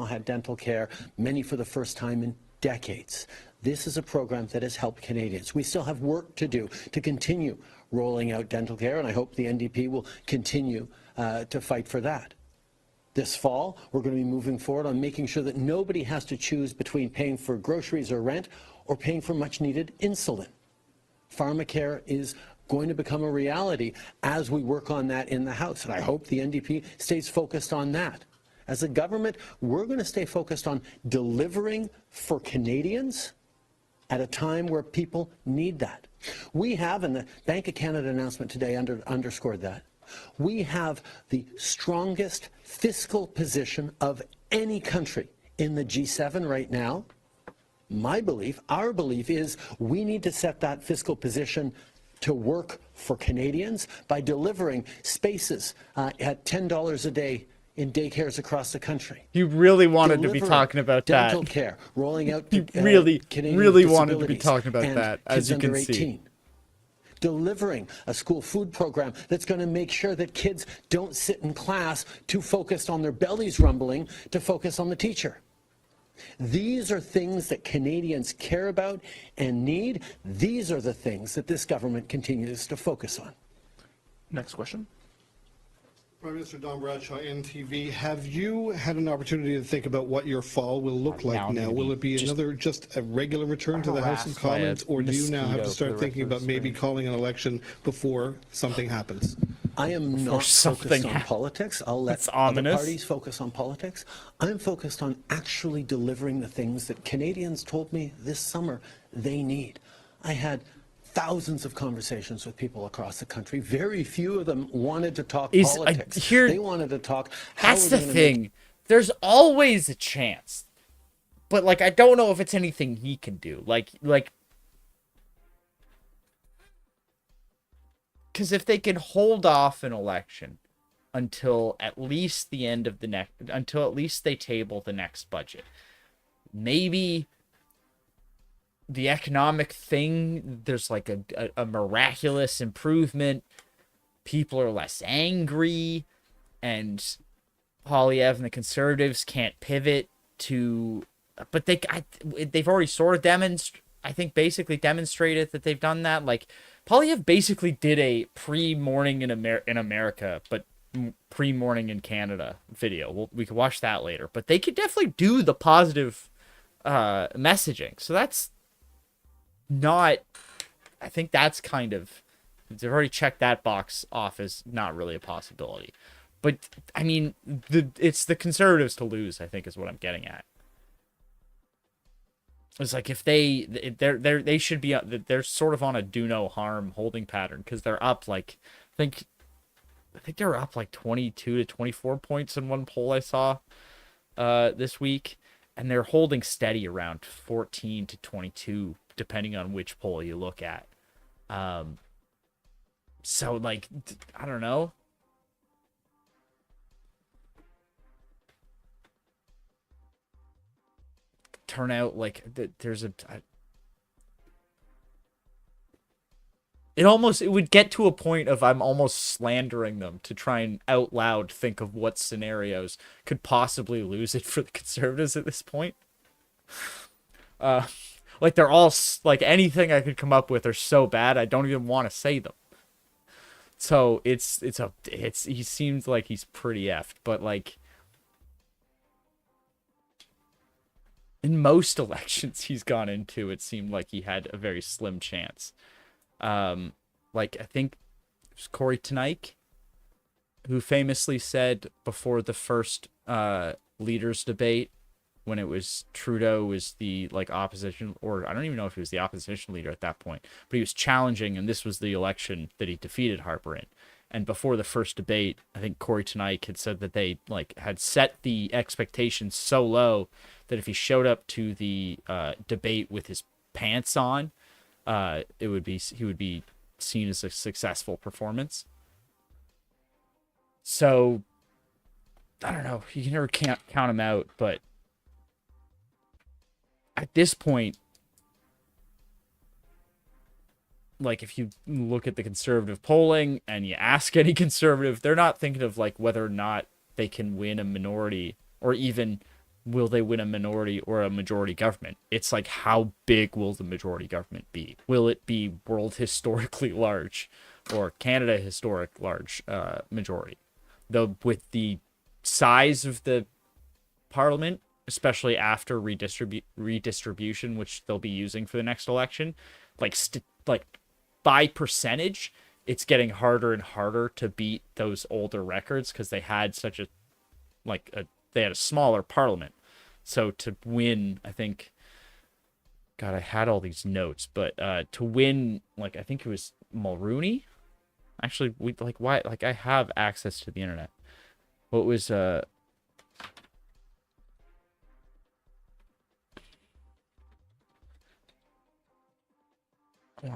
now had dental care, many for the first time in decades. This is a program that has helped Canadians. We still have work to do to continue rolling out dental care, and I hope the NDP will continue to fight for that. This fall, we're going to be moving forward on making sure that nobody has to choose between paying for groceries or rent or paying for much-needed insulin. Pharmacare is going to become a reality as we work on that in the House, and I hope the NDP stays focused on that. As a government, we're going to stay focused on delivering for Canadians at a time where people need that. We have, and the Bank of Canada announcement today underscored that, we have the strongest fiscal position of any country in the G7 right now. My belief, our belief is we need to set that fiscal position to work for Canadians by delivering spaces at $10 a day in daycares across the country. You really wanted to be talking about that. Dental care, rolling out you really wanted to be talking about that, as you can 18. see. Delivering a school food program that's going to make sure that kids don't sit in class too focused on their bellies rumbling to focus on the teacher. These are things that Canadians care about and need. These are the things that this government continues to focus on. Next question. Prime Minister Don Bradshaw, NTV, have you had an opportunity to think about what your fall will look like now? Will it be another just a regular return to the House of Commons, or do you now have to start thinking about maybe calling an election before something happens? I am not focused on politics. I'll let other parties focus on politics. I'm focused on actually delivering the things that Canadians told me this summer they need. I had thousands of conversations with people across the country. Very few of them wanted to talk politics. They wanted to talk how that's the thing. There's always a chance. But like I don't know if it's anything he can do. Like because if they can hold off an election until at least the end of the next, until at least they table the next budget, maybe the economic thing, there's like a miraculous improvement. People are less angry, and Poilievre and the Conservatives can't pivot to, but they've already sort of basically demonstrated that they've done that. Like Poilievre basically did a pre-morning in America, but pre-morning in Canada video. We could watch that later, but they could definitely do the positive messaging. So that's not, I think that's kind of, they've already checked that box off as not really a possibility. But I mean, it's the Conservatives to lose, I think, is what I'm getting at. It's like if they should be, they're sort of on a do no harm holding pattern, because they're up like, I think they're up like 22 to 24 points in one poll I saw this week, and they're holding steady around 14 to 22 depending on which poll you look at. So like, I don't know. Turn out like there's it would get to a point of I'm almost slandering them to try and out loud think of what scenarios could possibly lose it for the Conservatives at this point. Like they're all like, anything I could come up with are so bad I don't even want to say them. So he seems like he's pretty effed, but like in most elections he's gone into, it seemed like he had a very slim chance. Like I think it was Corey Tenike who famously said before the first leaders debate, when it was Trudeau was the like opposition, or I don't even know if he was the opposition leader at that point, but he was challenging, and this was the election that he defeated Harper in. And before the first debate, I think Corey Tenike had said that they like had set the expectations so low that if he showed up to the debate with his pants on, he would be seen as a successful performance. So I don't know. You can never count him out, but at this point, like if you look at the Conservative polling and you ask any Conservative, they're not thinking of like whether or not they can win a minority or even will they win a minority or a majority government? It's like, how big will the majority government be? Will it be world historically large or Canada historic large majority? Though with the size of the parliament, especially after redistribution, which they'll be using for the next election, like by percentage, it's getting harder and harder to beat those older records because they had such a they had a smaller parliament. So to win, I think, God, I had all these notes, but to win, like, I think it was Mulrooney. Actually, I have access to the internet. What was why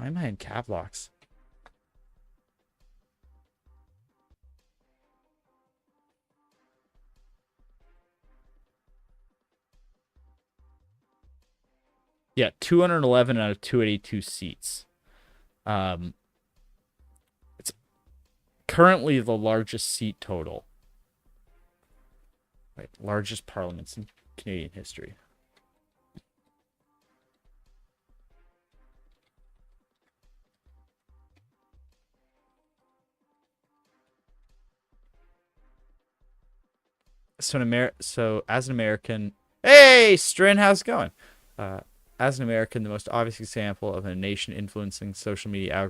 am I in cap locks? Yeah, 211 out of 282 seats. It's currently the largest seat total. Right, largest parliaments in Canadian history. So as an American, hey, Strin, how's it going? As an American, the most obvious example of a nation influencing social media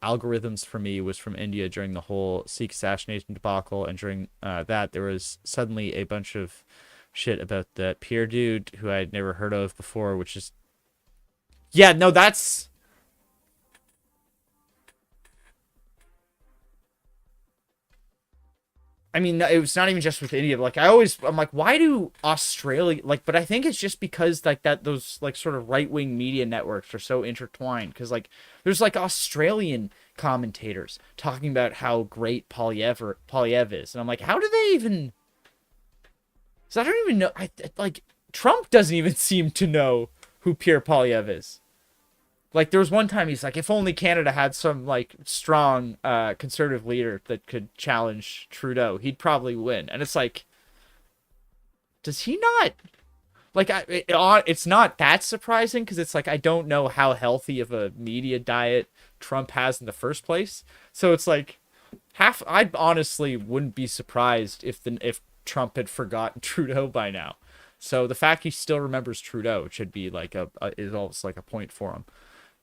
algorithms for me was from India during the whole Sikh assassination debacle, and during that there was suddenly a bunch of shit about that Pierre dude who I'd never heard of before, which is, yeah, no, that's. I mean, it was not even just with India. But like, I'm like, why do Australia, like, but I think it's just because like those like sort of right-wing media networks are so intertwined. Cause like, there's like Australian commentators talking about how great Polyev is. And I'm like, how do they even, so I don't even know. Like, Trump doesn't even seem to know who Pierre Polyev is. Like, there was one time he's like, if only Canada had some, like, strong conservative leader that could challenge Trudeau, he'd probably win. And it's like, does he not? Like, it's not that surprising because it's like, I don't know how healthy of a media diet Trump has in the first place. So it's like, I honestly wouldn't be surprised if Trump had forgotten Trudeau by now. So the fact he still remembers Trudeau should be like is almost like a point for him.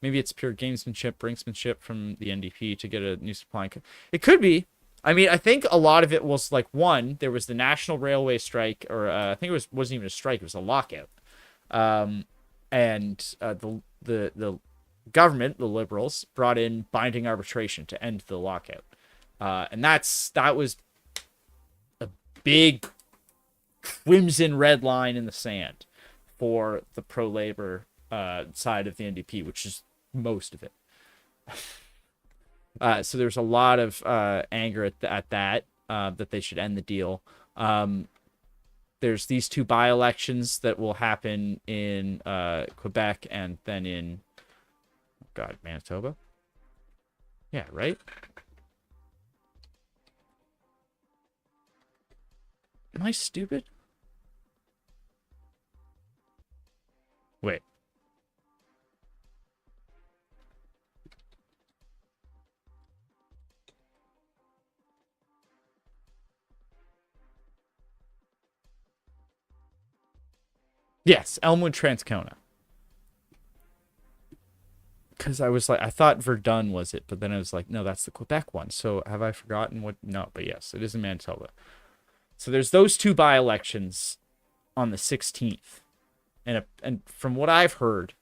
Maybe it's pure brinksmanship from the NDP to get a new supply. It could be. I mean, I think a lot of it was like, one, there was the National Railway strike, or I think it wasn't even a strike; it was a lockout. And the government, the Liberals, brought in binding arbitration to end the lockout, and that was a big crimson red line in the sand for the pro-labor side of the NDP, which is most of it. So there's a lot of anger at that they should end the deal. There's these two by-elections that will happen in Quebec and then in Manitoba. Yeah, right? Am I stupid? Wait. Yes, Elmwood Transcona. Because I was like, I thought Verdun was it, but then I was like, no, that's the Quebec one. So have I forgotten what? No, but yes, it is in Manitoba. So there's those two by-elections on the 16th. And from what I've heard,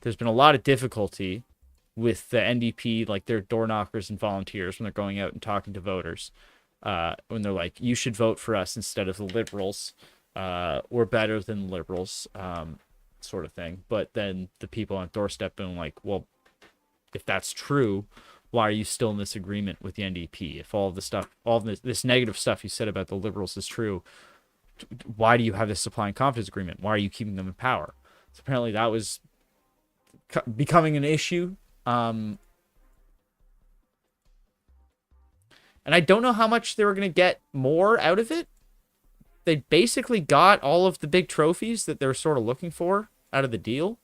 there's been a lot of difficulty with the NDP, like their door knockers and volunteers when they're going out and talking to voters. When they're like, you should vote for us instead of the Liberals. We're better than the Liberals, sort of thing. But then the people on doorstep being like, well, if that's true, why are you still in this agreement with the NDP? If all this negative stuff you said about the Liberals is true, why do you have this supply and confidence agreement? Why are you keeping them in power? So apparently that was becoming an issue. And I don't know how much they were going to get more out of it, they basically got all of the big trophies that they're sort of looking for out of the deal.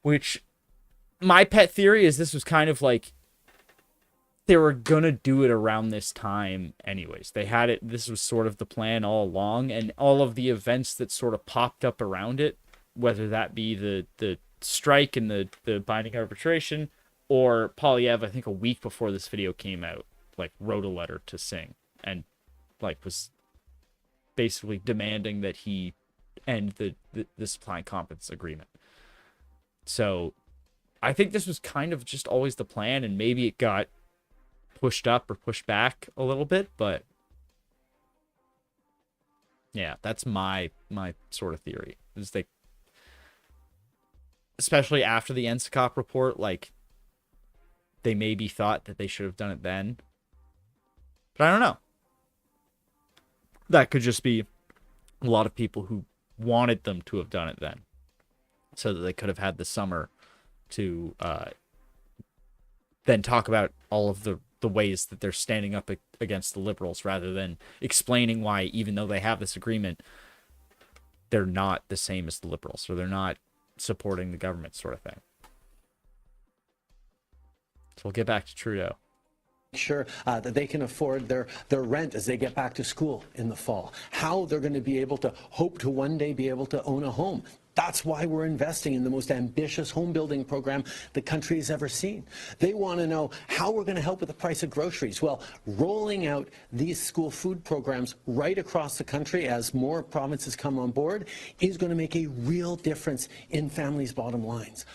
Which, my pet theory is this was kind of like they were gonna do it around this time anyways. They had it, this was sort of the plan all along, and all of the events that sort of popped up around it, whether that be the strike and the binding arbitration, or Polyev, I think a week before this video came out, like wrote a letter to Singh and like was basically demanding that he end the supply and confidence agreement. So I think this was kind of just always the plan, and maybe it got pushed up or pushed back a little bit, but yeah, that's my sort of theory. Is they, especially after the SACA report, like they maybe thought that they should have done it then, but I don't know. That could just be a lot of people who wanted them to have done it then, so that they could have had the summer to then talk about all of the ways that they're standing up against the liberals, rather than explaining why, even though they have this agreement, they're not the same as the liberals, or they're not supporting the government, sort of thing. So we'll get back to Trudeau. Sure that they can afford their rent as they get back to school in the fall. How they're going to be able to hope to one day be able to own a home. That's why we're investing in the most ambitious home building program the country has ever seen. They want to know how we're going to help with the price of groceries. Well, rolling out these school food programs right across the country as more provinces come on board is going to make a real difference in families' bottom lines.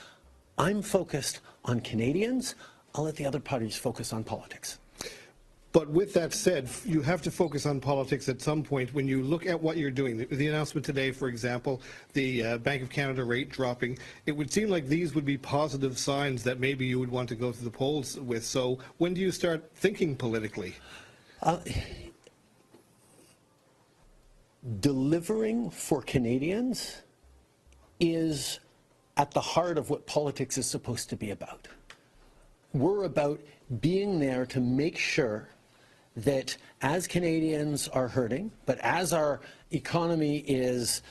I'm focused on Canadians. I'll let the other parties focus on politics. But with that said, you have to focus on politics at some point when you look at what you're doing. The announcement today, for example, the Bank of Canada rate dropping, it would seem like these would be positive signs that maybe you would want to go to the polls with. So when do you start thinking politically? Delivering for Canadians is at the heart of what politics is supposed to be about. We're about being there to make sure that as Canadians are hurting, but as our economy is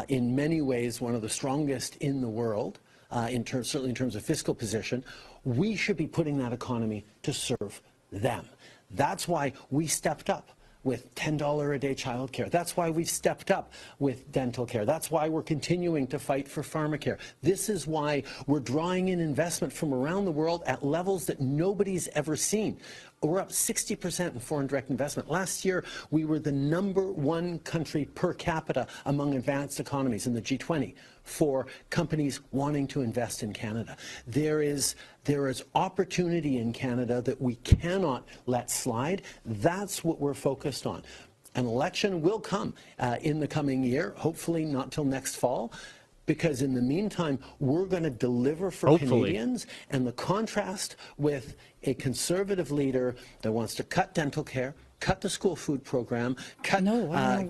in many ways one of the strongest in the world, certainly in terms of fiscal position, we should be putting that economy to serve them. That's why we stepped up with $10 a day childcare. That's why we've stepped up with dental care. That's why we're continuing to fight for pharmacare. This is why we're drawing in investment from around the world at levels that nobody's ever seen. We're up 60% in foreign direct investment. Last year, we were the #1 country per capita among advanced economies in the G20 for companies wanting to invest in Canada. There is opportunity in Canada that we cannot let slide. That's what we're focused on. An election will come in the coming year, hopefully not till next fall, because in the meantime, we're going to deliver for Canadians. And the contrast with a conservative leader that wants to cut dental care, cut the school food program, cut insulin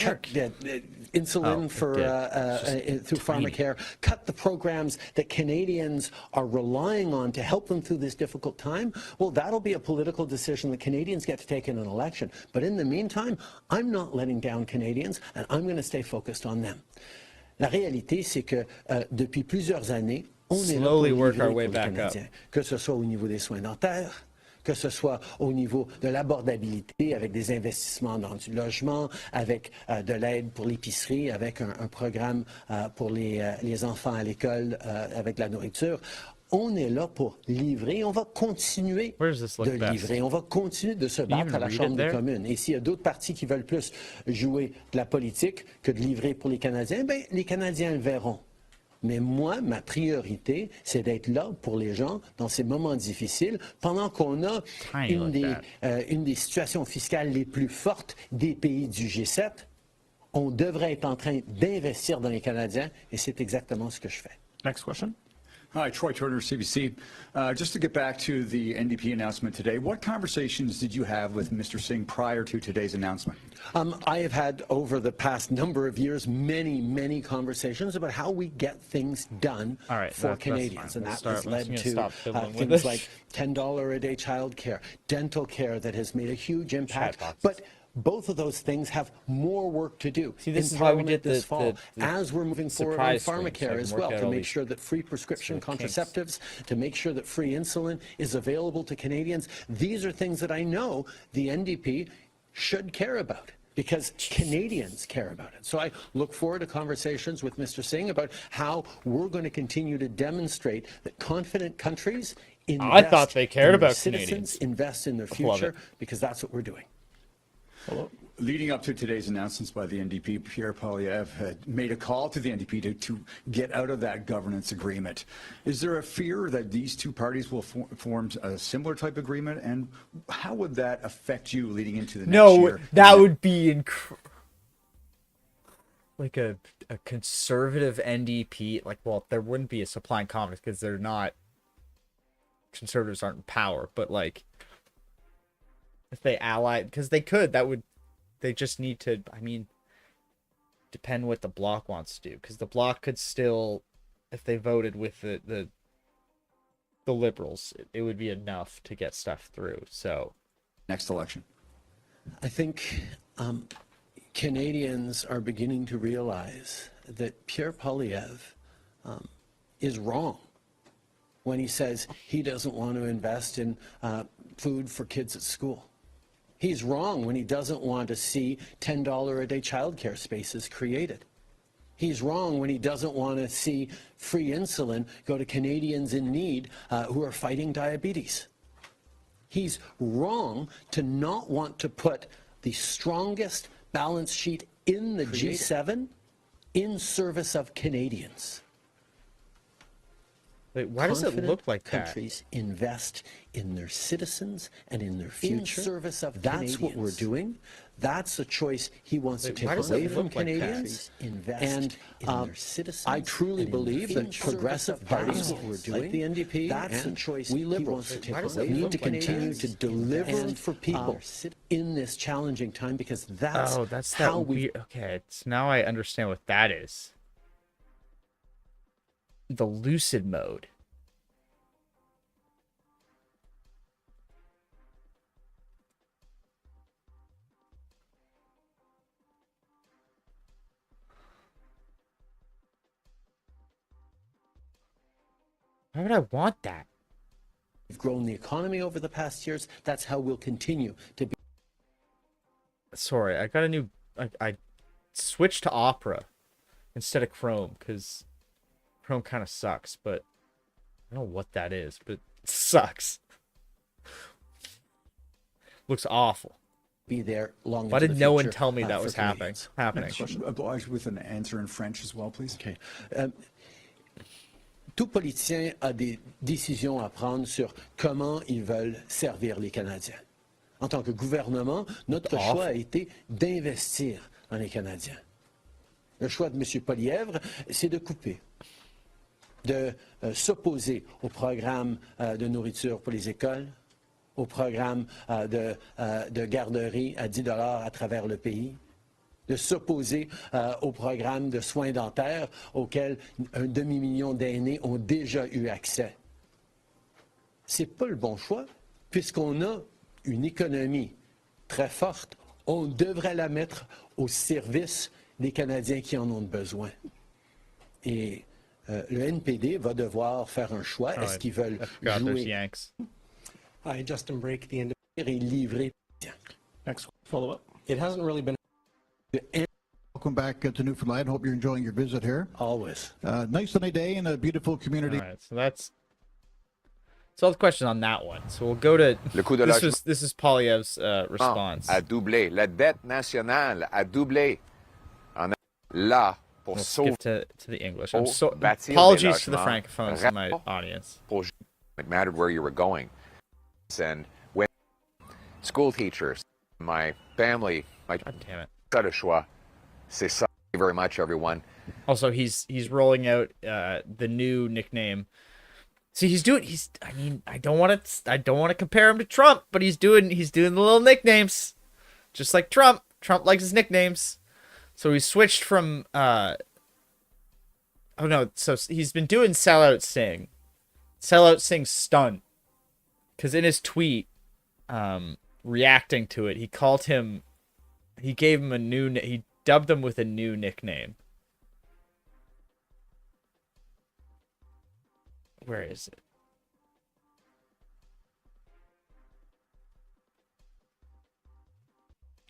through pharmacare, cut the programs that Canadians are relying on to help them through this difficult time. Well, that'll be a political decision that Canadians get to take in an election. But in the meantime, I'm not letting down Canadians, and I'm going to stay focused on them. La réalité, c'est que depuis plusieurs années, on est là pour livrer pour les Canadiens, que ce soit au niveau des soins dentaires, que ce soit au niveau de l'abordabilité avec des investissements dans du logement, avec de l'aide pour l'épicerie, avec un programme pour les enfants à l'école avec la nourriture. On est là pour livrer, on va continuer de livrer, on va continuer de se battre à la Chambre des communes. Et s'il y a d'autres partis qui veulent plus jouer de la politique que de livrer pour les Canadiens, ben, les Canadiens le verront. Mais moi, ma priorité, c'est d'être là pour les gens dans ces moments difficiles, pendant qu'on a une des situations fiscales les plus fortes des pays du G7. On devrait être en train d'investir dans les Canadiens, et c'est exactement ce que je fais. Next question. Hi, Troy Turner, CBC. Just to get back to the NDP announcement today, what conversations did you have with Mr. Singh prior to today's announcement? I have had, over the past number of years, many conversations about how we get things done for Canadians. And that has led to things like $10 a day childcare, dental care that has made a huge impact. But Both of those things have more work to do. See, this in is why we Parliament did this fall, as we're moving forward on surprise stream, so I pharmacare can as work well, out to all make these sure that free prescription sort of kinks. contraceptives, to make sure that free insulin is available to Canadians. These are things that I know the NDP should care about, because Canadians care about it. So I look forward to conversations with Mr. Singh about how we're going to continue to demonstrate that confident countries invest I thought they cared in their about citizens, Canadians. invest in their Love future, it. because that's what we're doing. Leading up to today's announcements by the NDP, Pierre Poilievre had made a call to the NDP to get out of that governance agreement. Is there a fear that these two parties will form a similar type agreement? And how would that affect you leading into the next year? No, that would be like a conservative NDP. Like, well, there wouldn't be a supply and confidence because they're not, conservatives aren't in power. But like, if they ally, because they could, that would. They just need to, I mean, depend what the Bloc wants to do. Because the Bloc could still, if they voted with the Liberals, it would be enough to get stuff through. So, next election? I think Canadians are beginning to realize that Pierre Poilievre is wrong when he says he doesn't want to invest in food for kids at school. He's wrong when he doesn't want to see $10 a day childcare spaces created. He's wrong when he doesn't want to see free insulin go to Canadians in need who are fighting diabetes. He's wrong to not want to put the strongest balance sheet in the G7 in service of Canadians. wait, why does it look like that? Countries invest in their citizens and in their future. In service of That's Canadians. What we're doing. That's a choice he wants to take away from Canadians. Invest and in their citizens. I truly believe that progressive parties, what we're doing, like the NDP, that's a choice we Liberals to take away. We need to continue to deliver for people in this challenging time, because that's how we. Okay, so now I understand what that is. The lucid mode. Why would I want that? We've grown the economy over the past years. That's how we'll continue to be. Sorry, I got a new. I switched to Opera instead of Chrome because Chrome kind of sucks, but I don't know what that is, but it sucks. Looks awful. Be there long. Why did no one tell me that was happening? Obliged with an answer in French as well, please. Okay. Tout politicien a des décisions à prendre sur comment ils veulent servir les Canadiens. En tant que gouvernement, notre choix a été d'investir dans les Canadiens. Le choix de M. Poilievre, c'est de couper, de s'opposer au programme de nourriture pour les écoles, au programme de garderie à 10 $ à travers le pays, de s'opposer au programme de soins dentaires auquel un demi-million d'aînés ont déjà eu accès. C'est pas le bon choix, puisqu'on a une économie très forte. On devrait la mettre au service des Canadiens qui en ont besoin. Et le NPD va devoir faire un choix. Est-ce qu'ils veulent jouer Hi, Justin Brake, the end et livrer? Next follow-up. It hasn't really been. Welcome back to Newfoundland. Hope you're enjoying your visit here. Always. Nice sunny day in a beautiful community. All right, so that's all the questions on that one. So we'll go to this is Poilievre's response. A doublé. La dette nationale a doublé. On est là pour We'll sauver. skip to the English. I'm so bâtir apologies des to the logements. francophones in my audience. It mattered where you were going. And when school teachers, my family, my God damn it. choix, c'est ça. Thank you very much, everyone. Also, he's rolling out the new nickname. See, I mean, I don't want to compare him to Trump, but he's doing the little nicknames, just like Trump. Trump likes his nicknames, so he switched from so he's been doing sellout Sing stunt, because in his tweet, reacting to it, he called him He gave him a new. He dubbed him with a new nickname. Where is it?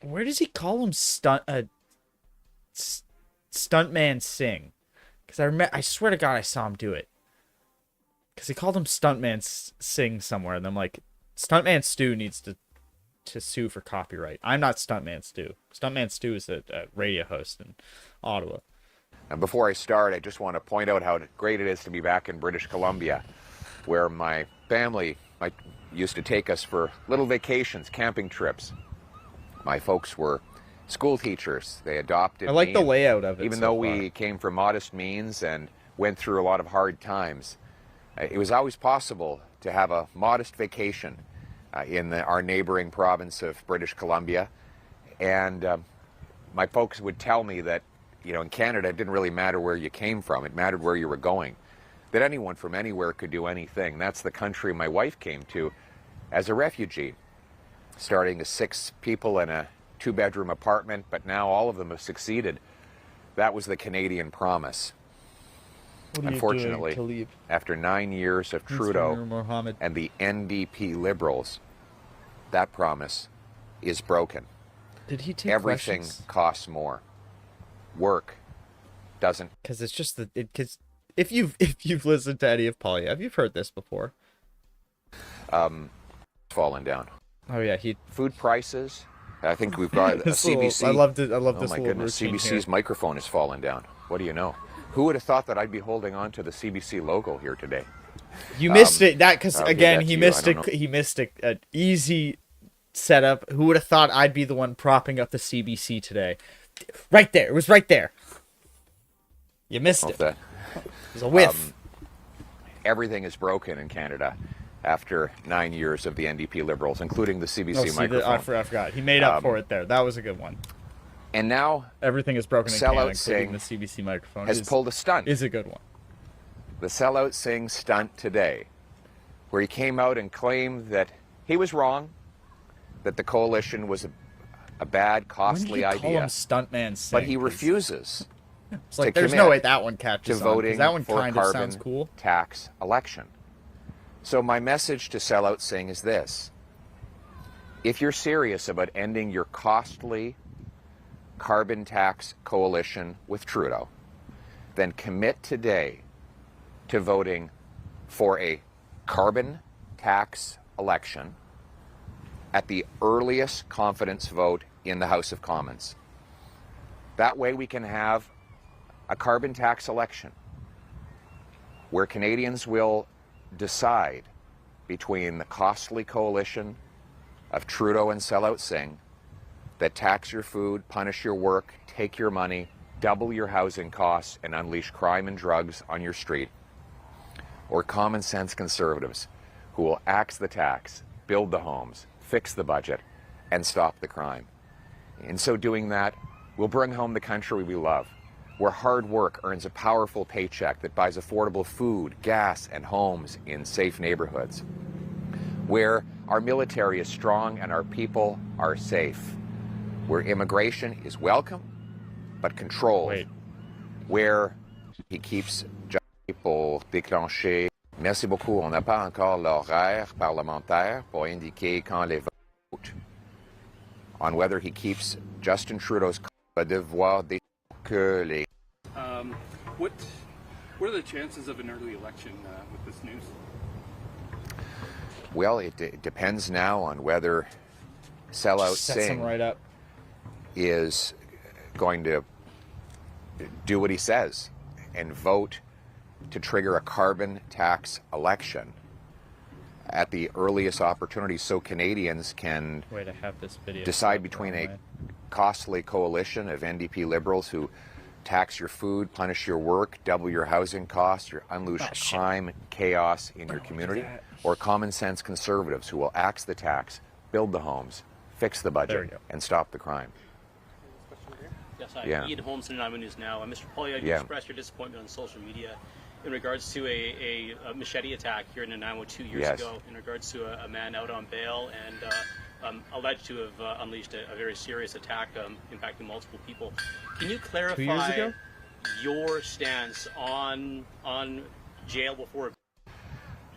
Where does he call him Stuntman Singh? Because I swear to God, I saw him do it. Because he called him Stuntman Singh somewhere, and I'm like, Stuntman Stu needs to sue for copyright. I'm not Stuntman Stu. Stuntman Stu is a radio host in Ottawa. And before I start, I just want to point out how great it is to be back in British Columbia, where my family used to take us for little vacations, camping trips. My folks were school teachers. They adopted I like me, the layout of it. even though we came from modest means and went through a lot of hard times. It was always possible to have a modest vacation in our neighboring province of British Columbia. And my folks would tell me that, you know, in Canada, it didn't really matter where you came from. It mattered where you were going. That anyone from anywhere could do anything. That's the country my wife came to as a refugee, starting as 6 people in a 2-bedroom apartment, but now all of them have succeeded. That was the Canadian promise. Unfortunately, after 9 years of Trudeau and the NDP Liberals, that promise is broken. Did he take Everything questions? costs more. Work doesn't. Because it's just because if you've listened to any of Polyev, you've heard this before. Fallen down. Oh yeah, Food prices. I think we've got a CBC. I love this. Oh my little goodness, routine CBC's here. microphone has fallen down. What do you know? Who would have thought that I'd be holding on to the CBC logo here today? You missed it. That because I'll give again, that he to you. missed I it. don't know. He missed an easy setup. Who would have thought I'd be the one propping up the CBC today? Right there. It was right there. You missed it. It was a whiff. Everything is broken in Canada after 9 years of the NDP Liberals, including the CBC Oh, see, microphone. I forgot. He made up for it there. That was a good one. And now Everything is broken in Sellout Canada, including Singh the CBC microphone. has pulled a stunt. Is a good one. The Sellout Singh stunt today, where he came out and claimed that he was wrong, that the coalition was a bad, costly When did you call idea. him Stuntman Singh? But he refuses It's like to there's commit no way that one to catches on. 'Cause voting that one for a kind of carbon sounds cool. tax election. So my message to Sellout Singh is this. If you're serious about ending your costly carbon tax coalition with Trudeau, then commit today to voting for a carbon tax election at the earliest confidence vote in the House of Commons. That way we can have a carbon tax election where Canadians will decide between the costly coalition of Trudeau and Sellout Singh that tax your food, punish your work, take your money, double your housing costs, and unleash crime and drugs on your street, or common sense conservatives who will axe the tax, build the homes, fix the budget, and stop the crime. In so doing that, we'll bring home the country we love, where hard work earns a powerful paycheck that buys affordable food, gas, and homes in safe neighborhoods, where our military is strong and our people are safe, where immigration is welcome but controlled, where he keeps pour déclencher. Merci beaucoup. On n'a pas encore l'horaire parlementaire pour indiquer quand les votes on whether he keeps Justin Trudeau's devoir de que les. What are the chances of an early election with this news? Well, it depends now on whether Sellout Singh right up. is going to do what he says and vote to trigger a carbon tax election at the earliest opportunity so Canadians can Wait, I have this video. decide between a costly coalition of NDP Liberals who tax your food, punish your work, double your housing costs, unleash crime, chaos in your community, or common sense conservatives who will axe the tax, build the homes, fix the budget, and stop the crime. Yes, Ian Holmes from 9 News Now. Mr. Poole, you expressed your disappointment on social media in regards to a machete attack here in Nanaimo 2 years ago, in regards to a man out on bail and alleged to have unleashed a very serious attack impacting multiple people. Can you 2 years clarify ago? your stance on jail before?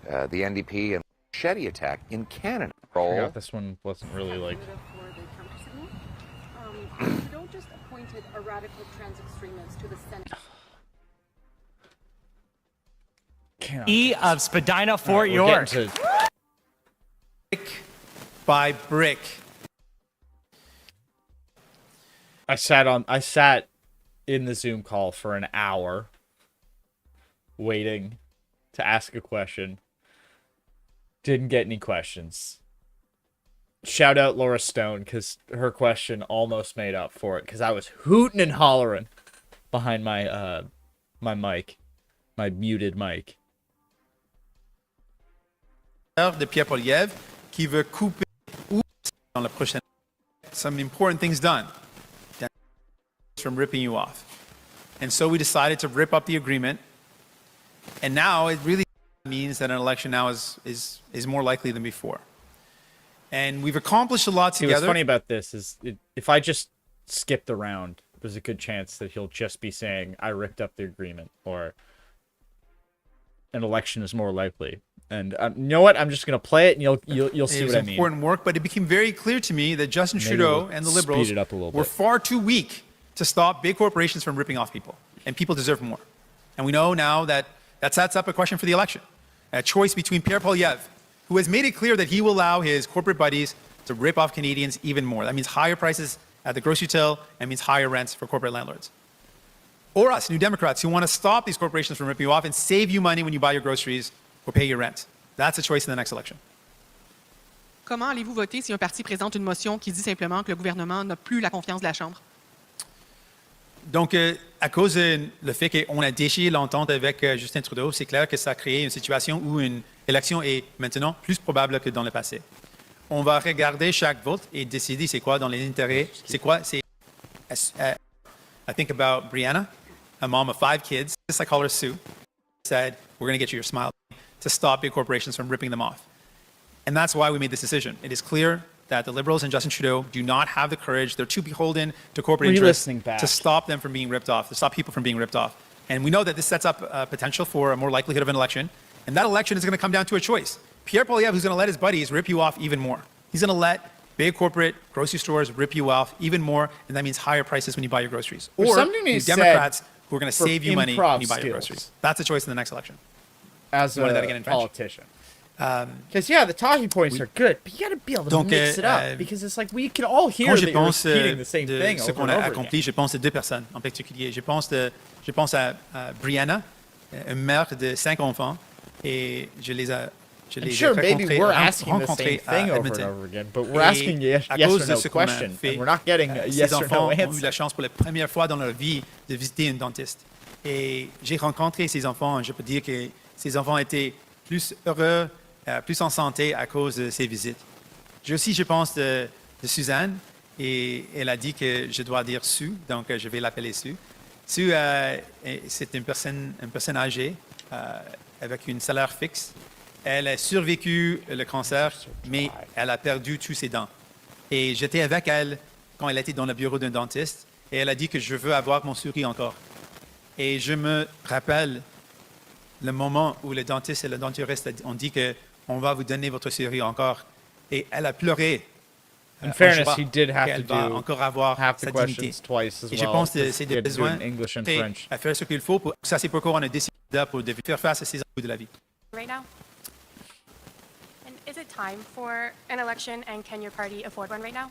The NDP and machete attack in Canada. I forgot this one wasn't really like. Trudeau just appointed a radical trans extremist to the Senate. E of Spadina, Fort York. Brick by brick. I sat in the Zoom call for an hour waiting to ask a question. Didn't get any questions. Shout out Laura Stone, because her question almost made up for it, because I was hooting and hollering behind my my mic, my muted mic. De Pierre Poilievre qui veut couper dans la prochaine. Some important things done from ripping you off. And so we decided to rip up the agreement. And now it really means that an election now is more likely than before. And we've accomplished a lot together. What's funny about this is if I just skip the round, there's a good chance that he'll just be saying, I ripped up the agreement, or an election is more likely. And you know what? I'm just going to play it, and you'll see what I mean. It was important work, but it became very clear to me that Justin Trudeau and the Liberals were far too weak to stop big corporations from ripping off people. And people deserve more. And we know now that sets up a question for the election. A choice between Pierre Poilievre, who has made it clear that he will allow his corporate buddies to rip off Canadians even more. That means higher prices at the grocery till, and means higher rents for corporate landlords. Or us, New Democrats, who want to stop these corporations from ripping you off and save you money when you buy your groceries or pay your rent. That's a choice in the next election. Comment allez-vous voter si un parti présente une motion qui dit simplement que le gouvernement n'a plus la confiance de la Chambre? Donc, à cause de le fait qu'on a déchiré l'entente avec Justin Trudeau, c'est clair que ça a créé une situation où une élection est maintenant plus probable que dans le passé. On va regarder chaque vote et décider c'est quoi dans les intérêts. C'est quoi? I think about Brianna, a mom of 5 kids. I call her Sue. Said, we're going to get you your smile to stop big corporations from ripping them off. And that's why we made this decision. It is clear that the Liberals and Justin Trudeau do not have the courage. They're too beholden to corporate interests to stop them from being ripped off, to stop people from being ripped off. And we know that this sets up potential for a more likelihood of an election. And that election is going to come down to a choice. Pierre Poilievre, who's going to let his buddies rip you off even more. He's going to let big corporate grocery stores rip you off even more, and that means higher prices when you buy your groceries. Or these Democrats who are going to save you money when you buy your groceries. That's a choice in the next election. As a politician. Because, the talking points are good, but you got to be able to mix it up, because it's like we can all hear that you're repeating the same thing over and over again. Je pense à 2 personnes en particulier. Je pense à Brianna, une mère de 5 enfants, et je les ai sure, maybe we're asking the same thing over and over again, but we're asking yes or no question, and we're not getting a yes or no answer. Ces enfants ont eu la chance pour la première fois dans leur vie de visiter un dentiste. Et j'ai rencontré ces enfants, je peux dire que ces enfants étaient plus heureux, plus en santé à cause de ces visites. Je pense de Suzanne, et elle a dit que je dois dire Sue, donc je vais l'appeler Sue. Sue, c'est une personne âgée avec un salaire fixe. Elle a survécu le cancer, mais elle a perdu tous ses dents. Et j'étais avec elle quand elle était dans le bureau d'un dentiste, et elle a dit que je veux avoir mon sourire encore. Et je me rappelle le moment où le dentiste et le denturiste ont dit qu'on va vous donner votre sourire encore. Et elle a pleuré. In fairness, he did have to do encore avoir half the sa questions dignité. twice as Et well. je pense que c'est des He had to do it besoins in English and French. à faire ce qu'il faut. Ça, c'est pourquoi on a décidé pour faire face à ces enjeux de la vie. Right now? And is it time for an election, and can your party afford one right now?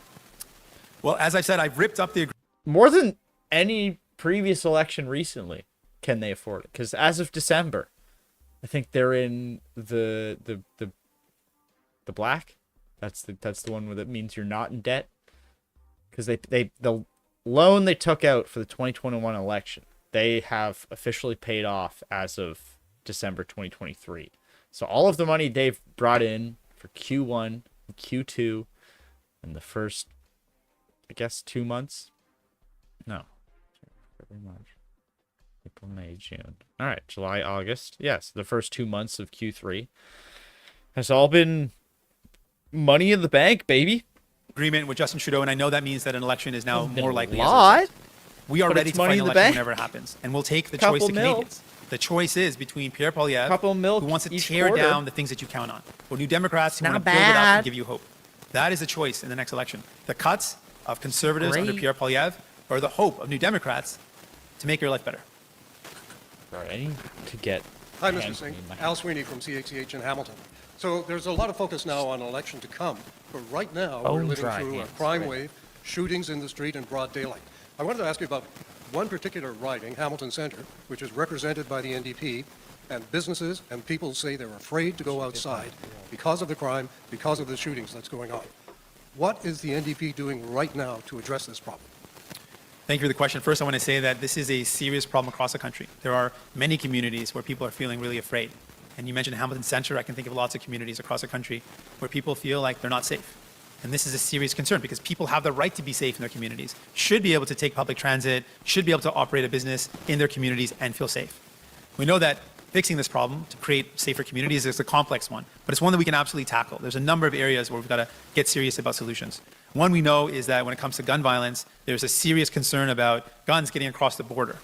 Well, as I said, I've ripped up the agreement. More than any previous election recently, can they afford it? Because as of December, I think they're in the black. That's the one that means you're not in debt. Because the loan they took out for the 2021 election, they have officially paid off as of December 2023. So all of the money they've brought in for Q1, Q2, and the first, I guess, 2 months. No, February, March, April, May, June. All right, July, August. Yes, the first 2 months of Q3 has all been money in the bank, baby. agreement with Justin Trudeau, and I know that means that an election is now more likely. Lot, we are but ready it's to fight money an in the election bank. whenever it happens, and we'll take the Couple choice to mil. Canadians. The choice is between Pierre Poilievre, Couple mil who wants to each tear quarter. down the things that you count on, or New Democrats who Not want to build it up bad. and give you hope. That is the choice in the next election. The cuts of Conservatives under Great. Pierre Poilievre, or the hope of New Democrats to make your life better. Sorry, I need to get. Hi, Mr. Singh. Al Sweeney from CHCH in Hamilton. So there's a lot of focus now on an election to come, but right now we're living through a crime wave, shootings in the street in broad daylight. I wanted to ask you about one particular riding, Hamilton Centre, which is represented by the NDP, and businesses and people say they're afraid to go outside because of the crime, because of the shootings that's going on. What is the NDP doing right now to address this problem? Thank you for the question. First, I want to say that this is a serious problem across the country. There are many communities where people are feeling really afraid. And you mentioned Hamilton Centre. I can think of lots of communities across the country where people feel like they're not safe. And this is a serious concern because people have the right to be safe in their communities, should be able to take public transit, should be able to operate a business in their communities and feel safe. We know that fixing this problem to create safer communities is a complex one, but it's one that we can absolutely tackle. There's a number of areas where we've got to get serious about solutions. One we know is that when it comes to gun violence, there's a serious concern about guns getting across the border.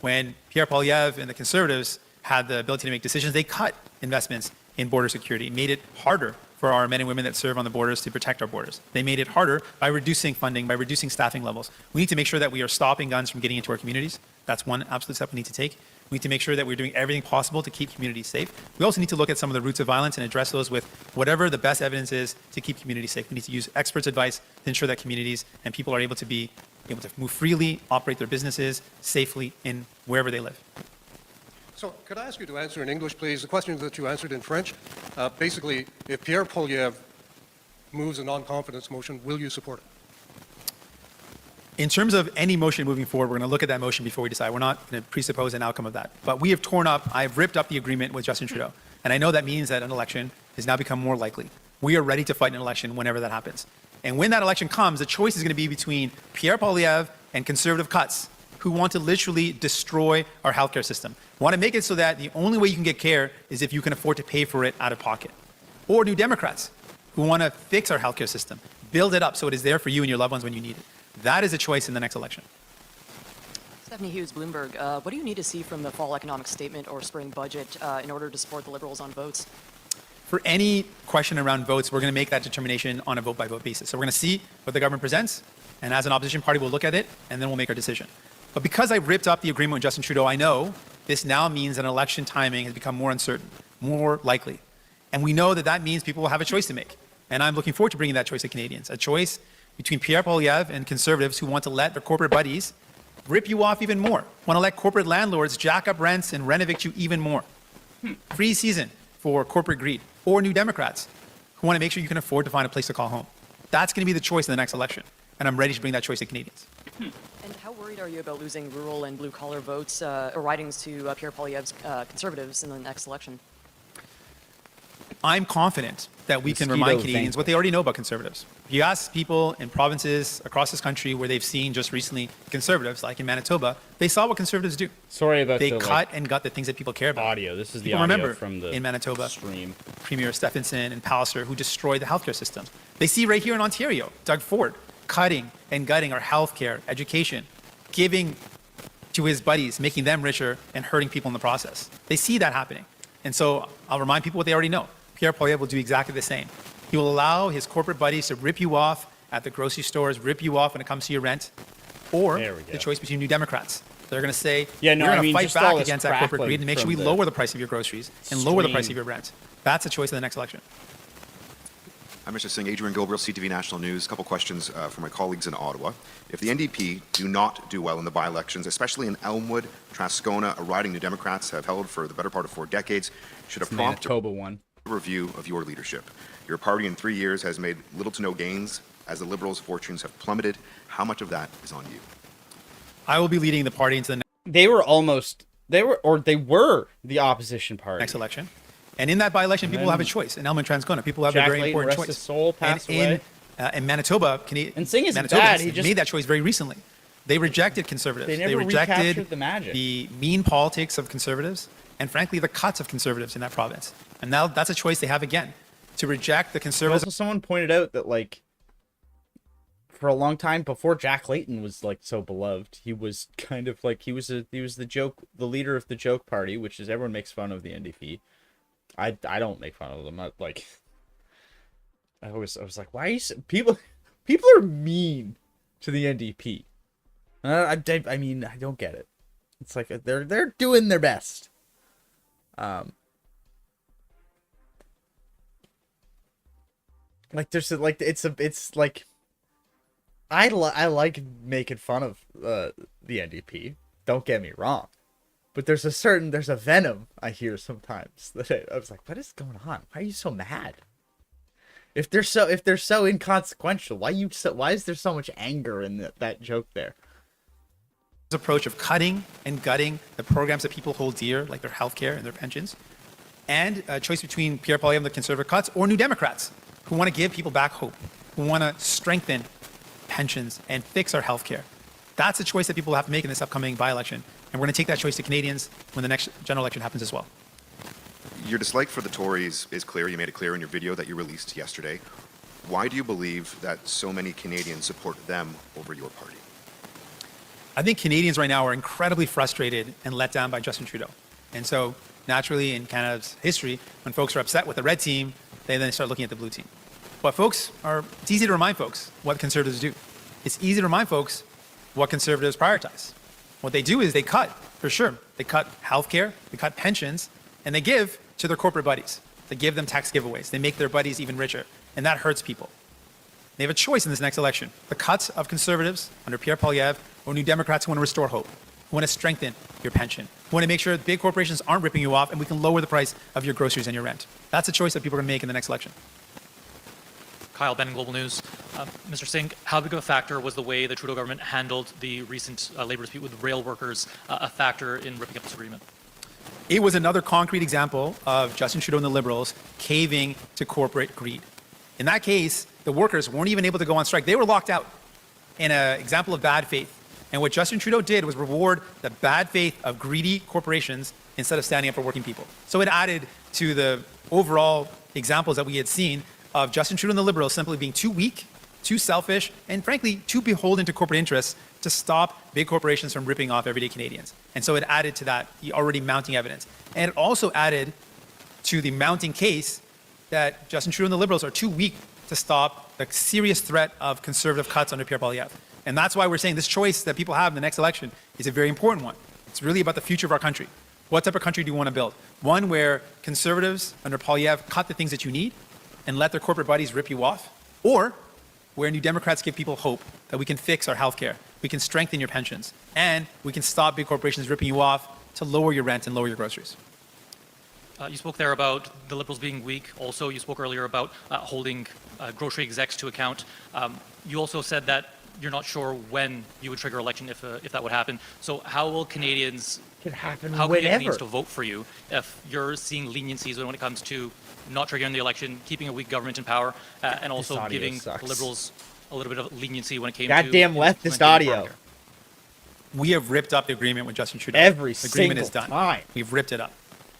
When Pierre Poilievre and the Conservatives had the ability to make decisions, they cut investments in border security, made it harder for our men and women that serve on the borders to protect our borders. They made it harder by reducing funding, by reducing staffing levels. We need to make sure that we are stopping guns from getting into our communities. That's one absolute step we need to take. We need to make sure that we're doing everything possible to keep communities safe. We also need to look at some of the roots of violence and address those with whatever the best evidence is to keep communities safe. We need to use experts' advice to ensure that communities and people are able to move freely, operate their businesses safely in wherever they live. So could I ask you to answer in English, please, the question that you answered in French? Basically, if Pierre Poilievre moves a non-confidence motion, will you support it? In terms of any motion moving forward, we're going to look at that motion before we decide. We're not going to presuppose an outcome of that. But we have I've ripped up the agreement with Justin Trudeau. And I know that means that an election has now become more likely. We are ready to fight an election whenever that happens. And when that election comes, the choice is going to be between Pierre Poilievre and Conservative cuts, who want to literally destroy our healthcare system. Want to make it so that the only way you can get care is if you can afford to pay for it out of pocket. Or New Democrats, who want to fix our healthcare system, build it up so it is there for you and your loved ones when you need it. That is a choice in the next election. Stephanie Hughes, Bloomberg. What do you need to see from the fall economic statement or spring budget in order to support the Liberals on votes? For any question around votes, we're going to make that determination on a vote-by-vote basis. So we're going to see what the government presents, and as an opposition party, we'll look at it, and then we'll make our decision. But because I ripped up the agreement with Justin Trudeau, I know this now means that election timing has become more uncertain, more likely. And we know that that means people will have a choice to make. And I'm looking forward to bringing that choice to Canadians, a choice between Pierre Poilievre and Conservatives who want to let their corporate buddies rip you off even more, want to let corporate landlords jack up rents and rent-evict you even more. Free season for corporate greed. Or New Democrats who want to make sure you can afford to find a place to call home. That's going to be the choice in the next election. And I'm ready to bring that choice to Canadians. And how worried are you about losing rural and blue-collar votes or ridings to Pierre Poilievre's Conservatives in the next election? I'm confident that we can remind Canadians what they already know about Conservatives. If you ask people in provinces across this country where they've seen just recently Conservatives, like in Manitoba, they saw what Conservatives do. Sorry about they cut and gut the things that people care about. Audio. This is people the audio remember from the in Manitoba, stream. Premier Stephenson and Pallister, who destroyed the healthcare system. They see right here in Ontario, Doug Ford cutting and gutting our healthcare, education, giving to his buddies, making them richer and hurting people in the process. They see that happening. And so I'll remind people what they already know. Pierre Poilievre will do exactly the same. He will allow his corporate buddies to rip you off at the grocery stores, rip you off when it comes to your rent, or the choice between New Democrats. They're going to say, we're going to fight back against that corporate greed and make sure we lower the price of your groceries and lower the price of your rent. That's a choice in the next election. I'm Mr. Singh, Adrian Gilbert, CTV National News. A couple questions for my colleagues in Ottawa. If the NDP do not do well in the by-elections, especially in Elmwood, Transcona, a riding New Democrats have held for the better part of 4 decades, should have prompted a review of your leadership. Your party in 3 years has made little to no gains as the Liberals' fortunes have plummeted. How much of that is on you? I will be leading the party into the They were the opposition party. Next election. And in that by-election, people will have a choice. In Elmwood, Transcona, people have a very important choice. His soul passed away. In Manitoba, and Singh isn't Manitoba bad. He just made that choice very recently. They rejected Conservatives. They never rejected recaptured the magic. The mean politics of Conservatives, and frankly, the cuts of Conservatives in that province. And now that's a choice they have again, to reject the Conservatives. Also, someone pointed out that, like, for a long time before Jack Layton was like so beloved, he was kind of like he was the the leader of the joke party, which is everyone makes fun of the NDP. I don't make fun of them. I was like, why are you people are mean to the NDP? I mean, I don't get it. It's like they're doing their best. Like there's like it's like I like making fun of the NDP. Don't get me wrong, but there's a venom I hear sometimes that I was like, what is going on? Why are you so mad? If they're so inconsequential, why is there so much anger in that joke there? This approach of cutting and gutting the programs that people hold dear, like their healthcare and their pensions, and a choice between Pierre Poilievre and the Conservative cuts or New Democrats who want to give people back hope, who want to strengthen pensions and fix our healthcare. That's a choice that people have to make in this upcoming by-election, and we're going to take that choice to Canadians when the next general election happens as well. Your dislike for the Tories is clear. You made it clear in your video that you released yesterday. Why do you believe that so many Canadians support them over your party? I think Canadians right now are incredibly frustrated and let down by Justin Trudeau. And so naturally in Canada's history, when folks are upset with the red team, they then start looking at the blue team. But it's easy to remind folks what Conservatives do. It's easy to remind folks what Conservatives prioritize. What they do is they cut, for sure. They cut healthcare, they cut pensions, and they give to their corporate buddies. They give them tax giveaways. They make their buddies even richer. And that hurts people. They have a choice in this next election. The cuts of Conservatives under Pierre Poilievre or New Democrats who want to restore hope, who want to strengthen your pension, who want to make sure that big corporations aren't ripping you off and we can lower the price of your groceries and your rent. That's a choice that people are going to make in the next election. Kyle Benn, Global News. Mr. Singh, how big of a factor was the way the Trudeau government handled the recent labour dispute with rail workers a factor in ripping up this agreement? It was another concrete example of Justin Trudeau and the Liberals caving to corporate greed. In that case, the workers weren't even able to go on strike. They were locked out in an example of bad faith. And what Justin Trudeau did was reward the bad faith of greedy corporations instead of standing up for working people. So it added to the overall examples that we had seen of Justin Trudeau and the Liberals simply being too weak, too selfish, and frankly, too beholden to corporate interests to stop big corporations from ripping off everyday Canadians. And so it added to that, the already mounting evidence. And it also added to the mounting case that Justin Trudeau and the Liberals are too weak to stop the serious threat of Conservative cuts under Pierre Poilievre. And that's why we're saying this choice that people have in the next election is a very important one. It's really about the future of our country. What type of country do you want to build? One where Conservatives under Poilievre cut the things that you need and let their corporate buddies rip you off? Or where New Democrats give people hope that we can fix our healthcare, we can strengthen your pensions, and we can stop big corporations ripping you off to lower your rent and lower your groceries? You spoke there about the Liberals being weak. Also, you spoke earlier about holding grocery execs to account. You also said that you're not sure when you would trigger election if that would happen. So how will Canadians to vote for you if you're seeing leniencies when it comes to not triggering the election, keeping a weak government in power, and also giving the Liberals a little bit of leniency when it came to goddamn leftist audio? We have ripped up the agreement with Justin Trudeau. The agreement is done. We've ripped it up.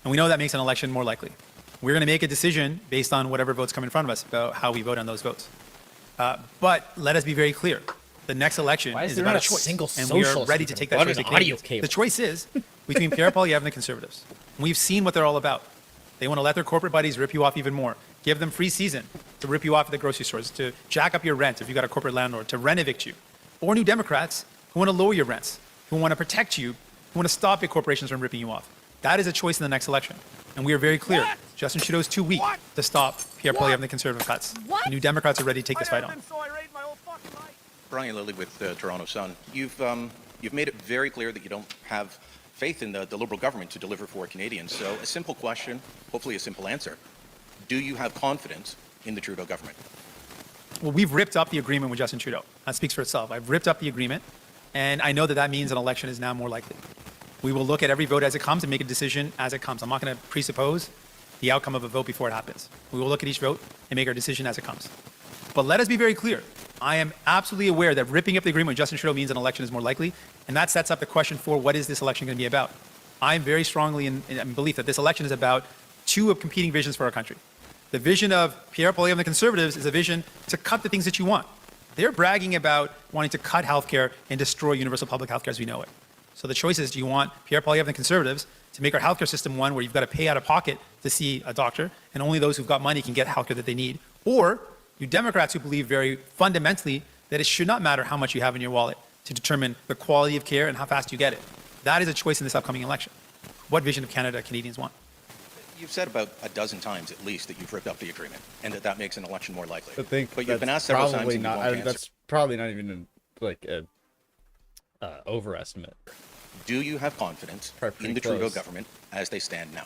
And we know that makes an election more likely. We're going to make a decision based on whatever votes come in front of us about how we vote on those votes. But let us be very clear. The next election is about a choice, and we are ready to take that choice to Canadians. The choice is between Pierre Poilievre and the Conservatives. And we've seen what they're all about. They want to let their corporate buddies rip you off even more, give them free season to rip you off at the grocery stores, to jack up your rent if you've got a corporate landlord, to rent evict you. Or New Democrats who want to lower your rents, who want to protect you, who want to stop big corporations from ripping you off. That is a choice in the next election. And we are very clear. Justin Trudeau is too weak to stop Pierre Poilievre and the Conservative cuts. The New Democrats are ready to take this fight on. Brian Lilly with the Toronto Sun. You've made it very clear that you don't have faith in the Liberal government to deliver for Canadians. So a simple question, hopefully a simple answer. Do you have confidence in the Trudeau government? Well, we've ripped up the agreement with Justin Trudeau. That speaks for itself. I've ripped up the agreement, and I know that that means an election is now more likely. We will look at every vote as it comes and make a decision as it comes. I'm not going to presuppose the outcome of a vote before it happens. We will look at each vote and make our decision as it comes. But let us be very clear. I am absolutely aware that ripping up the agreement with Justin Trudeau means an election is more likely, and that sets up the question for what is this election going to be about. I'm very strongly in belief that this election is about two of competing visions for our country. The vision of Pierre Poilievre and the Conservatives is a vision to cut the things that you want, They're bragging about wanting to cut healthcare and destroy universal public healthcare as we know it. So the choice is, do you want Pierre Poilievre and the Conservatives to make our healthcare system one where you've got to pay out of pocket to see a doctor, and only those who've got money can get healthcare that they need? Or you Democrats who believe very fundamentally that it should not matter how much you have in your wallet to determine the quality of care and how fast you get it. That is a choice in this upcoming election. What vision of Canada Canadians want? You've said about a dozen times at least that you've ripped up the agreement and that makes an election more likely. I think but you've been asked several times and not, you won't answer. that's probably not even like a overestimate. Do you have confidence in the Trudeau government as they stand now?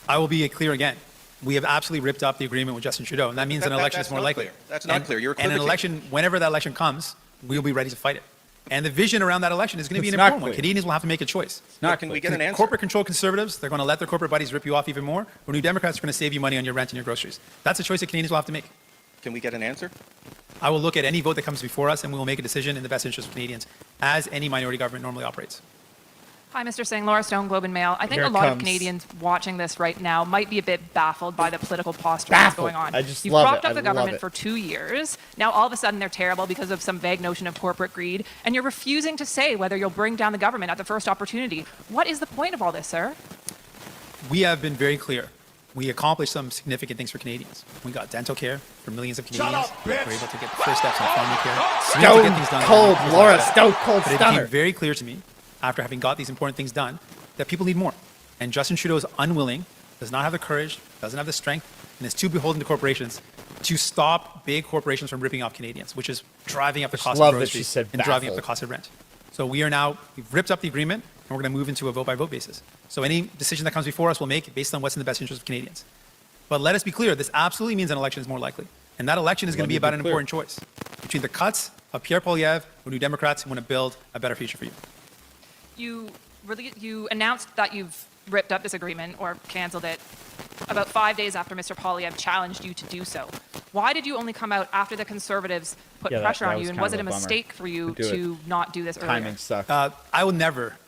I will be clear again. We have absolutely ripped up the agreement with Justin Trudeau, and that means an election is more likely. That's not clear. You're and an election, whenever that election comes, we'll be ready to fight it. And the vision around that election is going to be an important one. Canadians will have to make a choice. Can we get an answer? Corporate control Conservatives, they're going to let their corporate buddies rip you off even more, or New Democrats are going to save you money on your rent and your groceries. That's a choice that Canadians will have to make. Can we get an answer? I will look at any vote that comes before us, and we will make a decision in the best interest of Canadians, as any minority government normally operates. Hi, Mr. Singh. Laura Stone, Globe and Mail. I think a lot of Canadians watching this right now might be a bit baffled by the political posture that's going on. You've propped up the government for 2 years. Now all of a sudden they're terrible because of some vague notion of corporate greed, and you're refusing to say whether you'll bring down the government at the first opportunity. What is the point of all this, sir? We have been very clear. We accomplished some significant things for Canadians. We got dental care for millions of Canadians. We were able to get the first steps on pharmacy care. Stone cold, Laura. Stone cold But it stunner. became very clear to me, after having got these important things done, that people need more. And Justin Trudeau is unwilling, does not have the courage, doesn't have the strength, and is too beholden to corporations to stop big corporations from ripping off Canadians, which is driving up the cost of groceries and driving up the cost of rent. So we've ripped up the agreement, and we're going to move into a vote-by-vote basis. So any decision that comes before us, we'll make based on what's in the best interest of Canadians. But let us be clear, this absolutely means an election is more likely. And that election is going to be about an important choice between the cuts of Pierre Poilievre or New Democrats who want to build a better future for you. You announced that you've ripped up this agreement or canceled it about 5 days after Mr. Poilievre challenged you to do so. Why did you only come out after the Conservatives put pressure on you, and was it a mistake for you to not do this earlier? Timing sucked. I will never,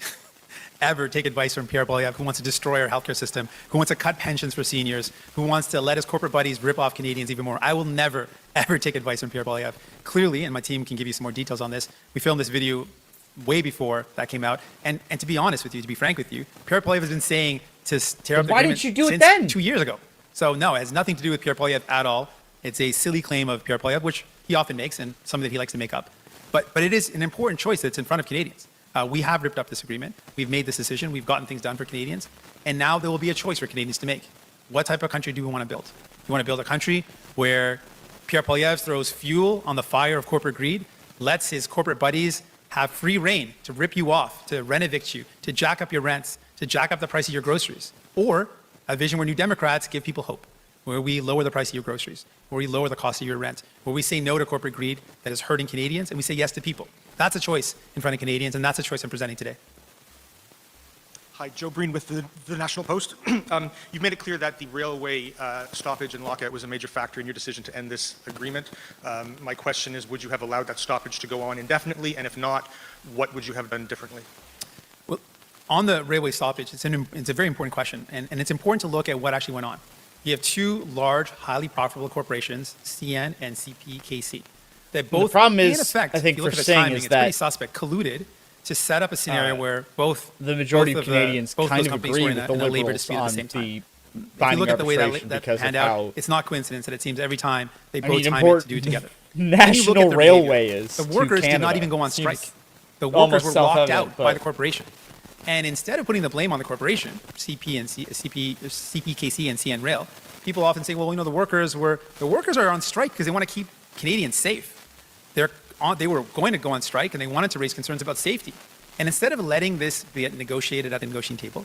ever take advice from Pierre Poilievre, who wants to destroy our healthcare system, who wants to cut pensions for seniors, who wants to let his corporate buddies rip off Canadians even more. I will never, ever take advice from Pierre Poilievre. Clearly, and my team can give you some more details on this, we filmed this video way before that came out. And to be honest with you, to be frank with you, Pierre Poilievre has been saying to tear up the agreement since 2 years ago. So no, it has nothing to do with Pierre Poilievre at all. It's a silly claim of Pierre Poilievre, which he often makes and something that he likes to make up. But it is an important choice that's in front of Canadians. We have ripped up this agreement. We've made this decision. We've gotten things done for Canadians. And now there will be a choice for Canadians to make. What type of country do we want to build? Do we want to build a country where Pierre Poilievre throws fuel on the fire of corporate greed, lets his corporate buddies have free reign to rip you off, to rent-evict you, to jack up your rents, to jack up the price of your groceries? Or a vision where New Democrats give people hope, where we lower the price of your groceries, where we lower the cost of your rent, where we say no to corporate greed that is hurting Canadians, and we say yes to people. That's a choice in front of Canadians, and that's a choice I'm presenting today. Hi, Joe Breen with the National Post. You've made it clear that the railway stoppage and lockout was a major factor in your decision to end this agreement. My question is, would you have allowed that stoppage to go on indefinitely? And if not, what would you have done differently? Well, on the railway stoppage, it's a very important question, and it's important to look at what actually went on. You have two large, highly profitable corporations, CN and CPKC, that both, the problem is, in effect, I think if you look for at the Singh timing, is it's that pretty suspect, colluded to set up a scenario where the majority of Canadians kind of agree with the Liberals on the the if you look at the way that because panned of out, how it's not coincidence that it seems every time they both time it to do it together. National Railway is the workers did not even go on strike. The workers were locked out by the corporation. And instead of putting the blame on the corporation, CPKC and CN Rail, people often say, well, the workers are on strike because they want to keep Canadians safe. They were going to go on strike and they wanted to raise concerns about safety. And instead of letting this be negotiated at the negotiating table,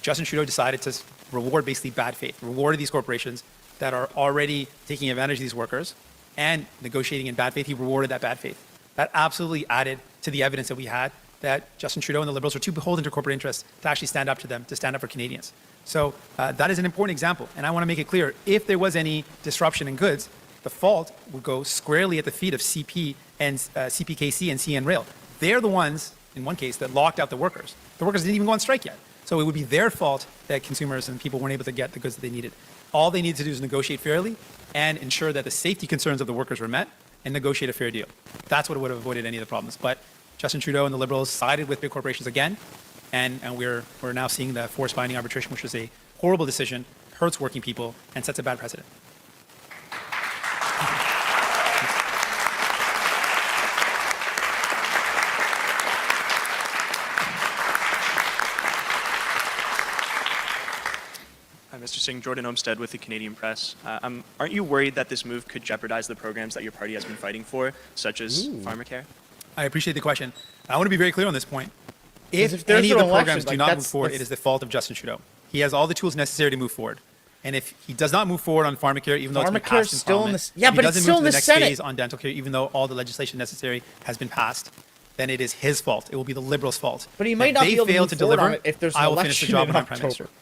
Justin Trudeau decided to reward basically bad faith, rewarded these corporations that are already taking advantage of these workers and negotiating in bad faith. He rewarded that bad faith. That absolutely added to the evidence that we had that Justin Trudeau and the Liberals were too beholden to corporate interests to actually stand up to them, to stand up for Canadians. So that is an important example. And I want to make it clear, if there was any disruption in goods, the fault would go squarely at the feet of CP and CPKC and CN Rail. They're the ones, in one case, that locked out the workers. The workers didn't even go on strike yet. So it would be their fault that consumers and people weren't able to get the goods that they needed. All they needed to do is negotiate fairly and ensure that the safety concerns of the workers were met and negotiate a fair deal. That's what would have avoided any of the problems. But Justin Trudeau and the Liberals sided with big corporations again, and we're now seeing the forced binding arbitration, which is a horrible decision, hurts working people, and sets a bad precedent. Mr. Singh, Jordan Olmsted with the Canadian Press. Aren't you worried that this move could jeopardize the programs that your party has been fighting for, such as pharmacare? I appreciate the question. I want to be very clear on this point. If there's any of an the election, programs do not move forward, it is the fault of Justin Trudeau. He has all the tools necessary to move forward. And if he does not move forward on pharmacare, even though it's been passed in still in Parliament, the if he doesn't move to the next phase on dental care, even though all the legislation necessary has been passed, then it is his fault. It will be the Liberals' fault. But he might not be able to move forward on it if there's an I will finish the election job in when I'm Prime Minister. October.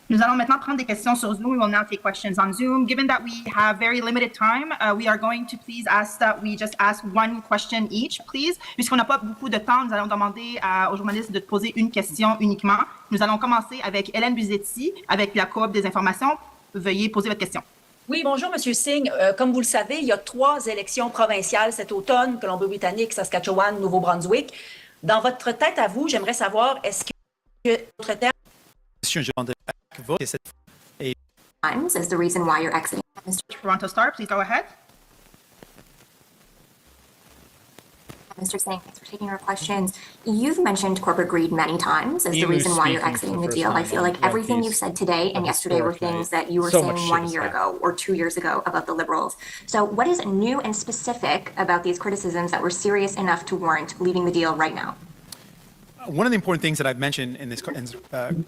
Nous allons maintenant prendre des questions sur Zoom. We will now take questions on Zoom. Given that we have very limited time, we are going to please ask that we just ask one question each, please. Puisqu'on n'a pas beaucoup de temps, nous allons demander aux journalistes de poser une question uniquement. Nous allons commencer avec Hélène Buzetti, avec la Coop des informations. Veuillez poser votre question. Oui, bonjour, Monsieur Singh. Comme vous le savez, il y a 3 élections provinciales cet automne, Colombie-Britannique, Saskatchewan, Nouveau-Brunswick. Dans votre tête à vous, j'aimerais savoir, est-ce que votre terme is the reason why you're exiting. Mr. Toronto Star, please go ahead. Mr. Singh, thanks for taking our questions. You've mentioned corporate greed many times as the reason why you're exiting the deal. I feel like everything you've said today and yesterday were things that you were saying 1 year ago or 2 years ago about the Liberals. So what is new and specific about these criticisms that were serious enough to warrant leaving the deal right now? One of the important things that I've mentioned in this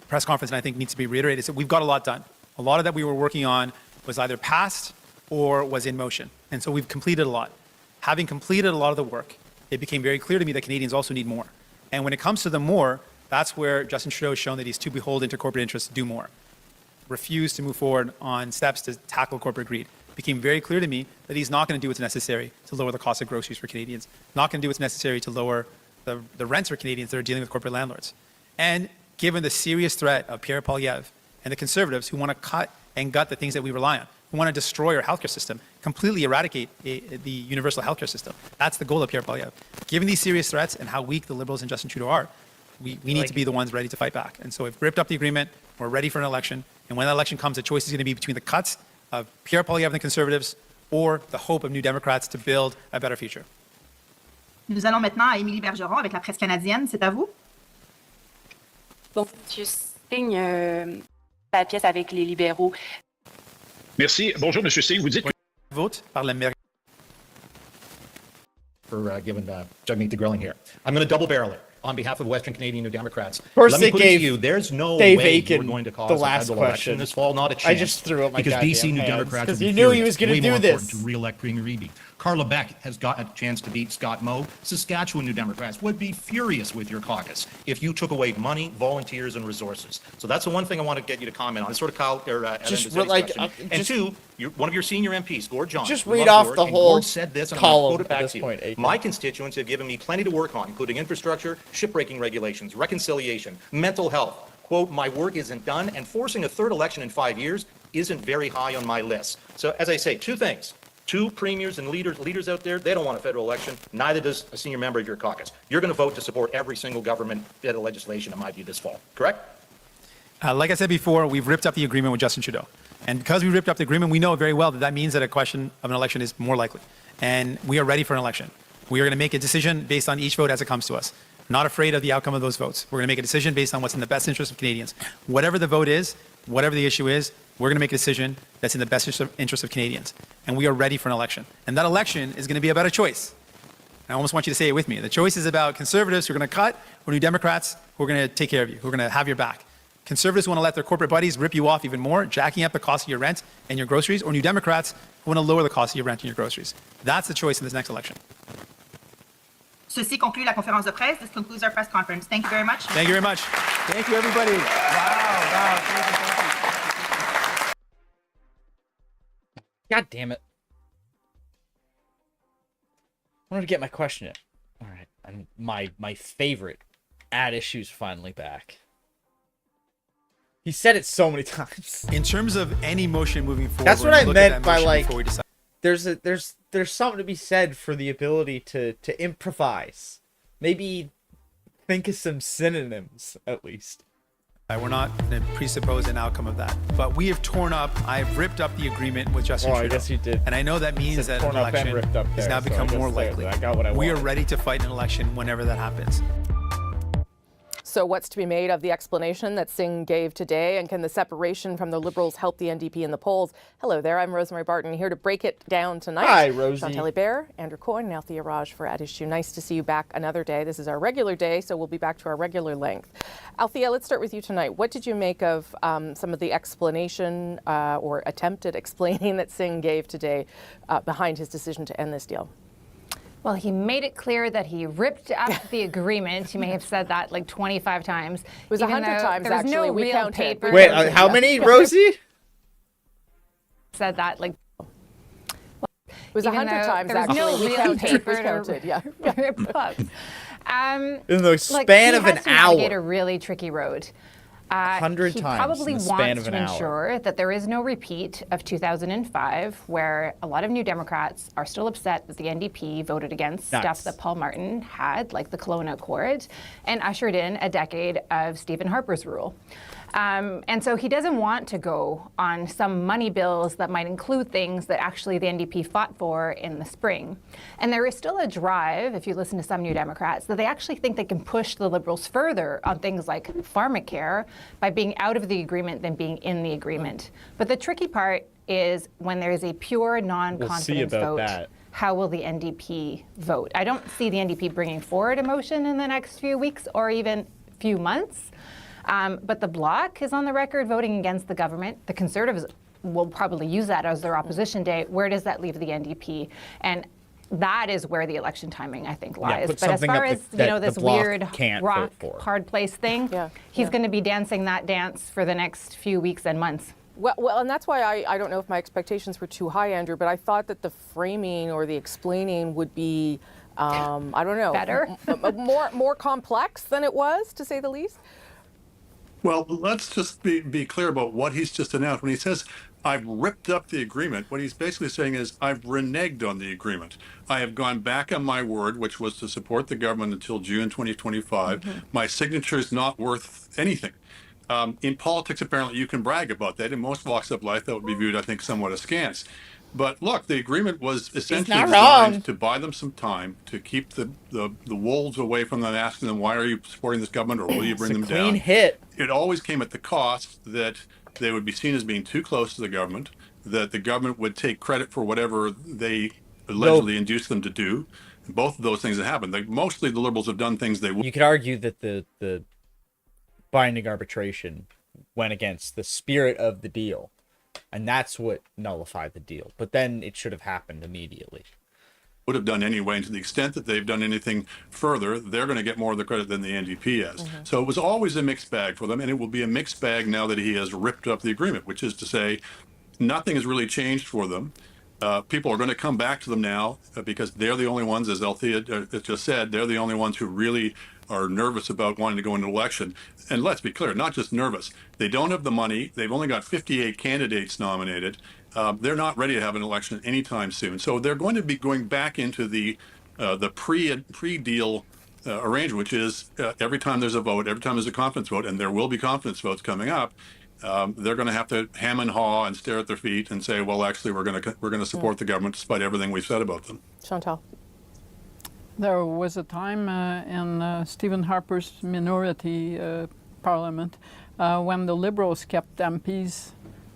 press conference, and I think needs to be reiterated, is that we've got a lot done. A lot of that we were working on was either passed or was in motion. And so we've completed a lot. Having completed a lot of the work, it became very clear to me that Canadians also need more. And when it comes to the more, that's where Justin Trudeau has shown that he's too beholden to corporate interests to do more. Refused to move forward on steps to tackle corporate greed. It became very clear to me that he's not going to do what's necessary to lower the cost of groceries for Canadians. Not going to do what's necessary to lower the rents for Canadians that are dealing with corporate landlords. And given the serious threat of Pierre Poilievre and the Conservatives who want to cut and gut the things that we rely on, who want to destroy our healthcare system, completely eradicate the universal healthcare system. That's the goal of Pierre Poilievre. Given these serious threats and how weak the Liberals and Justin Trudeau are, we need to be the ones ready to fight back. And so we've ripped up the agreement, we're ready for an election, and when that election comes, the choice is going to be between the cuts of Pierre Poilievre and the Conservatives or the hope of New Democrats to build a better future. Nous allons maintenant à Émilie Bergeron avec la presse canadienne. C'est à vous. Bon, M. Singh, la pièce avec les libéraux. Merci. Bonjour, M. Singh. Vous dites que... Vote par la maire. For giving Jagmeet the grilling here. I'm going to double barrel it on behalf of Western Canadian New Democrats. First Let me put it to you, there's no way you're going to cause a federal election this fall, not a chance. I just threw up my because goddamn BC New hands, Democrats because will be you knew he furious. was going to Way do more this. important to re-elect Premier Eby. Carla Beck has got a chance to beat Scott Moe. Saskatchewan New Democrats would be furious with your caucus if you took away money, volunteers, and resources. So that's the one thing I want to get you to comment on. It's sort of Kyle or Just Evan like, question. And two, one of your senior MPs, Gord John. Just we read love off Gord, the and whole Gord said this, and I'm column going to quote it at back this to you. point, Aiken. My constituents have given me plenty to work on, including infrastructure, shipbreaking regulations, reconciliation, mental health. Quote, my work isn't done, and forcing a third election in 5 years isn't very high on my list. So as I say, two things. Two premiers and leaders out there, they don't want a federal election. Neither does a senior member of your caucus. You're going to vote to support every single government bit of legislation, in my view, this fall. Correct? Like I said before, we've ripped up the agreement with Justin Trudeau. And because we ripped up the agreement, we know very well that that means that a question of an election is more likely. And we are ready for an election. We are going to make a decision based on each vote as it comes to us. Not afraid of the outcome of those votes. We're going to make a decision based on what's in the best interest of Canadians. Whatever the vote is, whatever the issue is, we're going to make a decision that's in the best interest of Canadians. And we are ready for an election. And that election is going to be about a choice. I almost want you to say it with me. The choice is about Conservatives who are going to cut or New Democrats who are going to take care of you, who are going to have your back. Conservatives who want to let their corporate buddies rip you off even more, jacking up the cost of your rent and your groceries, or New Democrats who want to lower the cost of your rent and your groceries. That's the choice in this next election. Ceci conclut la conférence de presse. This concludes our press conference. Thank you very much. Thank you very much. Thank you, everybody. Wow. God damn it. I wanted to get my question in. All right. And my favorite ad issue's finally back. He said it so many times. In terms of any motion moving forward, that's what I meant by like there's something to be said for the ability to improvise. Maybe think of some synonyms at least. We're not going to presuppose an outcome of that. But we have I've ripped up the agreement with Justin Trudeau. I guess you did. And I know that means that an election has now become more likely. I got what I we are wanted. ready to fight an election whenever that happens. So what's to be made of the explanation that Singh gave today, and can the separation from the Liberals help the NDP in the polls? Hello there, I'm Rosemary Barton, here to break it down tonight. Hi, Rosie. Chantal Hébert, Andrew Coyne, and Althea Raj for At Issue. Nice to see you back another day. This is our regular day, so we'll be back to our regular length. Althea, let's start with you tonight. What did you make of some of the explanation or attempted explaining that Singh gave today behind his decision to end this deal? Well, he made it clear that he ripped up the agreement. He may have said that like 25 times. It was 100 times, there was actually. no We real counted. paper. Wait, how many, Rosie? Said that like. It was 100 times, there was actually. no We real counted. paper We counted, yeah. to rip up. In the span of an he has to navigate a hour. really tricky road. 100 he times probably in the span wants of an to hour. ensure that there is no repeat of 2005, where a lot of New Democrats are still upset that the NDP voted against stuff that Paul Martin had, like the Kelowna Accord, and ushered in a decade of Stephen Harper's rule. And so he doesn't want to go on some money bills that might include things that actually the NDP fought for in the spring. And there is still a drive, if you listen to some New Democrats, that they actually think they can push the Liberals further on things like pharmacare by being out of the agreement than being in the agreement. But the tricky part is when there is a pure non-confidence vote. How will the NDP vote? I don't see the NDP bringing forward a motion in the next few weeks or even few months. But the Bloc is on the record voting against the government. The Conservatives will probably use that as their opposition day. Where does that leave the NDP? And that is where the election timing, I think, lies. But as far as this weird rock hard place thing, he's going to be dancing that dance for the next few weeks and months. Well, and that's why I don't know if my expectations were too high, Andrew, but I thought that the framing or the explaining would be, I don't know, better, more complex than it was, to say the least. Well, let's just be clear about what he's just announced. When he says, I've ripped up the agreement, what he's basically saying is, I've reneged on the agreement. I have gone back on my word, which was to support the government until June 2025. Mm-hmm. My signature is not worth anything. In politics, apparently, you can brag about that. In most walks of life, that would be viewed, I think, somewhat askance. But look, the agreement was essentially designed to buy them some time, to keep the wolves away from them, asking them, why are you supporting this government, or will you bring them down? Clean hit. It always came at the cost that they would be seen as being too close to the government, that the government would take credit for whatever they allegedly induced them to do. Both of those things have happened. Mostly the Liberals have done things they would. You could argue that the binding arbitration went against the spirit of the deal. And that's what nullified the deal. But then it should have happened immediately. Would have done anyway, and to the extent that they've done anything further, they're going to get more of the credit than the NDP has. Mm-hmm. So it was always a mixed bag for them, and it will be a mixed bag now that he has ripped up the agreement, which is to say nothing has really changed for them. People are going to come back to them now because they're the only ones, as Althea just said, they're the only ones who really are nervous about wanting to go into election. And let's be clear, not just nervous. They don't have the money. They've only got 58 candidates nominated. They're not ready to have an election anytime soon. So they're going to be going back into the pre-deal arrangement, which is every time there's a vote, every time there's a confidence vote, and there will be confidence votes coming up, they're going to have to hem and haw and stare at their feet and say, well, actually, we're going to support the government despite everything we've said about them. Chantal. There was a time in Stephen Harper's minority parliament when the Liberals kept MPs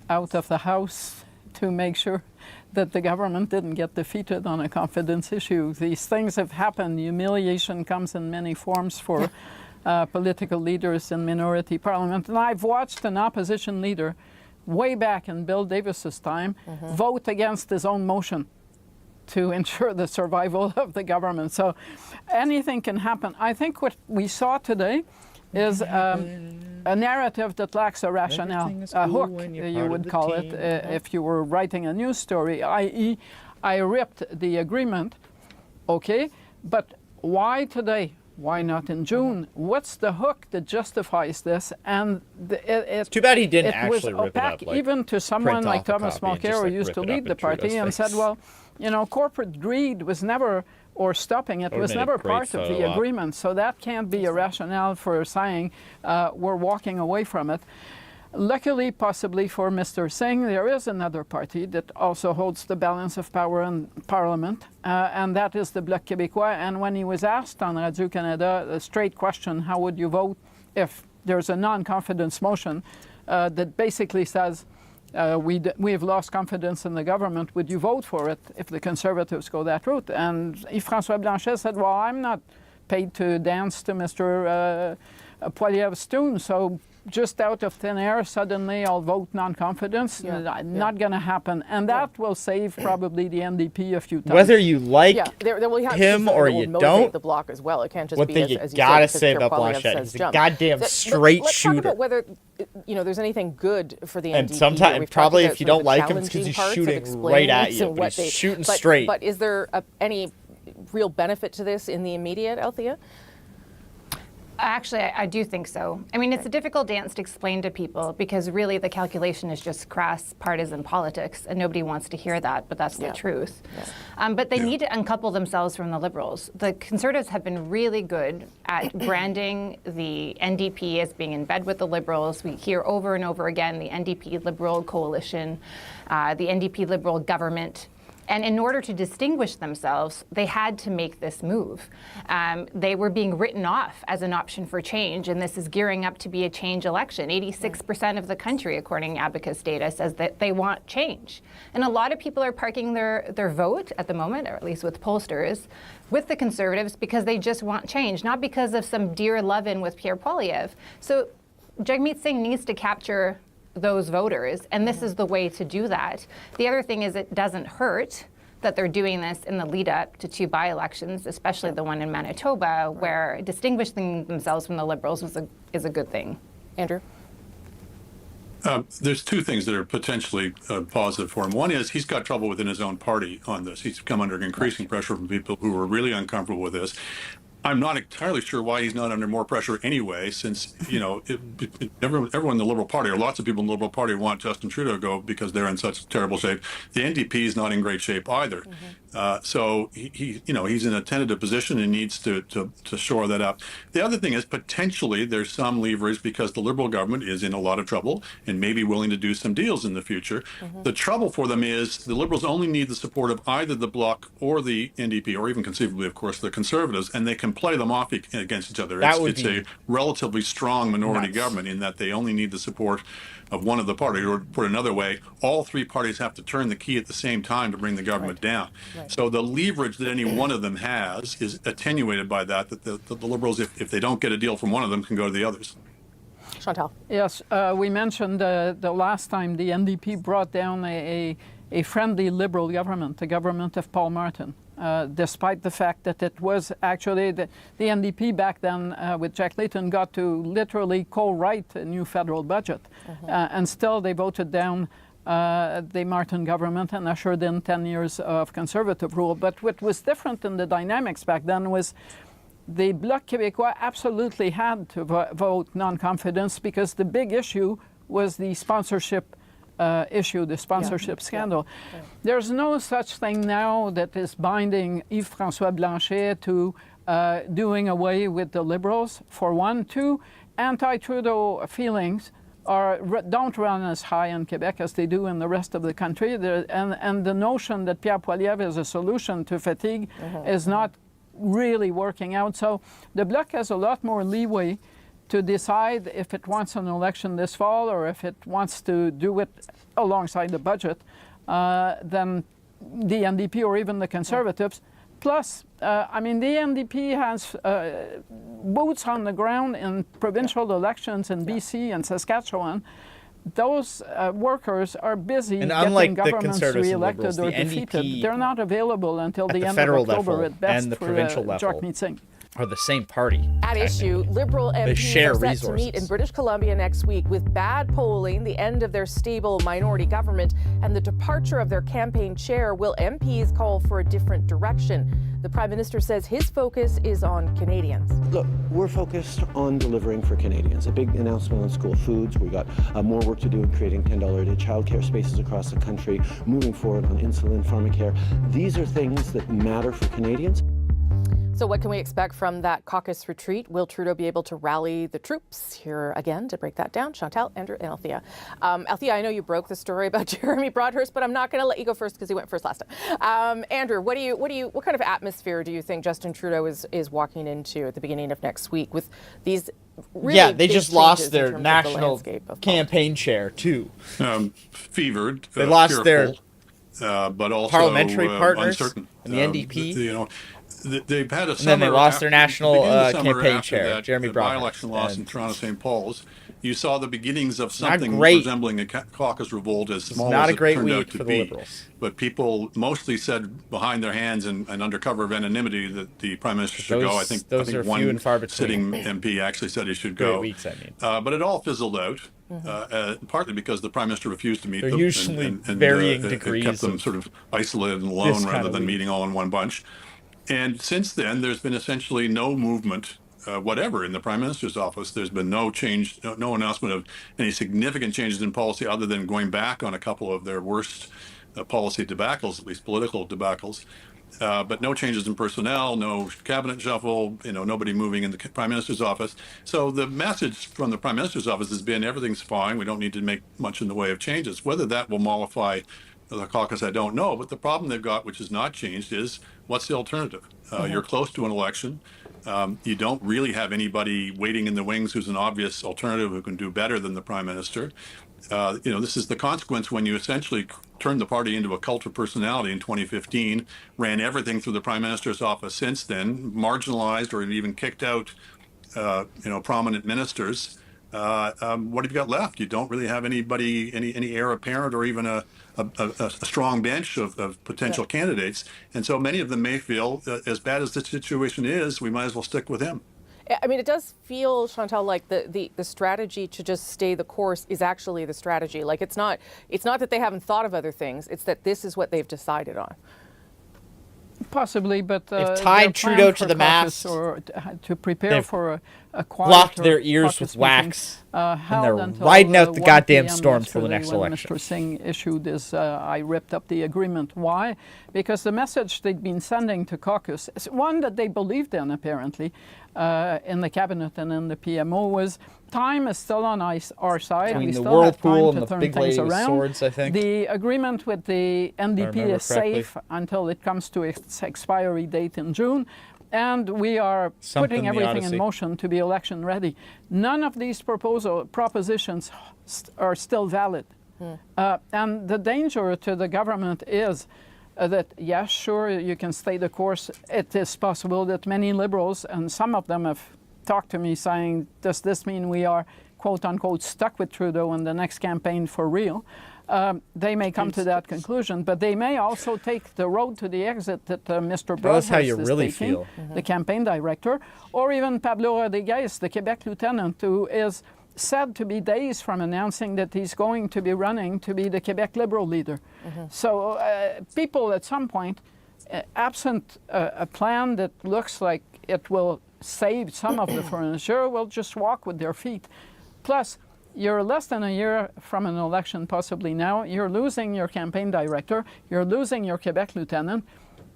out of the House to make sure that the government didn't get defeated on a confidence issue. These things have happened. Humiliation comes in many forms for political leaders in minority parliament. And I've watched an opposition leader way back in Bill Davis's time vote against his own motion to ensure the survival of the government. So anything can happen. I think what we saw today is a narrative that lacks a rationale, a hook, you would call it, if you were writing a news story, i.e. I ripped the agreement, okay, but why today? Why not in June? What's the hook that justifies this? And it's too bad he didn't actually rip it up. Like, even to someone like Thomas Mulcair, who used to lead the party, and said, well, you know, corporate greed was never, or stopping it, was never part of the agreement. So that can't be a rationale for saying we're walking away from it. Luckily, possibly for Mr. Singh, there is another party that also holds the balance of power in Parliament, and that is the Bloc Québécois. And when he was asked on Radio-Canada a straight question, how would you vote if there's a non-confidence motion that basically says, we have lost confidence in the government, would you vote for it if the Conservatives go that route? And Yves-François Blanchet said, well, I'm not paid to dance to Mr. Poilievre's tune, so just out of thin air, suddenly I'll vote non-confidence. Not going to happen. And that will save probably the NDP a few times. Whether you like him or you don't, the block as well. It can't just one be thing as you got gotta say about Blanchet, he's a goddamn straight shooter. Let's talk about whether there's anything good for the NDP. And sometimes, probably if you don't like him, it's because he's shooting right at you. But he's shooting straight. But is there any real benefit to this in the immediate, Althea? Actually, I do think so. I mean, it's a difficult dance to explain to people because really the calculation is just crass partisan politics, and nobody wants to hear that, but that's the truth. But they need to uncouple themselves from the Liberals. The Conservatives have been really good at branding the NDP as being in bed with the Liberals. We hear over and over again the NDP Liberal coalition, the NDP Liberal government. And in order to distinguish themselves, they had to make this move. They were being written off as an option for change, and this is gearing up to be a change election. 86% of the country, according to Abacus data, says that they want change. And a lot of people are parking their vote at the moment, or at least with pollsters, with the Conservatives because they just want change, not because of some dear love-in with Pierre Poilievre. So Jagmeet Singh needs to capture those voters, and this is the way to do that. The other thing is it doesn't hurt that they're doing this in the lead up to 2 by-elections, especially the one in Manitoba, where distinguishing themselves from the Liberals is a good thing. Andrew? There's 2 things that are potentially positive for him. One is he's got trouble within his own party on this. He's come under increasing pressure from people who are really uncomfortable with this. I'm not entirely sure why he's not under more pressure anyway, since, you know, everyone in the Liberal Party, or lots of people in the Liberal Party, want Justin Trudeau to go because they're in such terrible shape. The NDP is not in great shape either. So he's in a tentative position and needs to shore that up. The other thing is potentially there's some leverage because the Liberal government is in a lot of trouble and may be willing to do some deals in the future. The trouble for them is the Liberals only need the support of either the Bloc or the NDP, or even conceivably, of course, the Conservatives, and they can play them off against each other. It's a relatively strong minority government in that they only need the support of one of the parties, or put another way, all 3 parties have to turn the key at the same time to bring the government down. So the leverage that any one of them has is attenuated by that the Liberals, if they don't get a deal from one of them, can go to the others. Chantal? Yes, we mentioned the last time the NDP brought down a friendly Liberal government, the government of Paul Martin. Despite the fact that it was actually the NDP back then with Jack Layton got to literally co-write a new federal budget. And still they voted down the Martin government and ushered in 10 years of Conservative rule. But what was different in the dynamics back then was the Bloc Québécois absolutely had to vote non-confidence because the big issue was the sponsorship issue, the sponsorship scandal. There's no such thing now that is binding Yves-François Blanchet to doing away with the Liberals, for one. 2, anti-Trudeau feelings don't run as high in Quebec as they do in the rest of the country. And the notion that Pierre Poilievre is a solution to fatigue is not really working out. So the Bloc has a lot more leeway to decide if it wants an election this fall or if it wants to do it alongside the budget than the NDP or even the Conservatives. Plus, I mean, the NDP has boots on the ground in provincial elections in BC and Saskatchewan. Those workers are busy getting governments re-elected or defeated. They're not available until the end of October at best for Jagmeet Singh. are the same party. At issue, Liberal MPs share are set resources. to meet in British Columbia next week with bad polling, the end of their stable minority government, and the departure of their campaign chair. Will MPs call for a different direction? The Prime Minister says his focus is on Canadians. Look, we're focused on delivering for Canadians. A big announcement on school foods. We got more work to do in creating $10 a day childcare spaces across the country, moving forward on insulin, pharmacare. These are things that matter for Canadians. So what can we expect from that caucus retreat? Will Trudeau be able to rally the troops? Here again to break that down, Chantal, Andrew, and Althea. Althea, I know you broke the story about Jeremy Broadhurst, but I'm not going to let you go first because you went first last time. Andrew, what kind of atmosphere do you think Justin Trudeau is walking into at the beginning of next week with these really they big just lost changes their in terms of the national landscape of campaign chair too. Fevered. They lost fearful, their but also parliamentary partners uncertain. and the NDP. They've had a summer. And then they lost their national campaign after chair, that, Jeremy the Broadhurst. by-election loss in Toronto St. Paul's. You saw the beginnings of not something great. resembling a caucus revolt, as small not as a it great turned out week to for the be. Liberals. But people mostly said behind their hands and under cover of anonymity that the Prime Minister should go. I think those are one few and far between. sitting MP actually said he should go. Great weeks, I mean. But it all fizzled out. Partly because the Prime Minister refused to meet They're them. usually and varying it degrees kept them of sort of isolated and alone this kind rather of than week. meeting all in one bunch. And since then, there's been essentially no movement whatever in the Prime Minister's office. There's been no change, no announcement of any significant changes in policy other than going back on a couple of their worst policy debacles, at least political debacles. But no changes in personnel, no cabinet shuffle, nobody moving in the Prime Minister's office. So the message from the Prime Minister's office has been everything's fine. We don't need to make much in the way of changes. Whether that will mollify the caucus, I don't know. But the problem they've got, which has not changed, is what's the alternative? You're close to an election. You don't really have anybody waiting in the wings who's an obvious alternative who can do better than the Prime Minister. This is the consequence when you essentially turned the party into a cult of personality in 2015, ran everything through the Prime Minister's office since then, marginalized or even kicked out, prominent ministers. What have you got left? You don't really have anybody, any heir apparent or even a strong bench of potential candidates. And so many of them may feel as bad as the situation is, we might as well stick with him. I mean, it does feel, Chantal, like the strategy to just stay the course is actually the strategy. Like it's not that they haven't thought of other things. It's that this is what they've decided on. Possibly, but they've tied Trudeau to the mast, or to prepare for a quiet blocked their ears with wax, and they're riding out the goddamn storm till the next election. Mr. Singh issued his, I ripped up the agreement. Why? Because the message they'd been sending to caucus, one that they believed in apparently, in the cabinet and in the PMO, was time is still on our side. Between we the still Whirlpool have time and to the turn big things lady with around. swords, I think. The agreement with the NDP is correctly. safe until it comes to its expiry date in June. And we are putting everything in motion to be election ready. None of these propositions are still valid. And the danger to the government is that, yes, sure, you can stay the course. It is possible that many Liberals, and some of them have talked to me saying, does this mean we are, quote unquote, stuck with Trudeau in the next campaign for real? They may come to that conclusion, but they may also take the road to the exit that Mr. Broadhurst is really taking, the campaign director, or even Pablo Rodriguez, the Quebec lieutenant, who is said to be days from announcing that he's going to be running to be the Quebec Liberal leader. So people at some point, absent a plan that looks like it will save some of the furniture, will just walk with their feet. Plus, you're less than a year from an election, possibly now. You're losing your campaign director. You're losing your Quebec lieutenant.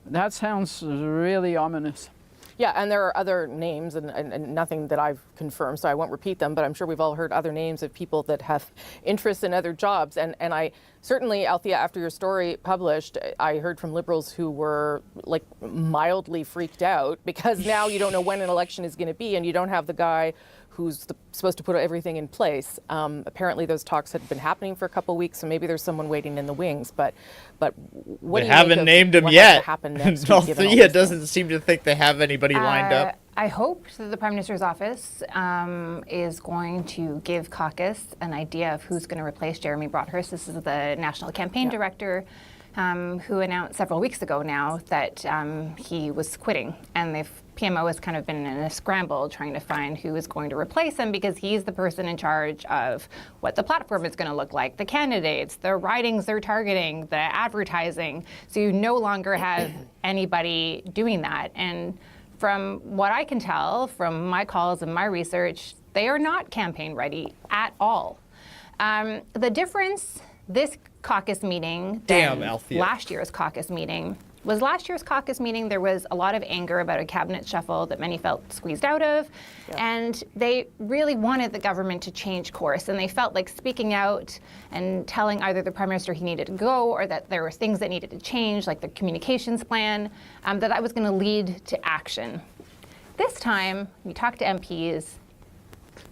That sounds really ominous. Yeah, and there are other names, and nothing that I've confirmed, so I won't repeat them, but I'm sure we've all heard other names of people that have interests in other jobs. And I certainly, Althea, after your story published, I heard from Liberals who were like mildly freaked out because now you don't know when an election is going to be and you don't have the guy who's supposed to put everything in place. Apparently those talks had been happening for a couple of weeks, so maybe there's someone waiting in the wings. But what they do you haven't make of named him what yet. has to happen next week, Althea doesn't seem to think they have anybody lined up. I hope that the Prime Minister's office is going to give caucus an idea of who's going to replace Jeremy Broadhurst. This is the National Campaign Director. who announced several weeks ago now that he was quitting, and PMO has kind of been in a scramble trying to find who is going to replace him, because he's the person in charge of what the platform is going to look like, the candidates, the ridings they're targeting, the advertising. So you no longer have anybody doing that. And from what I can tell from my calls and my research, they are not campaign ready at all. The difference this caucus meeting than last year's caucus meeting was there was a lot of anger about a cabinet shuffle that many felt squeezed out of, and they really wanted the government to change course, and they felt like speaking out and telling either the Prime Minister he needed to go, or that there were things that needed to change, like the communications plan, that was going to lead to action. This time, you talk to MPs,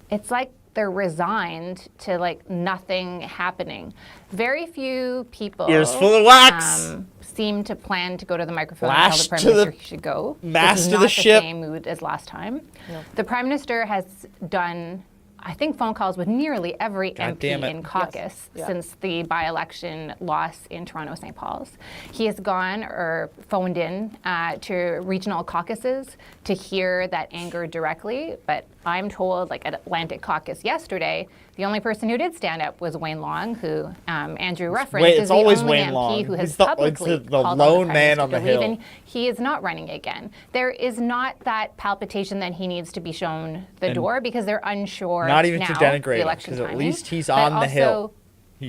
it's like they're resigned to like nothing happening. Very few people ears full of wax. Seem to plan to go to the microphone and tell the Prime Minister he should go. Mast to the ship. Same mood as last time. No. The Prime Minister has done, I think, phone calls with nearly every MP in caucus since the by-election loss in Toronto St. Paul's. He has gone or phoned in to regional caucuses to hear that anger directly, but I'm told, like at Atlantic Caucus yesterday, the only person who did stand up was Wayne Long, who Andrew referenced is the only MP who has publicly called on the Prime Minister to leave, and he is not running again. There is not that palpitation that he needs to be shown the door, because they're unsure not even now, to denigrate the election him, because at timing, least he's on the hill.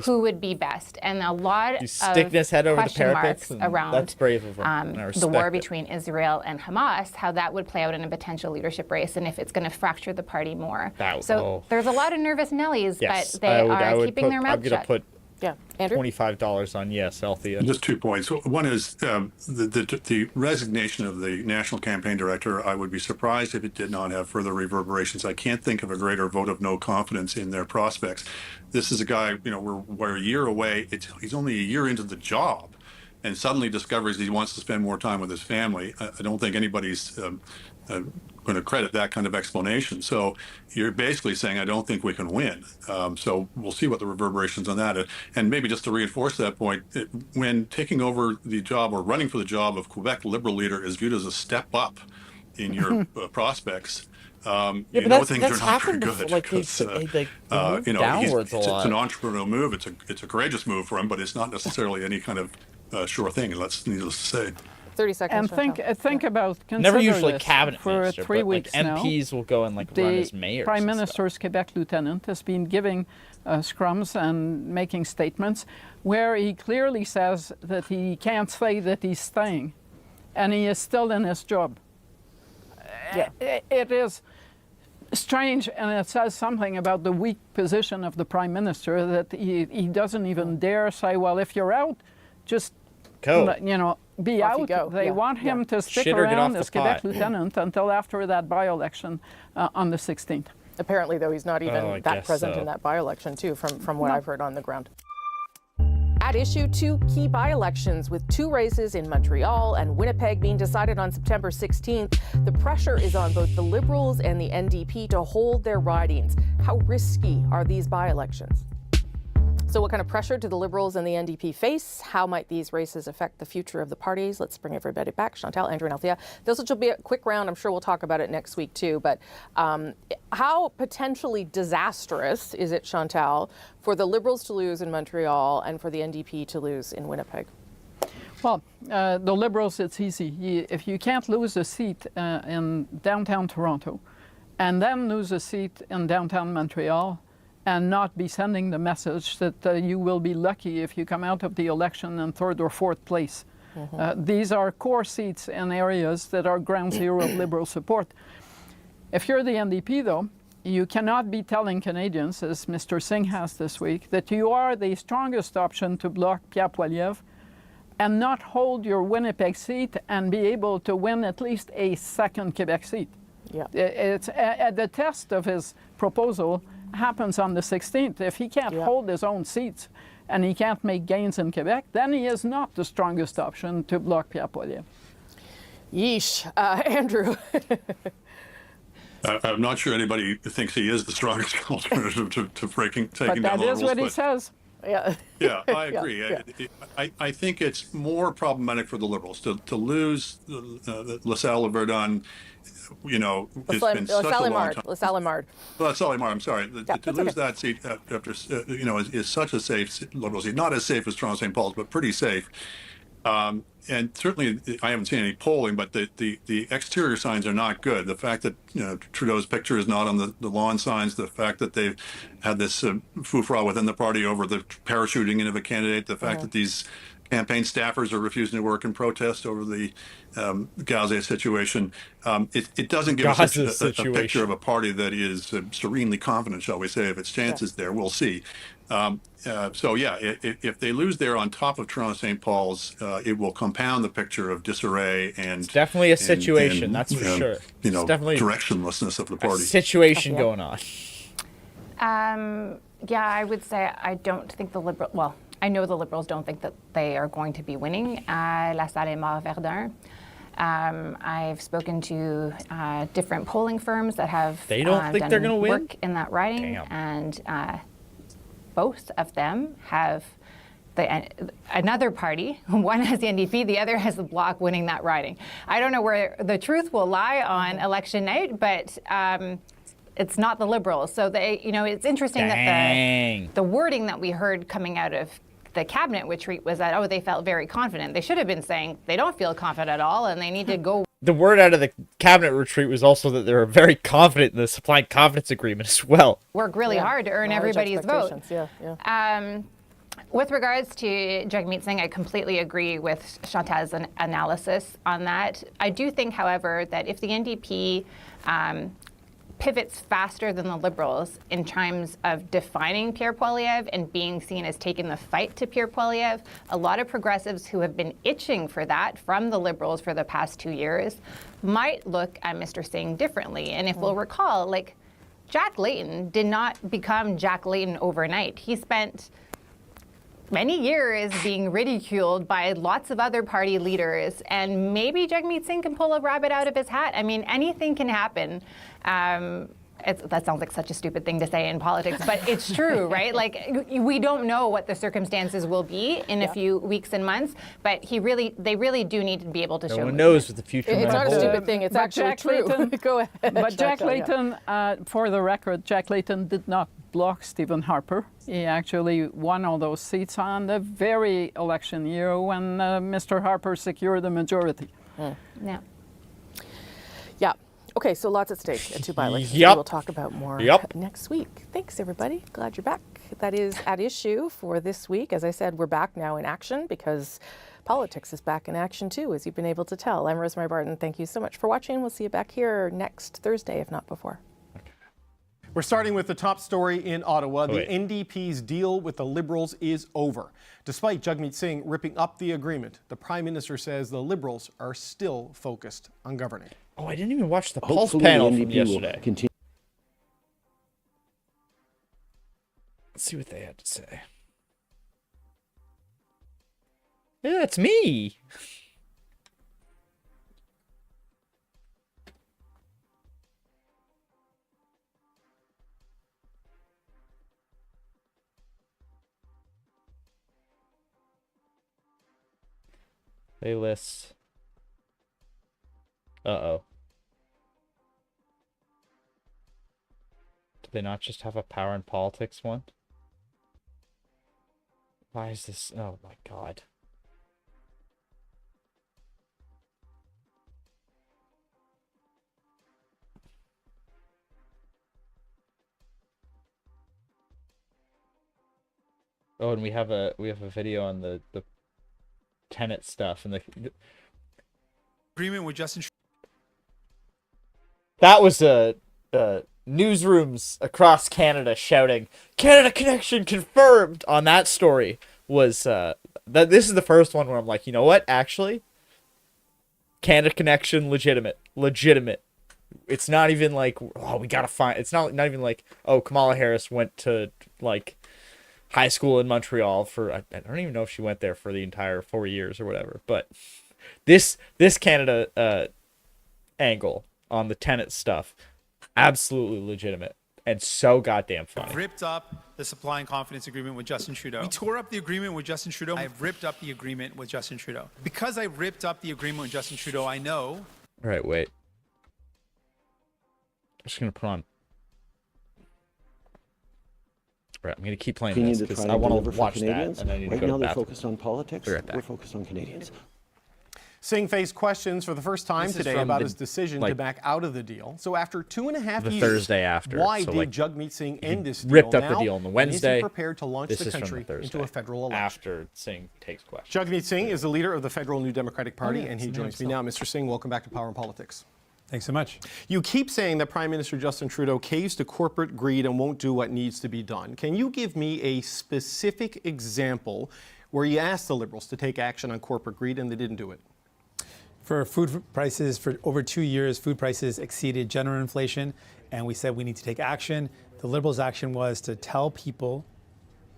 Who would be best? And a lot of sticking his head over the question parapets, marks around that's brave of him. The war between Israel and Hamas, how that would play out in a potential leadership race, and if it's going to fracture the party more. There's a lot of nervous Nellies, but they are keeping their mouth shut. I'm going to put Andrew? $25 on yes, Althea. Just 2 points. One is the resignation of the National Campaign Director. I would be surprised if it did not have further reverberations. I can't think of a greater vote of no confidence in their prospects. This is a guy, we're a year away. He's only a year into the job, and suddenly discovers he wants to spend more time with his family. I don't think anybody's going to credit that kind of explanation. So you're basically saying, I don't think we can win. So we'll see what the reverberations on that are. And maybe just to reinforce that point, when taking over the job or running for the job of Quebec Liberal leader is viewed as a step up in your prospects, things are not very good. Like because, downwards it's an entrepreneurial move. It's a courageous move for him, but it's not necessarily any kind of sure thing. And that's needless to say. 30 seconds. And think about never usually cabinet for minister, 3 but weeks like MPs will go and run as mayors. The Prime Minister's Quebec lieutenant has been giving scrums and making statements where he clearly says that he can't say that he's staying, and he is still in his job. It is strange, and it says something about the weak position of the Prime Minister that he doesn't even dare say, well, if you're out, just go. Be out. They want him to stick around as Quebec lieutenant until after that by-election on the 16th. Apparently, though, he's not even that present in that by-election, too, from what I've heard on the ground. At issue, 2 key by-elections with 2 races in Montreal and Winnipeg being decided on September 16th. The pressure is on both the Liberals and the NDP to hold their ridings. How risky are these by-elections? So what kind of pressure do the Liberals and the NDP face? How might these races affect the future of the parties? Let's bring everybody back. Chantal, Andrew, and Althea. This will be a quick round. I'm sure we'll talk about it next week, too. But how potentially disastrous is it, Chantal, for the Liberals to lose in Montreal and for the NDP to lose in Winnipeg? Well, the Liberals, it's easy. If you can't lose a seat in downtown Toronto and then lose a seat in downtown Montreal, and not be sending the message that you will be lucky if you come out of the election in 3rd or 4th place. These are core seats in areas that are ground zero of Liberal support. If you're the NDP, though, you cannot be telling Canadians, as Mr. Singh has this week, that you are the strongest option to block Pierre Poilievre and not hold your Winnipeg seat and be able to win at least a 2nd Quebec seat. It's the test of his proposal happens on the 16th. If he can't hold his own seats and he can't make gains in Quebec, then he is not the strongest option to block Pierre Poilievre. Yeesh. Andrew. I'm not sure anybody thinks he is the strongest alternative to taking down the Liberals. But that is what he says. Yeah, I agree. I think it's more problematic for the Liberals to lose LaSalle Verdun. It's been such a long time. LaSalle I'm sorry. To lose that seat after, is such a safe Liberal seat. Not as safe as Toronto St. Paul's, but pretty safe. And certainly, I haven't seen any polling, but the exterior signs are not good. The fact that Trudeau's picture is not on the lawn signs, the fact that they've had this foofra within the party over the parachuting in of a candidate, the fact that these campaign staffers are refusing to work in protest over the Gaza situation. It doesn't give us a picture of a party that is serenely confident, shall we say, of its chances there. We'll see. If they lose there on top of Toronto St. Paul's, it will compound the picture of disarray and it's definitely a situation, that's for sure. It's definitely directionlessness of the party. Situation going on. Yeah, I would say I don't think I know the Liberals don't think that they are going to be winning La Salle Verdun. I've spoken to different polling firms that have they don't think they're going to win? Work in that riding, and both of them have another party. One has the NDP, the other has the Bloc winning that riding. I don't know where the truth will lie on election night, but it's not the Liberals. So it's interesting that the wording that we heard coming out of the cabinet retreat was that, they felt very confident. They should have been saying they don't feel confident at all and they need to go. The word out of the cabinet retreat was also that they were very confident in the supply and confidence agreement as well. Work really hard to earn everybody's vote. Yeah. With regards to Jagmeet Singh, I completely agree with Chantal's analysis on that. I do think, however, that if the NDP pivots faster than the Liberals in terms of defining Pierre Poilievre and being seen as taking the fight to Pierre Poilievre, a lot of progressives who have been itching for that from the Liberals for the past 2 years might look at Mr. Singh differently. And if we'll recall, Jack Layton did not become Jack Layton overnight. He spent many years being ridiculed by lots of other party leaders, and maybe Jagmeet Singh can pull a rabbit out of his hat. I mean, anything can happen. That sounds like such a stupid thing to say in politics, but it's true, right? We don't know what the circumstances will be in a few weeks and months, but they really do need to be able to show. No one knows what the future It's might not a hold. stupid thing. It's actually true. Go ahead. But Jack Layton, for the record, Jack Layton did not block Stephen Harper. He actually won all those seats on the very election year when Mr. Harper secured the majority. Yeah. Yeah. Okay, so lots at stake at two by-elections. Yep. We'll talk about more next week. Thanks, everybody. Glad you're back. That is At Issue for this week. As I said, we're back now in action because politics is back in action too, as you've been able to tell. I'm Rosemary Barton. Thank you so much for watching. We'll see you back here next Thursday, if not before. We're starting with the top story in Ottawa. The NDP's deal with the Liberals is over. Despite Jagmeet Singh ripping up the agreement, the Prime Minister says the Liberals are still focused on governing. Oh, I didn't even watch the Pulse panel from yesterday. Let's see what they had to say. Yeah, it's me. Playlist. Uh-oh. Do they not just have a power and politics one? Why is this? Oh my god. Oh, and we have a video on the Tenet stuff and the agreement with Justin. That was newsrooms across Canada shouting "Canada Connection confirmed" on that story. Was that this is the first one where I'm like, you know what? Actually, Canada Connection legitimate. It's not even like, oh, we gotta find. It's not even like, oh, Kamala Harris went to like high school in Montreal for, I don't even know if she went there for the entire 4 years or whatever, but this Canada angle on the Tenet stuff, absolutely legitimate. and so goddamn funny. Ripped up the supply and confidence agreement with Justin Trudeau. We tore up the agreement with Justin Trudeau. I've ripped up the agreement with Justin Trudeau. Because I ripped up the agreement with Justin Trudeau, I know. All right, wait. I'm just gonna put on. All right, I'm gonna keep playing this because I want to watch that, and I need to right go to now the they're bathroom. focused on politics. We're focused on Canadians. Singh faced questions for the first time today about his decision to back out of the deal. So after 2.5 years, Thursday after, why so did Jagmeet Singh end this deal ripped up now? the deal on the And Wednesday. is he prepared to launch the country into a federal election? After Singh takes questions. Jagmeet Singh is the leader of the federal New Democratic Party, and he joins me now. Mr. Singh, welcome back to Power and Politics. Thanks so much. You keep saying that Prime Minister Justin Trudeau caves to corporate greed and won't do what needs to be done. Can you give me a specific example where you asked the Liberals to take action on corporate greed and they didn't do it? For food prices, for over 2 years, food prices exceeded general inflation, and we said we need to take action. The Liberals' action was to tell people,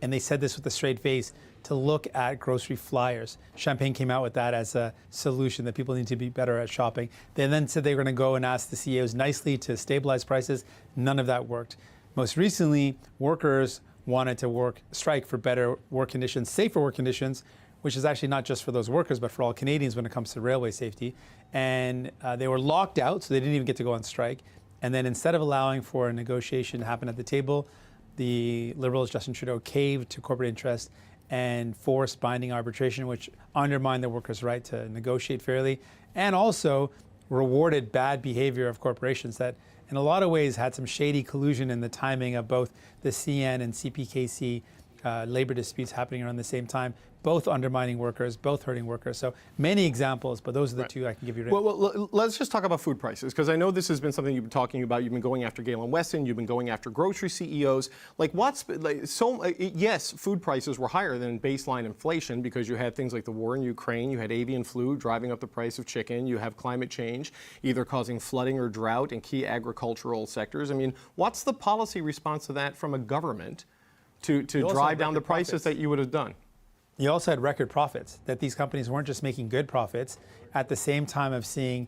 and they said this with a straight face, to look at grocery flyers. Champagne came out with that as a solution, that people need to be better at shopping. They then said they were going to go and ask the CEOs nicely to stabilize prices. None of that worked. Most recently, workers wanted to strike for better work conditions, safer work conditions, which is actually not just for those workers, but for all Canadians when it comes to railway safety. And they were locked out, so they didn't even get to go on strike. And then instead of allowing for a negotiation to happen at the table, the Liberals, Justin Trudeau, caved to corporate interest and forced binding arbitration, which undermined the workers' right to negotiate fairly, and also rewarded bad behavior of corporations that in a lot of ways had some shady collusion in the timing of both the CN and CPKC labor disputes happening around the same time, both undermining workers, both hurting workers. So many examples, but those are the two I can give you today. Well, let's just talk about food prices, because I know this has been something you've been talking about. You've been going after Galen Weston. You've been going after grocery CEOs. Yes, food prices were higher than baseline inflation because you had things like the war in Ukraine. You had avian flu driving up the price of chicken. You have climate change either causing flooding or drought in key agricultural sectors. I mean, what's the policy response to that from a government to drive down the prices that you would have done? You also had record profits, that these companies weren't just making good profits at the same time of seeing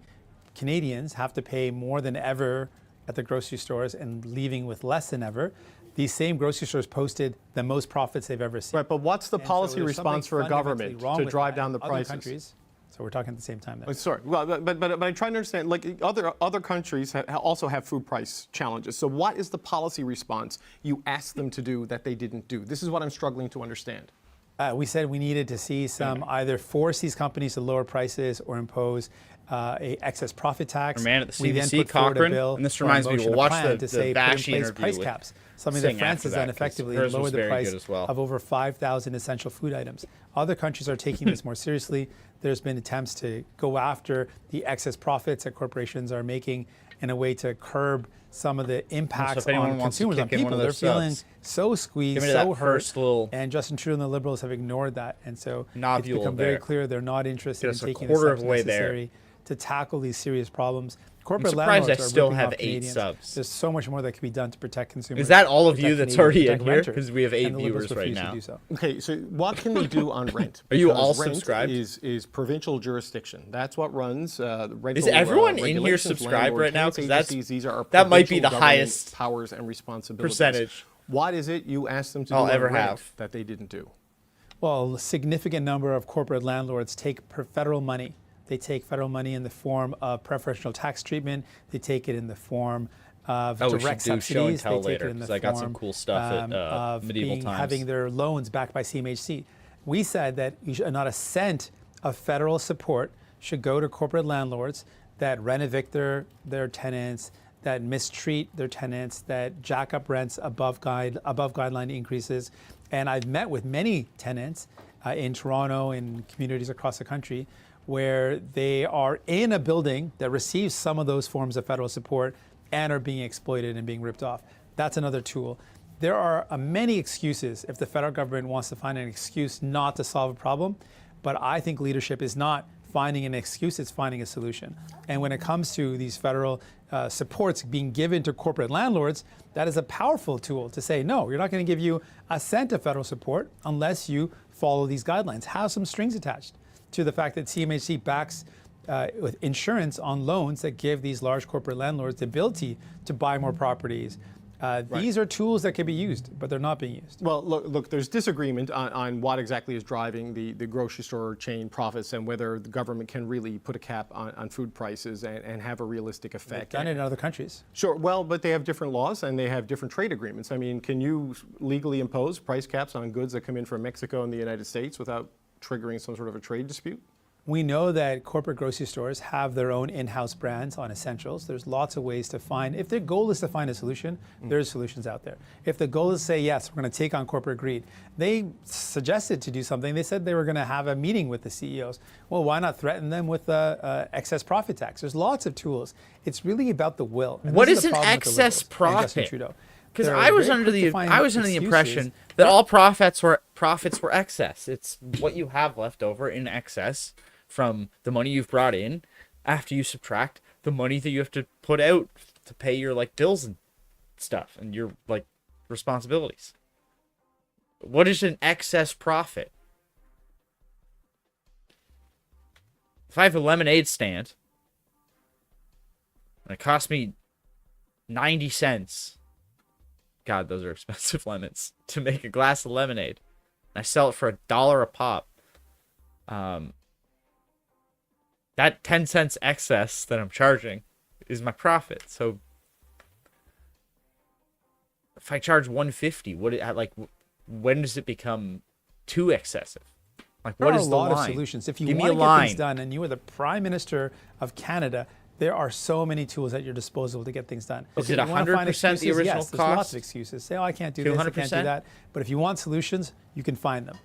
Canadians have to pay more than ever at the grocery stores and leaving with less than ever. These same grocery stores posted the most profits they've ever seen. Right, but what's the policy response for a government to drive down the prices? Countries, so we're talking at the same time. Oh, sorry, well, but I'm trying to understand, like other countries also have food price challenges. So what is the policy response you asked them to do that they didn't do? This is what I'm struggling to understand. We said we needed to see some either force these companies to lower prices or impose a excess profit tax. Man, at the we then CBC, put forward a Cochrane, bill, and this reminds me, we'll watch the Bashy interview price with caps, something that Singh France after has that, done 'cause effectively, hers lower was the very price good as well. of over 5,000 essential food items. Other countries are taking this more seriously. There's been attempts to go after the excess profits that corporations are making in a way to curb some of the impacts on consumers, on people. They're feeling so squeezed, so hurt, and Justin Trudeau and the Liberals have ignored that. And so it's become very clear they're not interested in taking the steps necessary to tackle these serious problems. Corporate landlords are still have ripping off 8 Canadians. subs. There's so much more that can be done to protect consumers. Is that all of you protect that's Canadians, already in protect here? renters, Because we have 8 and the Liberals viewers right refuse to now. do so. Okay, so what can they do on rent? Are you Because all rent subscribed? Is provincial jurisdiction. That's what runs rental. Is everyone in here regulations, subscribed landlord right now? tenants Because agencies. These are that might be provincial the government highest powers and responsibilities. percentage. What is it you asked them to do I'll on ever rent have. that they didn't do? Well, a significant number of corporate landlords take federal money. They take federal money in the form of preferential tax treatment. They take it in the form of direct show and subsidies. tell They take later, it in the 'cause I got some form, cool stuff at of Medieval Times. having their loans backed by CMHC. We said that not a cent of federal support should go to corporate landlords that rent evict their tenants, that mistreat their tenants, that jack up rents above guideline increases. And I've met with many tenants in Toronto and communities across the country where they are in a building that receives some of those forms of federal support and are being exploited and being ripped off. That's another tool. There are many excuses if the federal government wants to find an excuse not to solve a problem, but I think leadership is not finding an excuse, it's finding a solution. And when it comes to these federal supports being given to corporate landlords, that is a powerful tool to say, no, you're not going to give you a cent of federal support unless you follow these guidelines. Have some strings attached to the fact that CMHC backs with insurance on loans that give these large corporate landlords the ability to buy more properties, These are tools that can be used, but they're not being used. Well, look, there's disagreement on what exactly is driving the grocery store chain profits and whether the government can really put a cap on food prices and have a realistic effect. They've done it in other countries. Sure, well, but they have different laws and they have different trade agreements. I mean, can you legally impose price caps on goods that come in from Mexico and the United States without triggering some sort of a trade dispute? We know that corporate grocery stores have their own in-house brands on essentials. There's lots of ways to find, if their goal is to find a solution, there's solutions out there. If the goal is to say, yes, we're going to take on corporate greed, they suggested to do something. They said they were going to have a meeting with the CEOs. Well, why not threaten them with excess profit tax? There's lots of tools. It's really about the will. And what is an excess profit? Because I was under the impression that all profits were excess. It's what you have left over in excess from the money you've brought in after you subtract the money that you have to put out to pay your bills and stuff and your responsibilities. What is an excess profit? If I have a lemonade stand and it costs me 90 cents, God, those are expensive lemons, to make a glass of lemonade, and I sell it for $1 a pop, that 10 cents excess that I'm charging is my profit. So if I charge $1.50, when does it become too excessive? There are a lot of solutions. If you want to get things done and you are the Prime Minister of Canada, there are so many tools at your disposal to get things done. Is it 100% the original yes, cost? There's lots of excuses. Say, oh, I can't do this, I can't do that. But if you want solutions, you can find them.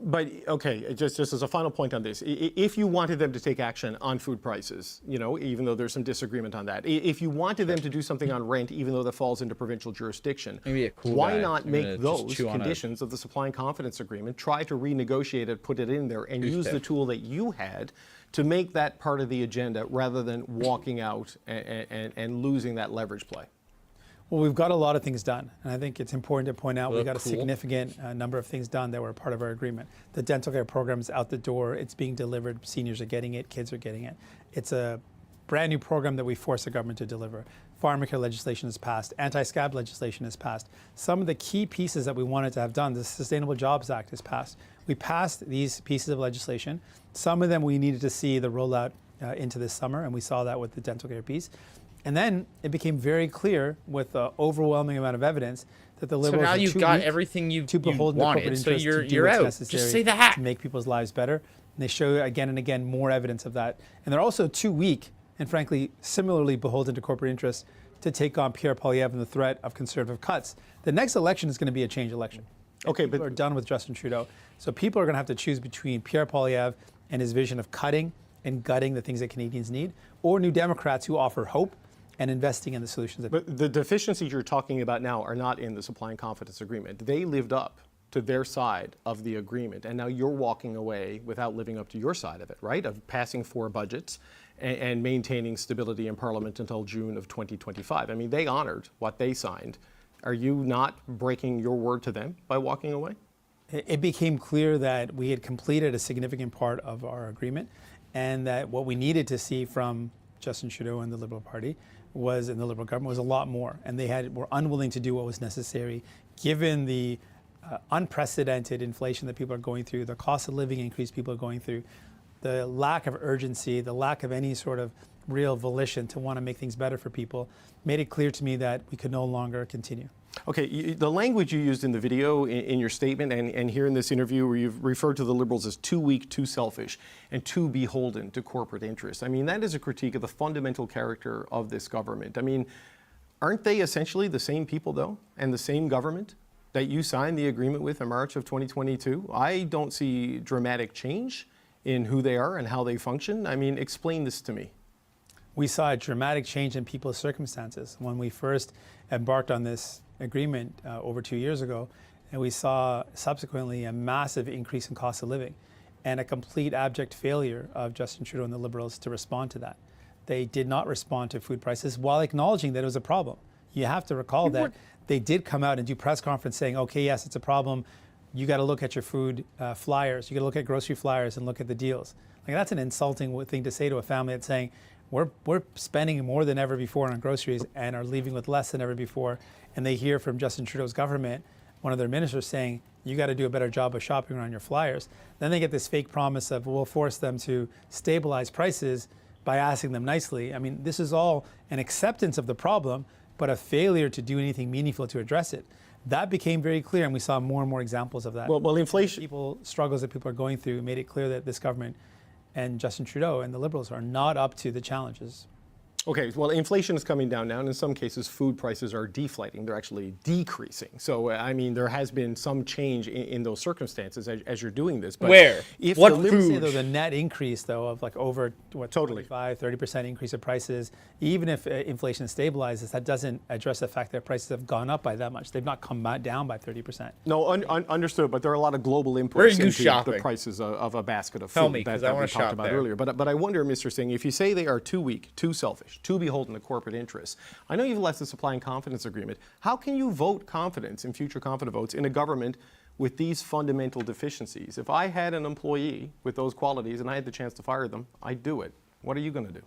But, okay, just as a final point on this, if you wanted them to take action on food prices, even though there's some disagreement on that, if you wanted them to do something on rent, even though that falls into provincial jurisdiction, why not make those conditions of the supply and confidence agreement, try to renegotiate it, put it in there, and use the tool that you had to make that part of the agenda rather than walking out and losing that leverage play? Well, we've got a lot of things done, and I think it's important to point out we've got a significant number of things done that were part of our agreement. The dental care program is out the door. It's being delivered. Seniors are getting it. Kids are getting it. It's a brand new program that we forced the government to deliver. Pharmacare legislation is passed. Anti-scab legislation is passed. Some of the key pieces that we wanted to have done, the Sustainable Jobs Act is passed. We passed these pieces of legislation. Some of them we needed to see the rollout into this summer, and we saw that with the dental care piece. And then it became very clear with the overwhelming amount of evidence that the Liberals now you've got everything you wanted, so you're out. Just say that. To make people's lives better. And they show again and again more evidence of that. And they're also too weak and frankly similarly beholden to corporate interests to take on Pierre Poilievre and the threat of conservative cuts. The next election is going to be a change election. Okay, but we're done with Justin Trudeau. So people are going to have to choose between Pierre Poilievre and his vision of cutting and gutting the things that Canadians need, or New Democrats who offer hope and investing in the solutions. But the deficiencies you're talking about now are not in the supply and confidence agreement. They lived up to their side of the agreement, and now you're walking away without living up to your side of it, right? Of passing 4 budgets and maintaining stability in Parliament until June of 2025. I mean, they honored what they signed. Are you not breaking your word to them by walking away? It became clear that we had completed a significant part of our agreement, and that what we needed to see from Justin Trudeau and the Liberal Party was, in the Liberal government, was a lot more. And they were unwilling to do what was necessary, given the unprecedented inflation that people are going through, the cost of living increase people are going through, the lack of urgency, the lack of any sort of real volition to want to make things better for people, made it clear to me that we could no longer continue. Okay, the language you used in the video, in your statement, and here in this interview, where you've referred to the Liberals as too weak, too selfish, and too beholden to corporate interests. I mean, that is a critique of the fundamental character of this government. I mean, aren't they essentially the same people, though, and the same government that you signed the agreement with in March of 2022? I don't see dramatic change in who they are and how they function. I mean, explain this to me. We saw a dramatic change in people's circumstances when we first embarked on this agreement over 2 years ago, and we saw subsequently a massive increase in cost of living and a complete abject failure of Justin Trudeau and the Liberals to respond to that. They did not respond to food prices while acknowledging that it was a problem. You have to recall that they did come out and do press conference saying, okay, yes, it's a problem. You got to look at your food flyers. You got to look at grocery flyers and look at the deals. Like, that's an insulting thing to say to a family that's saying, we're spending more than ever before on groceries and are leaving with less than ever before. And they hear from Justin Trudeau's government, one of their ministers saying, you got to do a better job of shopping around your flyers. Then they get this fake promise of we'll force them to stabilize prices by asking them nicely. I mean, this is all an acceptance of the problem, but a failure to do anything meaningful to address it. That became very clear, and we saw more and more examples of that. Well, inflation struggles that people are going through made it clear that this government and Justin Trudeau and the Liberals are not up to the challenges. Okay, well, inflation is coming down now, and in some cases, food prices are deflating. They're actually decreasing. So, I mean, there has been some change in those circumstances as you're doing this. But where? If what the food? Though, the net increase, though, of like over, what, totally 25, 30% increase of prices, even if inflation stabilizes, that doesn't address the fact that prices have gone up by that much. They've not come down by 30%. No, understood, but there are a lot of global inputs into shopping? the prices of a basket of Tell food me, that I we want to talked shop about there. earlier. But I wonder, Mr. Singh, if you say they are too weak, too selfish, too beholden to corporate interests, I know you've left the supply and confidence agreement. How can you vote confidence in future confident votes in a government with these fundamental deficiencies? If I had an employee with those qualities and I had the chance to fire them, I'd do it. What are you going to do?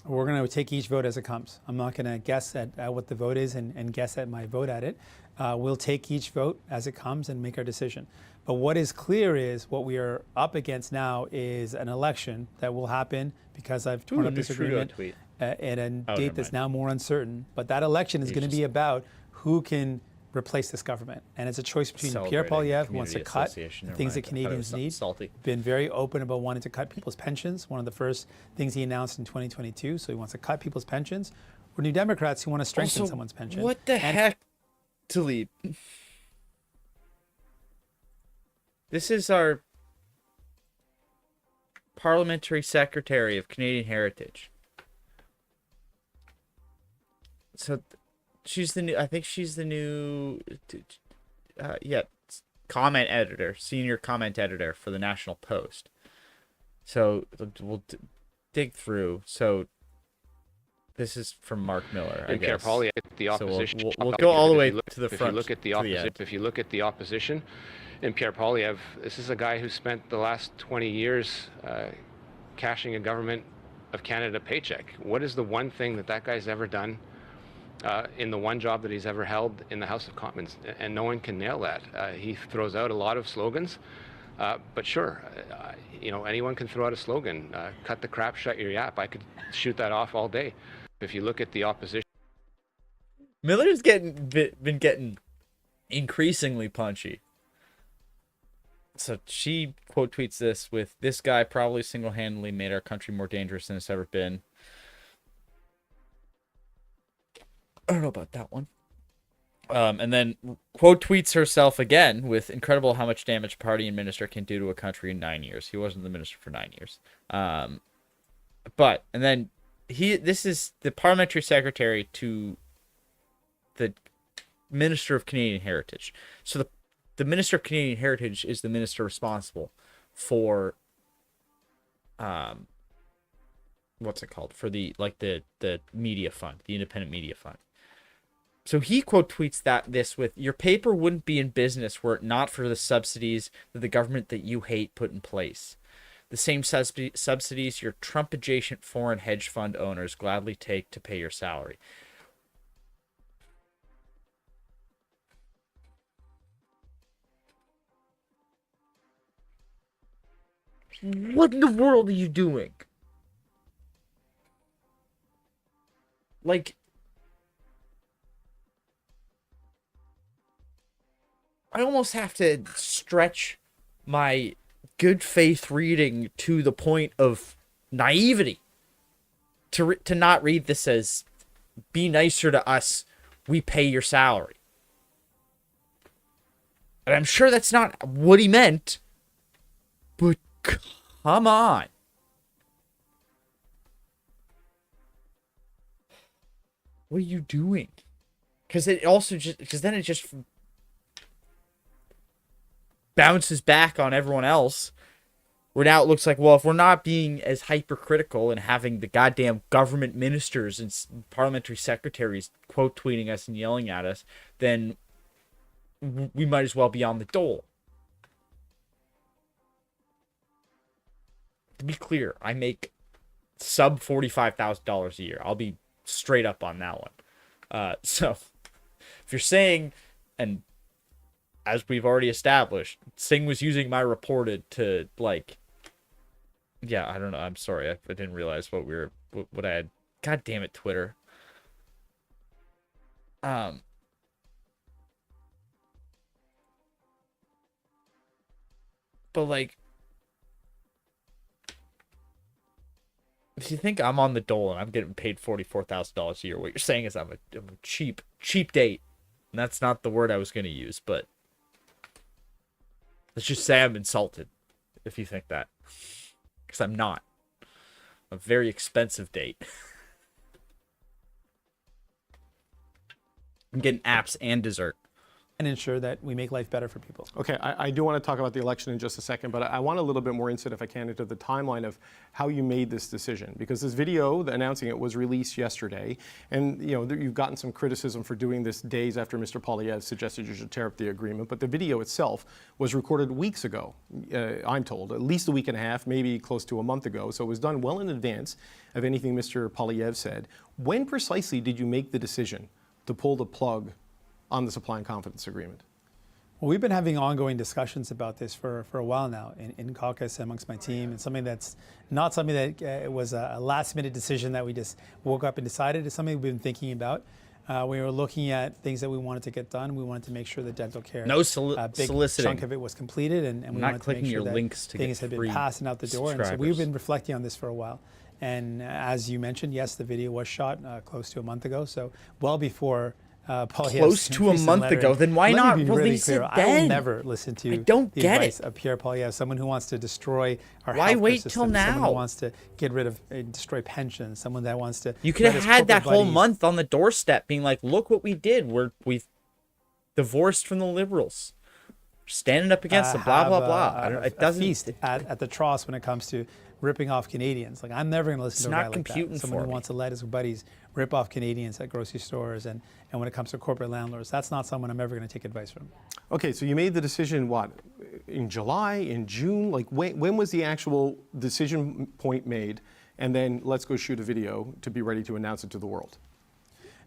We're going to take each vote as it comes. I'm not going to guess at what the vote is and guess at my vote at it. We'll take each vote as it comes and make our decision. But what is clear is what we are up against now is an election that will happen because I've torn up this agreement at a date that's now more uncertain. But that election is going to be about who can replace this government. And it's a choice between Pierre Poilievre, who wants to cut the things that Canadians need, been very open about wanting to cut people's pensions, one of the first things he announced in 2022, so he wants to cut people's pensions, or New Democrats who want to strengthen someone's pension. What the heck, Talib? This is our parliamentary secretary of Canadian Heritage. So she's the new, I think she's the new, comment editor, senior comment editor for the National Post. So we'll dig through. So this is from Mark Miller, I guess. Pierre Poilievre, the opposition. So we'll go all the way to the front. If you look at the opposition, and Pierre Poilievre, this is a guy who spent the last 20 years cashing a government of Canada paycheck. What is the one thing that guy's ever done in the one job that he's ever held in the House of Commons? And no one can nail that. He throws out a lot of slogans, but sure, anyone can throw out a slogan. Cut the crap, shut your yap. I could shoot that off all day. If you look at the opposition, Miller's been getting increasingly punchy. So she quote tweets this with, "This guy probably single-handedly made our country more dangerous than it's ever been." I don't know about that one. And then quote tweets herself again with, "Incredible how much damage a party and minister can do to a country in 9 years." He wasn't the minister for 9 years. And then this is the parliamentary secretary to the Minister of Canadian Heritage. So the Minister of Canadian Heritage is the minister responsible for what's it called? For the media fund, the independent media fund. So he quote tweets this with, "Your paper wouldn't be in business were it not for the subsidies that the government that you hate put in place. The same subsidies your Trump-adjacent foreign hedge fund owners gladly take to pay your salary." What in the world are you doing? Like, I almost have to stretch my good faith reading to the point of naivety to not read this as, "Be nicer to us, we pay your salary." And I'm sure that's not what he meant, but come on. What are you doing? Because then it just bounces back on everyone else, where now it looks like, well, if we're not being as hypercritical and having the goddamn government ministers and parliamentary secretaries quote tweeting us and yelling at us, then we might as well be on the dole. To be clear, I make sub $45,000 a year. I'll be straight up on that one. So if you're saying, and as we've already established, Singh was using my reported to like, yeah, I don't know. I'm sorry. I didn't realize what I had. God damn it, Twitter. But like, if you think I'm on the dole and I'm getting paid $44,000 a year, what you're saying is I'm a cheap date. And that's not the word I was going to use, but let's just say I'm insulted if you think that. Because I'm not. A very expensive date. I'm getting apps and dessert. And ensure that we make life better for people. Okay, I do want to talk about the election in just a second, but I want a little bit more insight, if I can, into the timeline of how you made this decision. Because this video announcing it was released yesterday, and you've gotten some criticism for doing this days after Mr. Poilievre suggested you should tear up the agreement, but the video itself was recorded weeks ago, I'm told, at least a week and a half, maybe close to a month ago, so it was done well in advance of anything Mr. Poilievre said. When precisely did you make the decision to pull the plug on the supply and confidence agreement? Well, we've been having ongoing discussions about this for a while now in caucus amongst my team. It's something that's not something that was a last minute decision that we just woke up and decided. It's something we've been thinking about. We were looking at things that we wanted to get done. We wanted to make sure that dental care, no big soliciting. chunk of it was completed, and we wanted to make sure that things had been passed and out the door. And so we've been reflecting on this for a while. And as you mentioned, yes, the video was shot close to a month ago, so well before close to a month ago, then why not release it then? I will never listen to the advice of Pierre Poilievre, someone who wants to destroy our healthcare system. Why wait till now? Someone who wants to get rid of, destroy pensions, someone that wants to... You could have had that whole month on the doorstep being like, look what we did. We've divorced from the Liberals. Standing up against them, blah, blah, blah. It doesn't... feast at the Tross when it comes to ripping off Canadians. Like, I'm never going to listen to a guy like that. Someone who wants to let his buddies rip off Canadians at grocery stores and when it comes to corporate landlords. That's not someone I'm ever going to take advice from. Okay, so you made the decision, what, in July, in June? Like, when was the actual decision point made? And then let's go shoot a video to be ready to announce it to the world.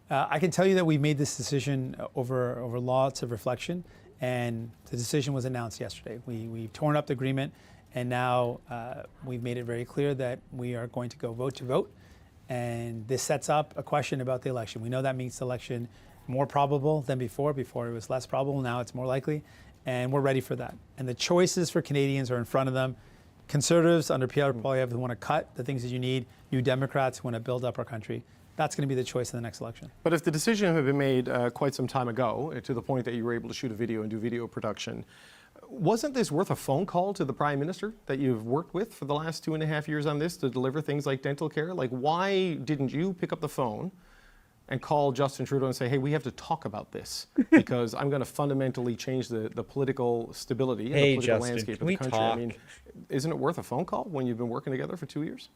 I can tell you that we made this decision over lots of reflection, and the decision was announced yesterday. We've torn up the agreement, and now we've made it very clear that we are going to go vote to vote. And this sets up a question about the election. We know that makes the election more probable than before. Before it was less probable, now it's more likely. And we're ready for that. And the choices for Canadians are in front of them. Conservatives under Pierre Poilievre who want to cut the things that you need. New Democrats who want to build up our country. That's going to be the choice in the next election. But if the decision had been made quite some time ago, to the point that you were able to shoot a video and do video production, wasn't this worth a phone call to the Prime Minister that you've worked with for the last 2.5 years on this to deliver things like dental care? Like, why didn't you pick up the phone and call Justin Trudeau and say, hey, we have to talk about this because I'm going to fundamentally change the political stability and the political landscape of the country? I mean, isn't it worth a phone call when you've been working together for 2 years?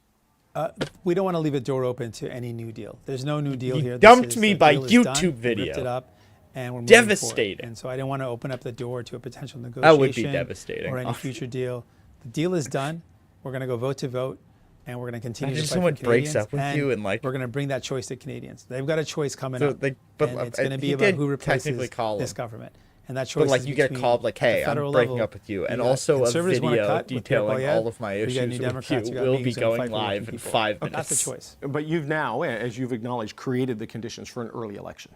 We don't want to leave a door open to any new deal. There's no new deal here. You dumped me by YouTube video. Ripped it up. And we're devastating. And so I didn't want to open up the door to a potential negotiation. That would be devastating. Or any future deal. The deal is done. We're going to go vote to vote, and we're going to continue to fight someone for Canadians. breaks up with you and like we're going to bring that choice to Canadians. They've got a choice coming up. But and it's going to be about who replaces this government. And that choice. But like you get called like, hey, I'm breaking up with you, and also a video detailing all of my issues with you will be going live in 5 minutes. That's the choice. But you've now, as you've acknowledged, created the conditions for an early election.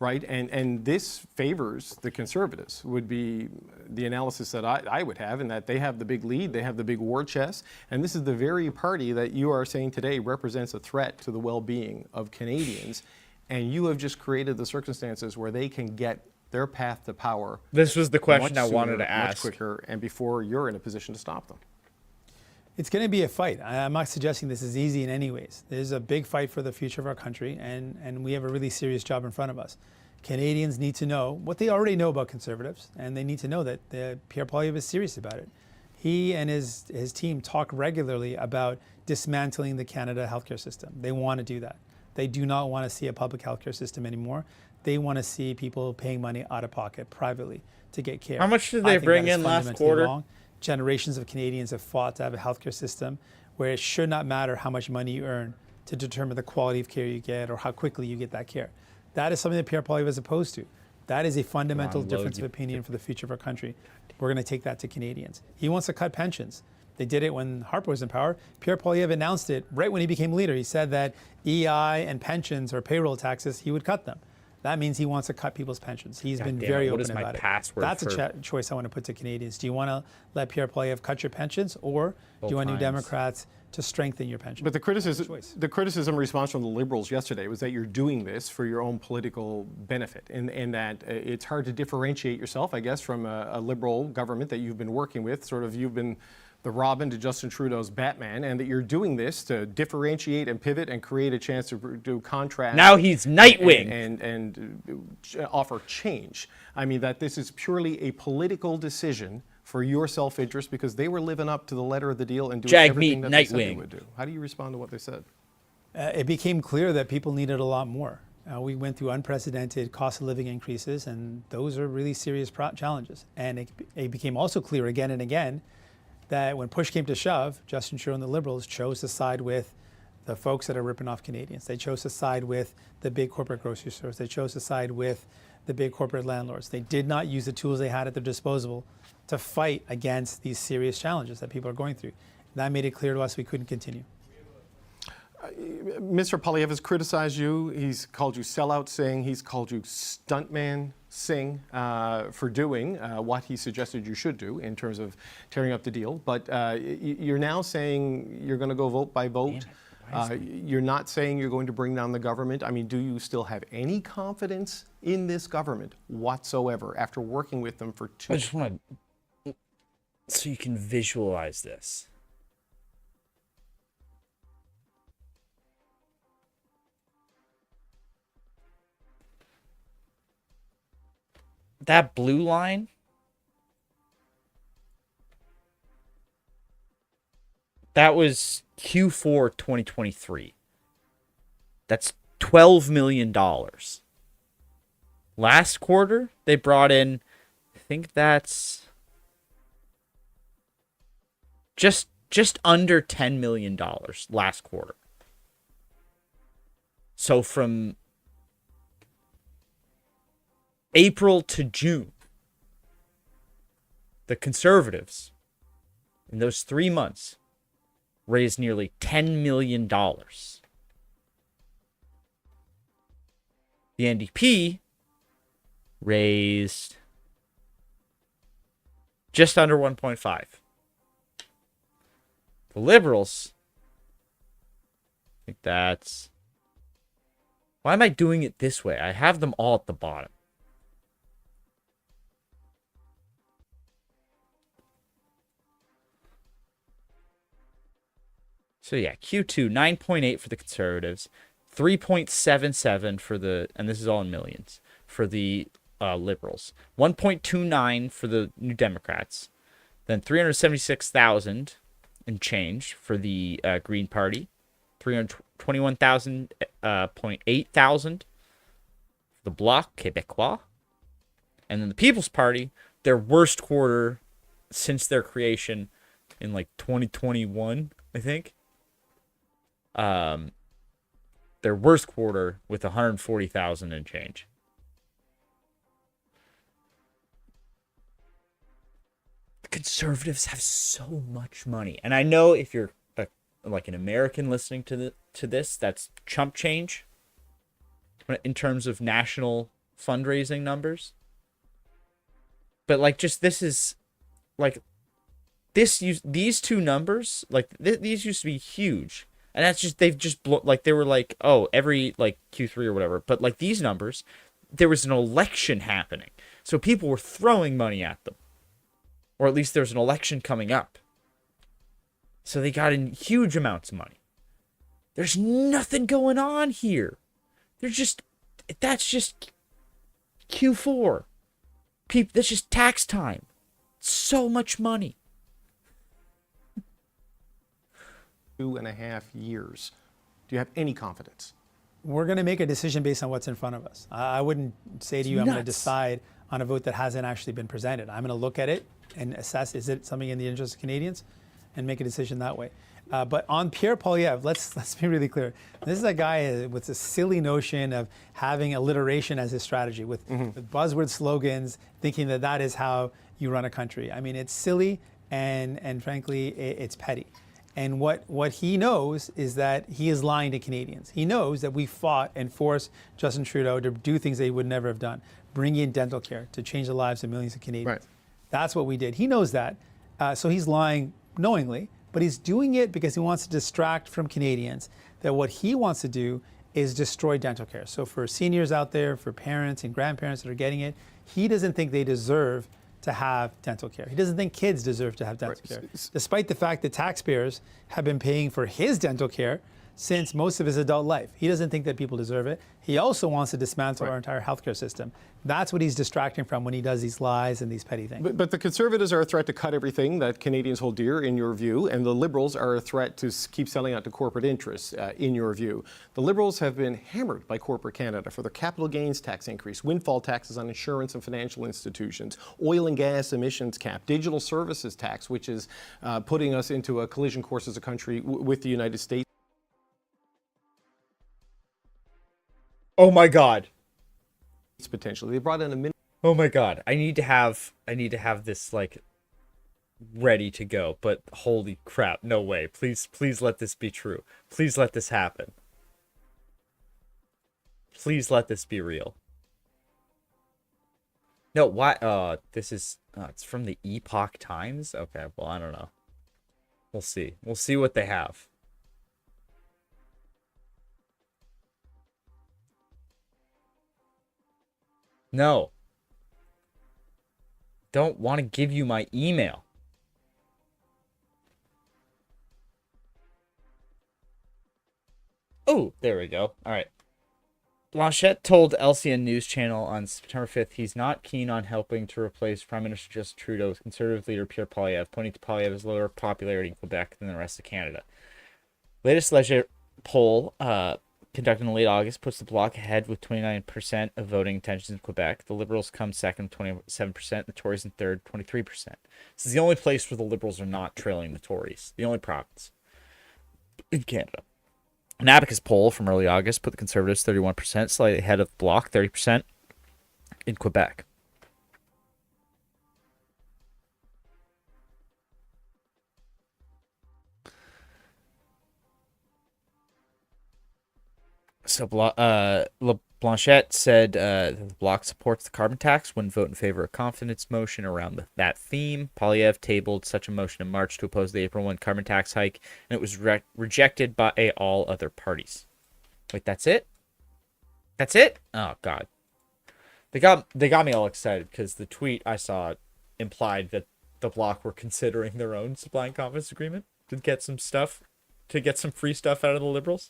Right, and this favors the Conservatives, would be the analysis that I would have, in that they have the big lead, they have the big war chest, and this is the very party that you are saying today represents a threat to the well-being of Canadians, and you have just created the circumstances where they can get their path to power. This was the question I wanted to ask. Much quicker, and before you're in a position to stop them. It's going to be a fight. I'm not suggesting this is easy in any ways. There's a big fight for the future of our country, and we have a really serious job in front of us. Canadians need to know what they already know about Conservatives, and they need to know that Pierre Poilievre is serious about it. He and his team talk regularly about dismantling the Canada healthcare system. They want to do that. They do not want to see a public healthcare system anymore. They want to see people paying money out of pocket privately to get care. How much did they bring in last quarter? Generations of Canadians have fought to have a healthcare system where it should not matter how much money you earn to determine the quality of care you get or how quickly you get that care. That is something that Pierre Poilievre is opposed to. That is a fundamental difference of opinion for the future of our country. We're going to take that to Canadians. He wants to cut pensions. They did it when Harper was in power. Pierre Poilievre announced it right when he became leader. He said that EI and pensions or payroll taxes, he would cut them. That means he wants to cut people's pensions. He's been very open about it. That's a choice I want to put to Canadians. Do you want to let Pierre Poilievre cut your pensions, or do you want New Democrats to strengthen your pension? But the criticism response from the Liberals yesterday was that you're doing this for your own political benefit, and that it's hard to differentiate yourself, I guess, from a Liberal government that you've been working with. Sort of, you've been the Robin to Justin Trudeau's Batman, and that you're doing this to differentiate and pivot and create a chance to do contrast. Now he's Nightwing. And offer change. I mean, that this is purely a political decision for your self-interest because they were living up to the letter of the deal and doing everything that they said they would do. How do you respond to what they said? It became clear that people needed a lot more. We went through unprecedented cost of living increases, and those are really serious challenges. And it became also clear again and again that when push came to shove, Justin Trudeau and the Liberals chose to side with the folks that are ripping off Canadians. They chose to side with the big corporate grocery stores. They chose to side with the big corporate landlords. They did not use the tools they had at their disposal to fight against these serious challenges that people are going through. That made it clear to us we couldn't continue. Mr. Poilievre has criticized you. He's called you sellout Singh. He's called you stuntman Singh for doing what he suggested you should do in terms of tearing up the deal. But you're now saying you're going to go vote by vote. You're not saying you're going to bring down the government. I mean, do you still have any confidence in this government whatsoever after working with them for 2 years? I just want to, so you can visualize this. That blue line, that was Q4 2023. That's $12 million. Last quarter, they brought in, I think that's just under $10 million last quarter. So from April to June, the Conservatives, in those 3 months, raised nearly $10 million. The NDP raised just under 1.5. The Liberals, I think that's... Why am I doing it this way? I have them all at the bottom. So yeah, Q2, 9.8 for the Conservatives, 3.77 for the, and this is all in millions, for the Liberals, 1.29 for the New Democrats, then 376,000 and change for the Green Party, 321,000.8 thousand for the Bloc Québécois, and then the People's Party, their worst quarter since their creation in like 2021, I think. Their worst quarter with 140,000 and change. The Conservatives have so much money, and I know if you're like an American listening to this, that's chump change in terms of national fundraising numbers. But like, just this is like these two numbers, like these used to be huge. And that's just, they've just, like, they were like, oh, every, like, Q3 or whatever. But, like, these numbers, there was an election happening. So people were throwing money at them. Or at least there's an election coming up. So they got in huge amounts of money. There's nothing going on here. That's just Q4. That's just tax time. So much money. 2.5 years. Do you have any confidence? We're going to make a decision based on what's in front of us. I wouldn't say to you, I'm going to decide on a vote that hasn't actually been presented. I'm going to look at it and assess, is it something in the interest of Canadians, and make a decision that way. But on Pierre Poilievre, let's be really clear. This is a guy with a silly notion of having alliteration as his strategy, with buzzword slogans, thinking that is how you run a country. I mean, it's silly and frankly, it's petty. And what he knows is that he is lying to Canadians. He knows that we fought and forced Justin Trudeau to do things that he would never have done, bring in dental care to change the lives of millions of Canadians. Right. That's what we did. He knows that. So he's lying knowingly. But he's doing it because he wants to distract from Canadians that what he wants to do is destroy dental care. So for seniors out there, for parents and grandparents that are getting it, he doesn't think they deserve to have dental care. He doesn't think kids deserve to have dental care, despite the fact that taxpayers have been paying for his dental care since most of his adult life. He doesn't think that people deserve it. He also wants to dismantle our entire healthcare system. That's what he's distracting from when he does these lies and these petty things. But the Conservatives are a threat to cut everything that Canadians hold dear, in your view, and the Liberals are a threat to keep selling out to corporate interests, in your view. The Liberals have been hammered by corporate Canada for their capital gains tax increase, windfall taxes on insurance and financial institutions, oil and gas emissions cap, digital services tax, which is putting us into a collision course as a country with the United States. Oh my God. Potentially, they brought in a minimum. Oh my God, I need to have this like ready to go. But holy crap, no way! Please let this be true. Please let this happen. Please let this be real. No, why? This is it's from the Epoch Times. Okay, well I don't know. We'll see. We'll see what they have. No. Don't want to give you my email. Oh, there we go. All right. Blanchette told LCN News Channel on September 5th he's not keen on helping to replace Prime Minister Justin Trudeau with Conservative leader Pierre Poilievre, pointing to Poilievre's lower popularity in Quebec than the rest of Canada. Latest leisure poll conducted in late August puts the Bloc ahead with 29% of voting intentions in Quebec. The Liberals come second, 27%. The Tories in third, 23%. This is the only place where the Liberals are not trailing the Tories. The only province in Canada. An Abacus poll from early August put the Conservatives 31%, slightly ahead of Bloc, 30% in Quebec. So Blanchette said the Bloc supports the carbon tax, wouldn't vote in favor of a confidence motion around that theme. Poilievre tabled such a motion in March to oppose the April 1 carbon tax hike, and it was rejected by all other parties. Wait, that's it? That's it? Oh, God. They got me all excited because the tweet I saw implied that the Bloc were considering their own supply and confidence agreement to get some stuff, to get some free stuff out of the Liberals,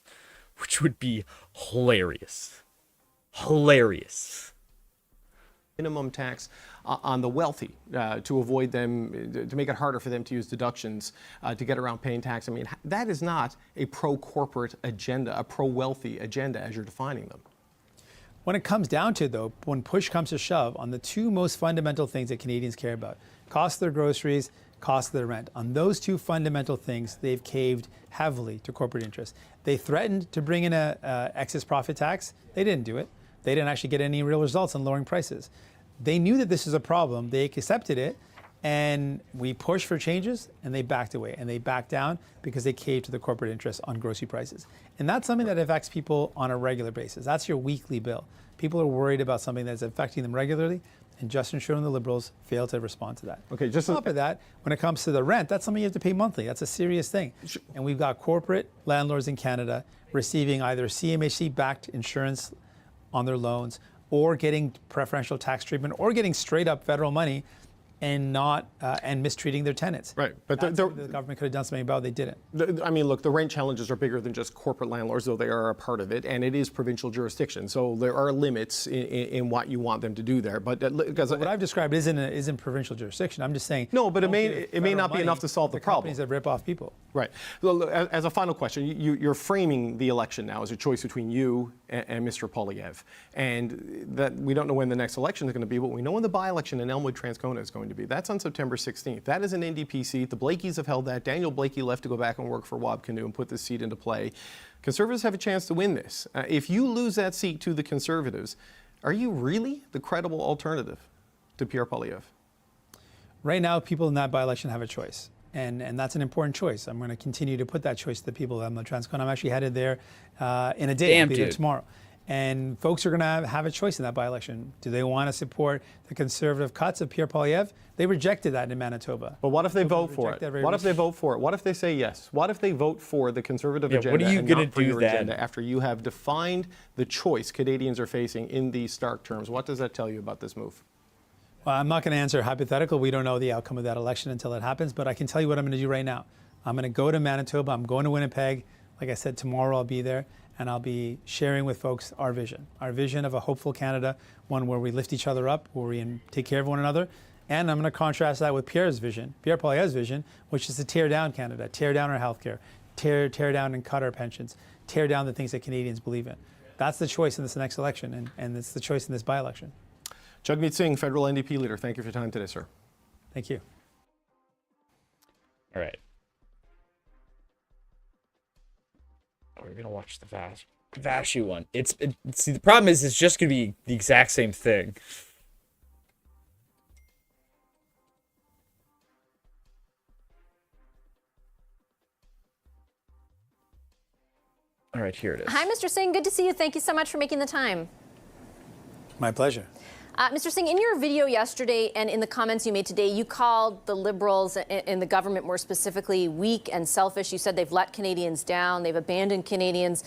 which would be hilarious. Hilarious. Minimum tax on the wealthy to avoid them, to make it harder for them to use deductions to get around paying tax. I mean, that is not a pro-corporate agenda, a pro-wealthy agenda as you're defining them. When it comes down to it, though, when push comes to shove, on the two most fundamental things that Canadians care about, cost of their groceries, cost of their rent. On those two fundamental things, they've caved heavily to corporate interests. They threatened to bring in a excess profit tax. They didn't do it. They didn't actually get any real results on lowering prices. They knew that this was a problem. They accepted it, and we pushed for changes, and they backed away. And they backed down because they caved to the corporate interests on grocery prices. And that's something that affects people on a regular basis. That's your weekly bill. People are worried about something that's affecting them regularly, and Justin Trudeau and the Liberals failed to respond to that. Okay, just on top of that, when it comes to the rent, that's something you have to pay monthly. That's a serious thing. And we've got corporate landlords in Canada receiving either CMHC-backed insurance on their loans, or getting preferential tax treatment, or getting straight up federal money and not and mistreating their tenants. Right, but the government could have done something about it. They didn't. I mean, look, the rent challenges are bigger than just corporate landlords, though they are a part of it, and it is provincial jurisdiction. So there are limits in what you want them to do there. But because what I've described isn't provincial jurisdiction. I'm just saying. No, but it may not be enough to solve the problem. Companies that rip off people. Right. Well, as a final question, you're framing the election now as a choice between you and Mr. Poilievre, and that we don't know when the next election is going to be, but we know when the by-election in Elmwood-Transcona is going going to be. That's on September 16th. That is an NDP seat. The Blakeys have held that. Daniel Blakey left to go back and work for Wab Kinew and put this seat into play. Conservatives have a chance to win this. If you lose that seat to the Conservatives, are you really the credible alternative to Pierre Poilievre? Right now, people in that by-election have a choice. And that's an important choice. I'm going to continue to put that choice to the people of Transcon. I'm actually headed there in a day. I'll be there tomorrow. And folks are going to have a choice in that by-election. Do they want to support the conservative cuts of Pierre Poilievre? They rejected that in Manitoba. But what if they vote for it? What if they vote for it? What if they say yes? What if they vote for the conservative agenda what are you and gonna not for do your then? agenda after you have defined the choice Canadians are facing in these stark terms? What does that tell you about this move? Well, I'm not going to answer hypothetical. We don't know the outcome of that election until it happens, but I can tell you what I'm going to do right now. I'm going to go to Manitoba. I'm going to Winnipeg. Like I said, tomorrow I'll be there, and I'll be sharing with folks our vision of a hopeful Canada, one where we lift each other up, where we take care of one another. And I'm going to contrast that with Pierre Poilievre's vision, which is to tear down Canada, tear down our healthcare, tear down and cut our pensions, tear down the things that Canadians believe in. That's the choice in this next election, and it's the choice in this by-election. Jagmeet Singh, federal NDP leader, thank you for your time today, sir. Thank you. All right. We're going to watch the Vashu one. See, the problem is it's just going to be the exact same thing. All right, here it is. Hi, Mr. Singh. Good to see you. Thank you so much for making the time. My pleasure. Mr. Singh, in your video yesterday and in the comments you made today, you called the Liberals and the government more specifically weak and selfish. You said they've let Canadians down, they've abandoned Canadians,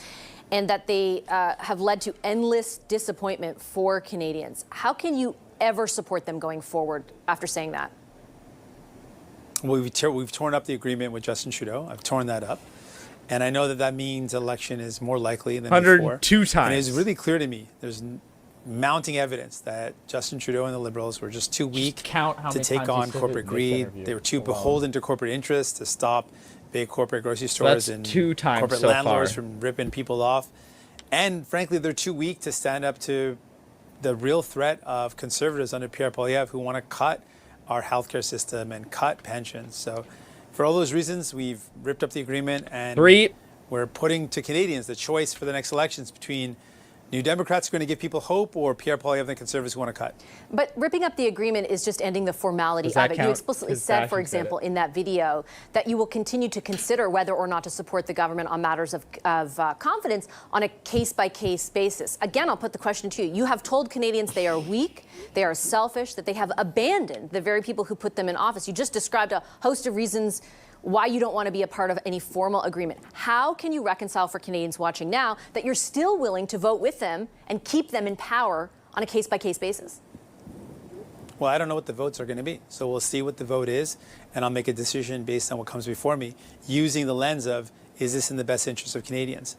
and that they have led to endless disappointment for Canadians. How can you ever support them going forward after saying that? Well, we've torn up the agreement with Justin Trudeau. I've torn that up. And I know that means election is more likely than 102 before. times. And it's really clear to me. There's mounting evidence that Justin Trudeau and the Liberals were just too weak to take on corporate greed. They were too beholden to corporate interests to stop big corporate grocery stores and corporate landlords from ripping people off. And frankly, they're too weak to stand up to the real threat of Conservatives under Pierre Poilievre who want to cut our healthcare system and cut pensions. So for all those reasons, we've ripped up the agreement and we're putting to Canadians the choice for the next elections between New Democrats are going to give people hope, or Pierre Poilievre and the Conservatives who want to cut. But ripping up the agreement is just ending the formality of it. You explicitly said, for example, in that video, that you will continue to consider whether or not to support the government on matters of confidence on a case-by-case basis. Again, I'll put the question to you. You have told Canadians they are weak, they are selfish, that they have abandoned the very people who put them in office. You just described a host of reasons why you don't want to be a part of any formal agreement. How can you reconcile for Canadians watching now that you're still willing to vote with them and keep them in power on a case-by-case basis? Well, I don't know what the votes are going to be. So we'll see what the vote is, and I'll make a decision based on what comes before me, using the lens of, is this in the best interest of Canadians?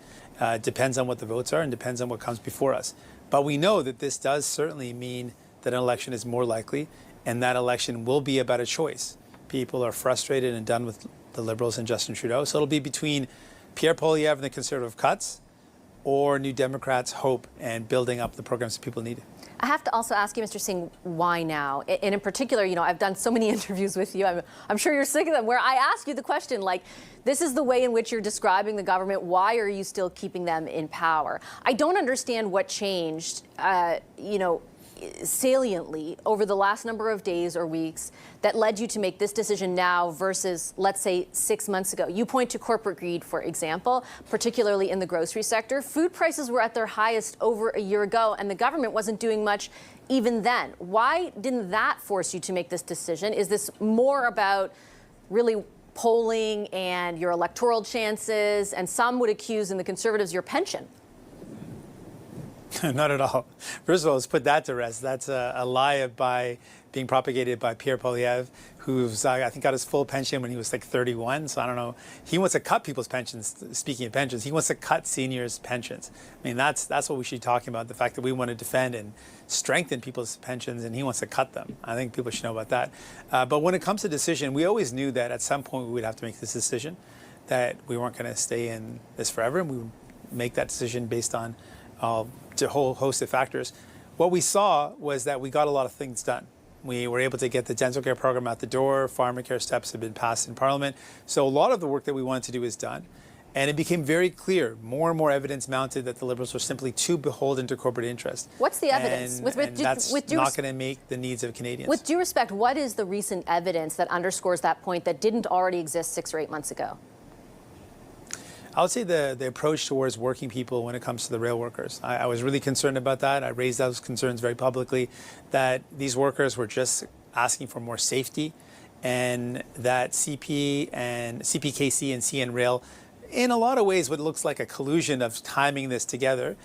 Depends on what the votes are and depends on what comes before us. But we know that this does certainly mean that an election is more likely, and that election will be about a choice. People are frustrated and done with the Liberals and Justin Trudeau. So it'll be between Pierre Poilievre and the Conservative cuts or New Democrats' hope and building up the programs that people need. I have to also ask you, Mr. Singh, why now? And in particular, you know, I've done so many interviews with you. I'm sure you're sick of them, where I ask you the question, like, this is the way in which you're describing the government. Why are you still keeping them in power? I don't understand what changed, saliently over the last number of days or weeks that led you to make this decision now versus, let's say, 6 months ago. You point to corporate greed, for example, particularly in the grocery sector. Food prices were at their highest over a year ago, and the government wasn't doing much even then. Why didn't that force you to make this decision? Is this more about really polling and your electoral chances, and some would accuse in the Conservatives your pension? Not at all. First of all, let's put that to rest. That's a lie by being propagated by Pierre Poilievre, who's, I think, got his full pension when he was like 31. So I don't know. He wants to cut people's pensions. Speaking of pensions, he wants to cut seniors' pensions. I mean, that's what we should be talking about, the fact that we want to defend and strengthen people's pensions, and he wants to cut them. I think people should know about that. But when it comes to decision, we always knew that at some point we would have to make this decision, that we weren't going to stay in this forever, and we would make that decision based on a whole host of factors. What we saw was that we got a lot of things done. We were able to get the dental care program out the door. Pharmacare steps have been passed in Parliament. So a lot of the work that we wanted to do is done. And it became very clear, more and more evidence mounted that the Liberals were simply too beholden to corporate interest. What's the evidence? And that's not going to meet the needs of Canadians. With due respect, what is the recent evidence that underscores that point that didn't already exist 6 or 8 months ago? I would say the approach towards working people when it comes to the rail workers. I was really concerned about that. I raised those concerns very publicly, that these workers were just asking for more safety, and that CP and CPKC and CN Rail, in a lot of ways, what looks like a collusion of timing this together.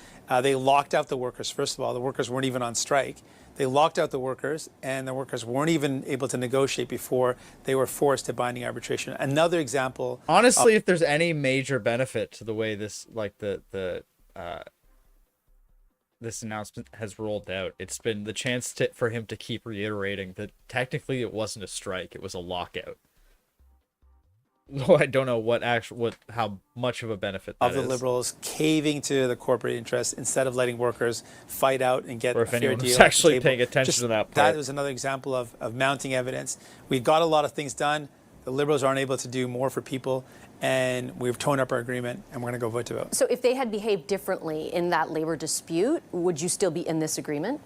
They locked out the workers. First of all, the workers weren't even on strike. They locked out the workers, and the workers weren't even able to negotiate before they were forced to binding arbitration. Another example. Honestly, if there's any major benefit to the way this, this announcement has rolled out, it's been the chance for him to keep reiterating that technically it wasn't a strike, it was a lockout. I don't know how much of a benefit that is. Of the Liberals caving to the corporate interests instead of letting workers fight out and get or a if fair anyone deal. was actually paying attention to that part. That was another example of mounting evidence. We got a lot of things done. The Liberals aren't able to do more for people, and we've torn up our agreement, and we're going to go vote to vote. So if they had behaved differently in that labor dispute, would you still be in this agreement?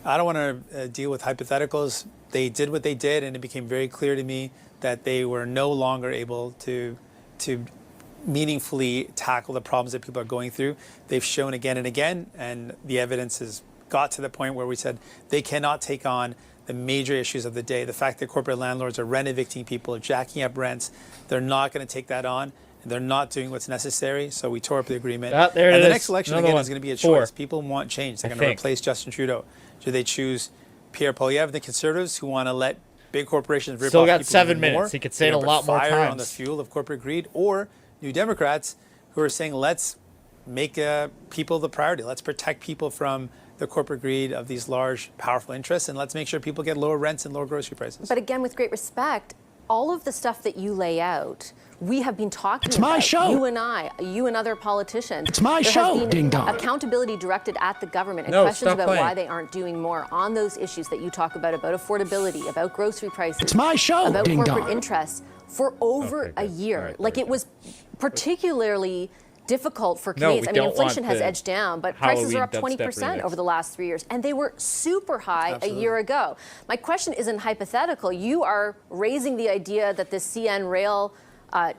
I don't want to deal with hypotheticals. They did what they did, and it became very clear to me that they were no longer able to meaningfully tackle the problems that people are going through. They've shown again and again, and the evidence has got to the point where we said they cannot take on the major issues of the day. The fact that corporate landlords are rent evicting people, jacking up rents, they're not going to take that on, and they're not doing what's necessary, so we tore up the agreement. And the next election, again, is going to be a choice. People want change. They're going to replace Justin Trudeau. Do they choose Pierre Poilievre, the Conservatives, who want to let big corporations rip Still off got people 7 even minutes. more? He could say it a lot more fire on the times. fuel of corporate greed, or New Democrats who are saying, let's make people the priority. Let's protect people from the corporate greed of these large, powerful interests, and let's make sure people get lower rents and lower grocery prices. But again, with great respect, all of the stuff that you lay out, we have been talking It's about. my show. You and I, you and other politicians. It's my there show, has been ding dong. Accountability directed at the government and No, questions stop about playing. why they aren't doing more on those issues that you talk about affordability, about grocery prices. It's my show, about ding corporate dong. interests for over a year. Right, like it was particularly difficult for No, Canadians. we I mean, don't inflation want has the edged down, but prices are up Halloween 20% dubstep remix. over the last 3 years, and they were super high a year ago. My question isn't hypothetical. You are raising the idea that the CN Rail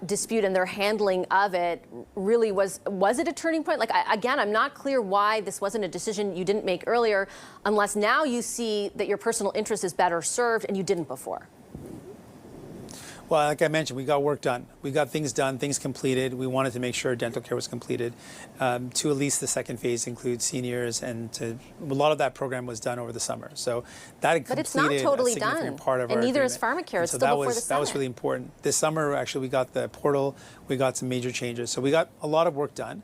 dispute and their handling of it really was it a turning point? Like, again, I'm not clear why this wasn't a decision you didn't make earlier, unless now you see that your personal interest is better served and you didn't before. Well, like I mentioned, we got work done. We got things done, things completed. We wanted to make sure dental care was completed. To at least the second phase include seniors, and a lot of that program was done over the summer. So that But completed it's not totally a significant done, part of and our neither is agreement. pharmacare. And It's so still that before was the that was Senate. really important. This summer, actually, we got the portal. We got some major changes. So we got a lot of work done.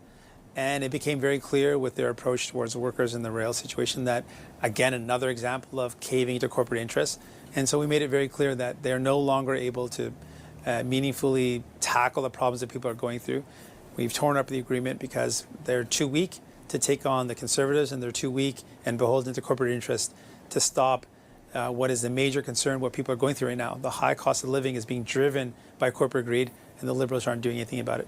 And it became very clear with their approach towards the workers in the rail situation that, again, another example of caving to corporate interests. And so we made it very clear that they're no longer able to meaningfully tackle the problems that people are going through. We've torn up the agreement because they're too weak to take on the Conservatives, and they're too weak and beholden to corporate interests to stop what is the major concern, what people are going through right now. The high cost of living is being driven by corporate greed, and the Liberals aren't doing anything about it.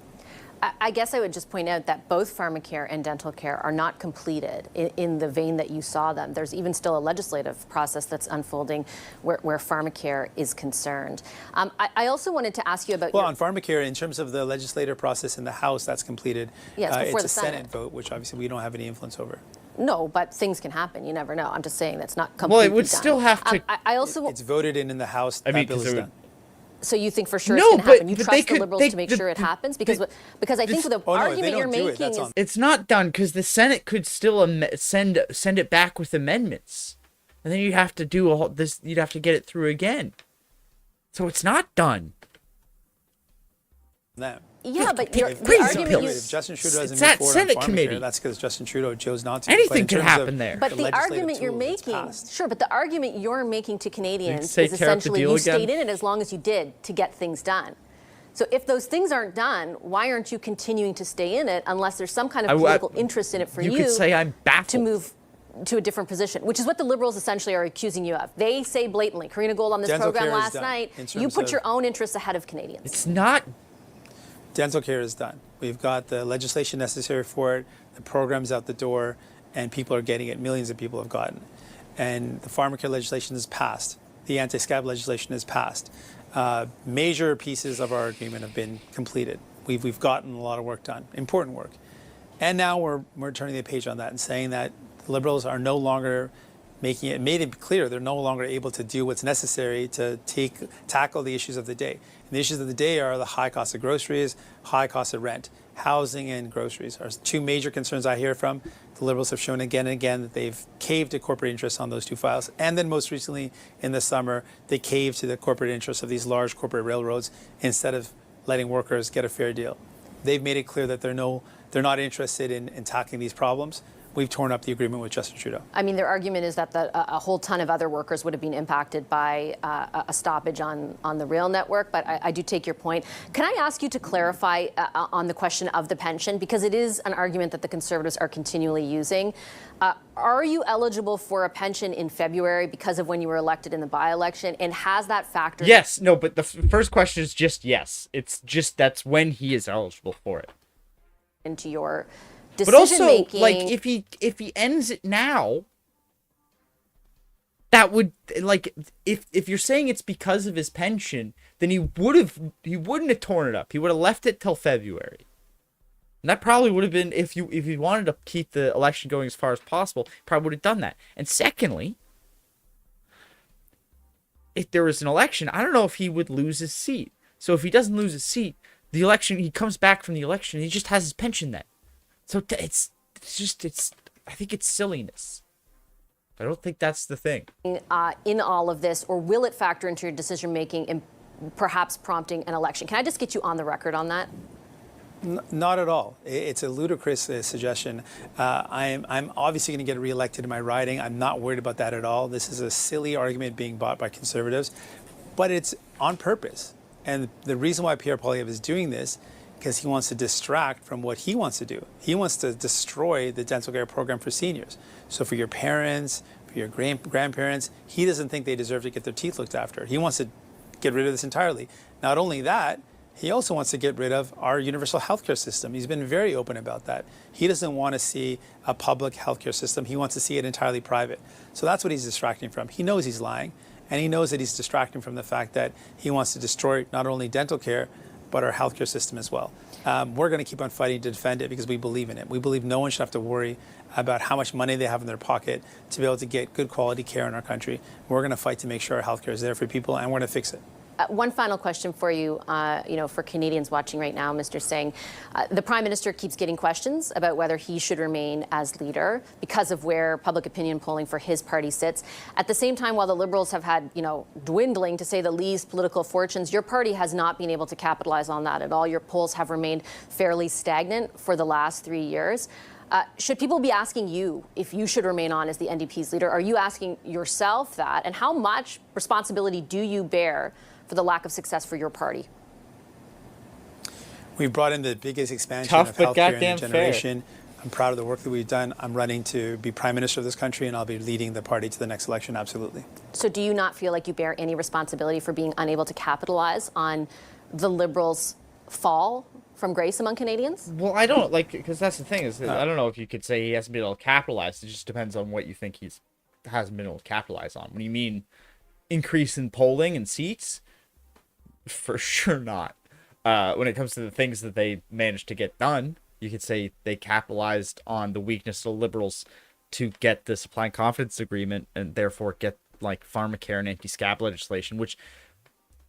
I guess I would just point out that both pharmacare and dental care are not completed in the vein that you saw them. There's even still a legislative process that's unfolding where pharmacare is concerned. I also wanted to ask you about on pharmacare, in terms of the legislative process in the House, that's completed. Yes, before it's the a Senate Senate vote, which obviously we don't have any influence over. No, but things can happen. You never know. I'm just saying that's not completely Well, it would done. still have to. I also. It's voted in the House. I mean, that bill is done. So you think for sure No, it's going to happen? You but trust the Liberals to make sure it happens? Because I think the argument you're making is... It's not done because the Senate could still send it back with amendments. And then you'd have to do all this. You'd have to get it through again. So it's not done. Yeah, but the argument If Justin Trudeau doesn't It's move at forward Senate on committee. pharmacare, that's because Justin Trudeau chose not to. Anything could happen there. But the argument you're making, sure, but the argument you're making to Canadians is essentially you stayed in it as long as you did to get things done. So if those things aren't done, why aren't you continuing to stay in it unless there's some kind of political interest in it for you? You could say I'm baffled. To move to a different position, which is what the Liberals essentially are accusing you of. They say blatantly, Karina Gold on this program last night, you put your own interests ahead of Canadians. It's not. Dental care is done. We've got the legislation necessary for it, the program's out the door, and people are getting it. Millions of people have gotten it. And the pharmacare legislation is passed. The anti-scab legislation is passed. Major pieces of our agreement have been completed. We've gotten a lot of work done, important work. And now we're turning the page on that and saying that the Liberals are no longer made it clear they're no longer able to do what's necessary to tackle the issues of the day. And the issues of the day are the high cost of groceries, high cost of rent. Housing and groceries are two major concerns I hear from. The Liberals have shown again and again that they've caved to corporate interests on those two files. And then most recently in the summer, they caved to the corporate interests of these large corporate railroads instead of letting workers get a fair deal. They've made it clear that they're not interested in tackling these problems. We've torn up the agreement with Justin Trudeau. I mean, their argument is that a whole ton of other workers would have been impacted by a stoppage on the rail network, but I do take your point. Can I ask you to clarify on the question of the pension, because it is an argument that the Conservatives are continually using. Are you eligible for a pension in February because of when you were elected in the by-election, and has that factored? Yes, no, but the first question is just yes. It's just that's when he is eligible for it. Into your but also, making. like, if he ends it now, that would, like, if you're saying it's because of his pension, then he wouldn't have torn it up. He would have left it till February. And that probably would have been, if he wanted to keep the election going as far as possible, probably would have done that. And secondly, if there was an election, I don't know if he would lose his seat. So if he doesn't lose his seat, the election, he comes back from the election, he just has his pension then. So it's I think it's silliness. I don't think that's the thing. In all of this, or will it factor into your decision making and perhaps prompting an election? Can I just get you on the record on that? Not at all. It's a ludicrous suggestion. I'm obviously going to get reelected in my riding. I'm not worried about that at all. This is a silly argument being bought by Conservatives, but it's on purpose. And the reason why Pierre Poilievre is doing this, because he wants to distract from what he wants to do. He wants to destroy the dental care program for seniors. So for your parents, for your grandparents, he doesn't think they deserve to get their teeth looked after. He wants to get rid of this entirely. Not only that, he also wants to get rid of our universal healthcare system. He's been very open about that. He doesn't want to see a public healthcare system. He wants to see it entirely private. So that's what he's distracting from. He knows he's lying, and he knows that he's distracting from the fact that he wants to destroy not only dental care, but our healthcare system as well. We're going to keep on fighting to defend it because we believe in it. We believe no one should have to worry about how much money they have in their pocket to be able to get good quality care in our country. We're going to fight to make sure our healthcare is there for people, and we're going to fix it. One final question for you, for Canadians watching right now, Mr. Singh. The Prime Minister keeps getting questions about whether he should remain as leader because of where public opinion polling for his party sits. At the same time, while the Liberals have had, dwindling, to say the least, political fortunes, your party has not been able to capitalize on that at all. Your polls have remained fairly stagnant for the last 3 years. Should people be asking you if you should remain on as the NDP's leader? Are you asking yourself that? And how much responsibility do you bear for the lack of success for your party? We've brought in the biggest expansion of healthcare in a generation. I'm proud of the work that we've done. I'm running to be Prime Minister of this country, and I'll be leading the party to the next election, absolutely. So do you not feel like you bear any responsibility for being unable to capitalize on the Liberals' fall from grace among Canadians? Well, I don't, because that's the thing, is I don't know if you could say he hasn't been able to capitalize. It just depends on what you think hasn't been able to capitalize on. When you mean increase in polling and seats, for sure not. When it comes to the things that they managed to get done, you could say they capitalized on the weakness of the Liberals to get the supply and confidence agreement and therefore get pharmacare and anti-scab legislation, which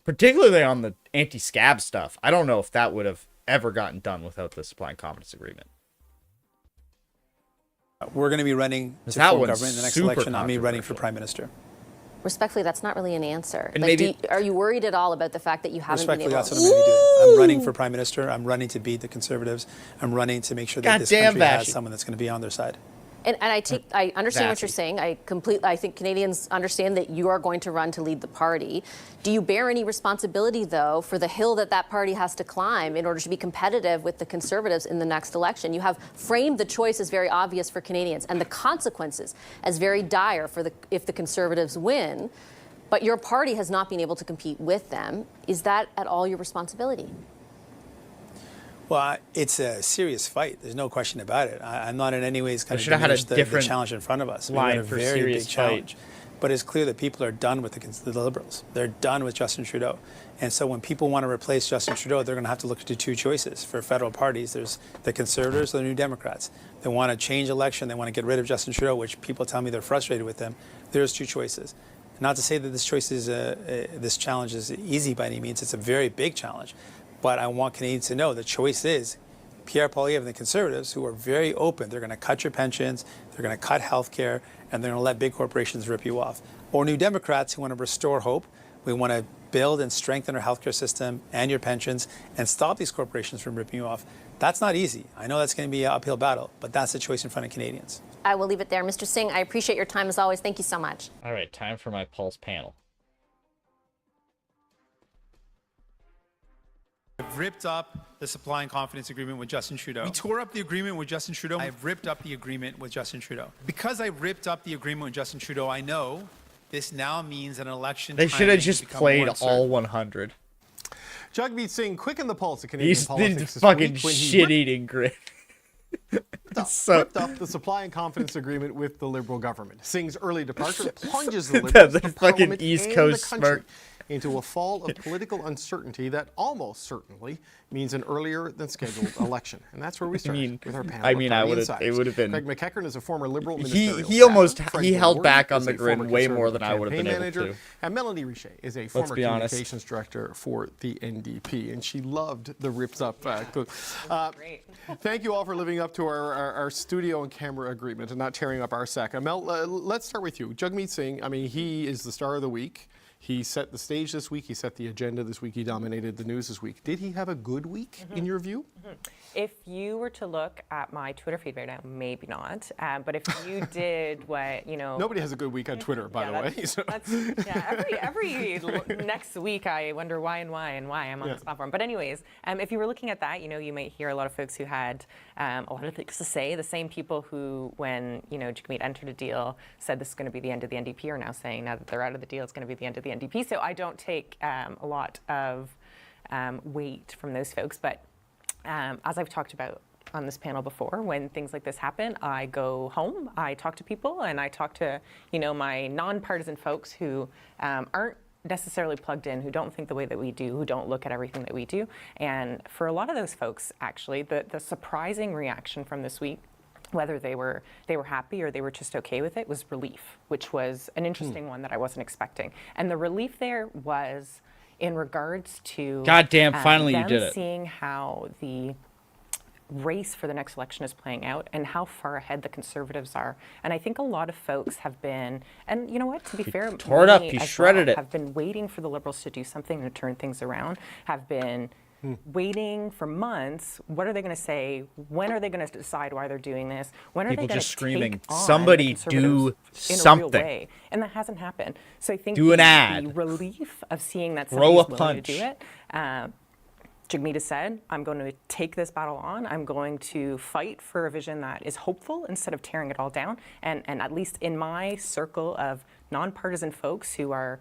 particularly on the anti-scab stuff, I don't know if that would have ever gotten done without the supply and confidence agreement. We're going to be running to form government in the next election. I'm running for Prime Minister. Respectfully, that's not really an answer. And are you worried at all about the fact that you haven't been able to? Respectfully, that's what I'm going to be doing. I'm running for Prime Minister. I'm running to beat the Conservatives. I'm running to make sure that this country has someone that's going to be on their side. And I understand what you're saying. I think Canadians understand that you are going to run to lead the party. Do you bear any responsibility, though, for the hill that party has to climb in order to be competitive with the Conservatives in the next election? You have framed the choice as very obvious for Canadians and the consequences as very dire if the Conservatives win, but your party has not been able to compete with them. Is that at all your responsibility? Well, it's a serious fight. There's no question about it. I'm not in any ways kind of diminish the challenge in front of us. We've got a very big challenge. But it's clear that people are done with the Liberals. They're done with Justin Trudeau. And so when people want to replace Justin Trudeau, they're going to have to look to two choices. For federal parties, there's the Conservatives or the New Democrats. They want to change election. They want to get rid of Justin Trudeau, which people tell me they're frustrated with them. There's two choices. Not to say that this challenge is easy by any means. It's a very big challenge. But I want Canadians to know the choice is Pierre Poilievre and the Conservatives, who are very open. They're going to cut your pensions, they're going to cut health care, and they're going to let big corporations rip you off. Or New Democrats who want to restore hope. We want to build and strengthen our healthcare system and your pensions and stop these corporations from ripping you off. That's not easy. I know that's going to be an uphill battle, but that's the choice in front of Canadians. I will leave it there. Mr. Singh, I appreciate your time as always. Thank you so much. All right, time for my Pulse panel. I've ripped up the supply and confidence agreement with Justin Trudeau. We tore up the agreement with Justin Trudeau. I've ripped up the agreement with Justin Trudeau. Because I ripped up the agreement with Justin Trudeau, I know this now means an election. They should have just played all 100. Jagmeet Singh quickened the pulse of Canadian politics He's this fucking week when he shit-eating grit. ripped up the supply and confidence agreement with the Liberal government. Singh's early departure plunges the Liberals, the fucking East Coast smirk, into a fall of political uncertainty that almost certainly means an earlier than scheduled election. And that's where we start with our panel. It would have been. Greg McEachern is a former Liberal ministerial he held back on the grid way more than I would have been able to. And Melanie Richer is a former communications director for the NDP, and she loved the ripped up. Great. Thank you all for living up to our studio and camera agreement and not tearing up our SACA. Mel, let's start with you. Jagmeet Singh, I mean, he is the star of the week. He set the stage this week. He set the agenda this week. He dominated the news this week. Did he have a good week in your view? If you were to look at my Twitter feed right now, maybe not. But if you did what, Nobody has a good week on Twitter, by the way. So. Every next week I wonder why I'm on this platform. But anyways, if you were looking at that, you might hear a lot of folks who had a lot of things to say. The same people who, when, Jagmeet entered a deal, said this is going to be the end of the NDP are now saying now that they're out of the deal, it's going to be the end of the NDP. So I don't take a lot of weight from those folks. But as I've talked about on this panel before, when things like this happen, I go home, I talk to people, and I talk to, my nonpartisan folks who aren't necessarily plugged in, who don't think the way that we do, who don't look at everything that we do. And for a lot of those folks, actually, the surprising reaction from this week, whether they were happy or they were just okay with it, was relief, which was an interesting one that I wasn't expecting. And the relief there was in regards to goddamn, finally you did it. Seeing how the race for the next election is playing out and how far ahead the Conservatives are. And I think a lot of folks have been, and you know what, to be fair, tore it up, you shredded it. Have been waiting for the Liberals to do something to turn things around, have been waiting for months. What are they going to say? When are they going to decide why they're doing this? When are People they going to just screaming, take on somebody do in something. a real way? And that hasn't happened. So I think do an ad. The relief of seeing that throw a somebody's punch. willing to do it. Jagmeet has said, I'm going to take this battle on. I'm going to fight for a vision that is hopeful instead of tearing it all down. And at least in my circle of nonpartisan folks who are,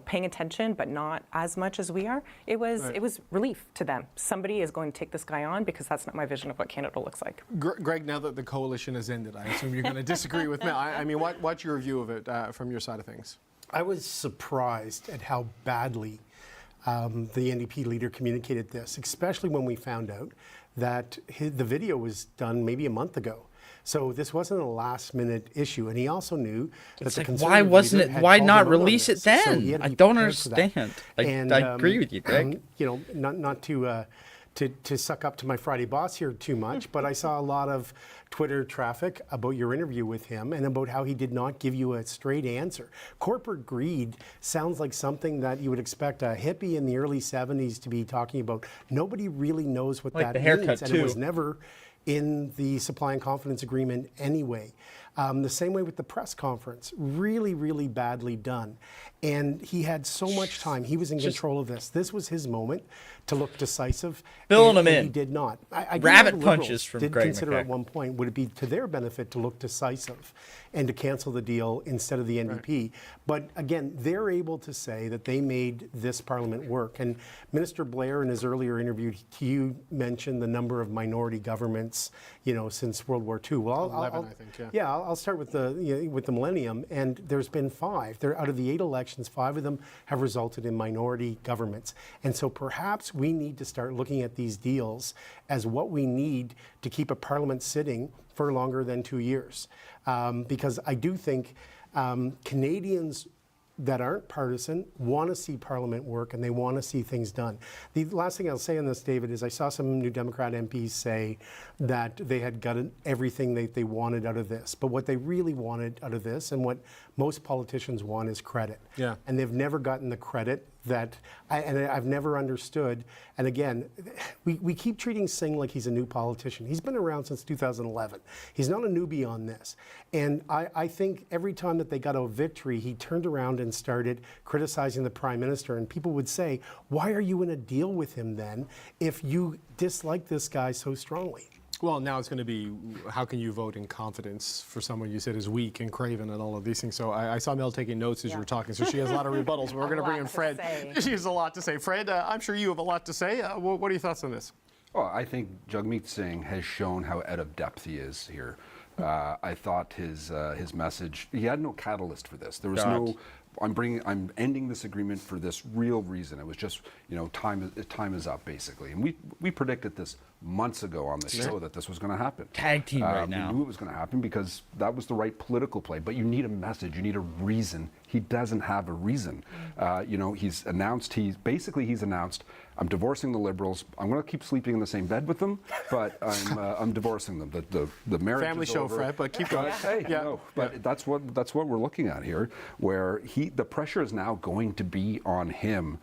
paying attention, but not as much as we are, it was relief to them. Somebody is going to take this guy on because that's not my vision of what Canada looks like. Greg, now that the coalition has ended, I assume you're going to disagree with me. I mean, what's your view of it from your side of things? I was surprised at how badly the NDP leader communicated this, especially when we found out that the video was done maybe a month ago. So this wasn't a last-minute issue, and he also knew that the Conservative leader had why called not him out on release it this. then? So I don't understand. I agree with you, Greg. Not to suck up to my Friday boss here too much, but I saw a lot of Twitter traffic about your interview with him and about how he did not give you a straight answer. Corporate greed sounds like something that you would expect a hippie in the early 70s to be talking about. Nobody really knows what that means, and it was never in the supply and confidence agreement anyway. The same way with the press conference, really, really badly done. And he had so much time. He was in control of this. This was his moment to look decisive. Filling him in. He did not. Rabbit punches from did Greg consider McKay. at one point, would it be to their benefit to look decisive and to cancel the deal instead of the NDP? But again, they're able to say that they made this parliament work. And Minister Blair, in his earlier interview to you, mentioned the number of minority governments, since World War II. Well, 11, I think. Yeah, I'll start with the millennium, and there's been 5. Out of the 8 elections, 5 of them have resulted in minority governments. And so perhaps we need to start looking at these deals as what we need to keep a parliament sitting for longer than 2 years. Because I do think Canadians that aren't partisan want to see Parliament work and they want to see things done. The last thing I'll say on this, David, is I saw some New Democrat MPs say that they had gotten everything they wanted out of this. But what they really wanted out of this, and what most politicians want, is credit. Yeah. And they've never gotten the credit that I've never understood. And again, we keep treating Singh like he's a new politician. He's been around since 2011. He's not a newbie on this. And I think every time that they got a victory, he turned around and started criticizing the Prime Minister. And people would say, why are you in a deal with him then if you dislike this guy so strongly? Well, now it's going to be, how can you vote in confidence for someone you said is weak and craven and all of these things? So I saw Mel taking notes as you were talking, so she has a lot of rebuttals. We're going to bring in Fred. She has a lot to say. Fred, I'm sure you have a lot to say. What are your thoughts on this? Well, I think Jagmeet Singh has shown how out of depth he is here. I thought his message, he had no catalyst for this. There was no, I'm ending this agreement for this real reason. It was just, time is up, basically. And we predicted this months ago on the show that this was going to happen. Tag team right now. We knew it was going to happen because that was the right political play. But you need a message. You need a reason. He doesn't have a reason. He's announced, I'm divorcing the Liberals. I'm going to keep sleeping in the same bed with them, but I'm divorcing them. The marriage Family is show, over. Fred, but keep going. But that's what we're looking at here, where the pressure is now going to be on him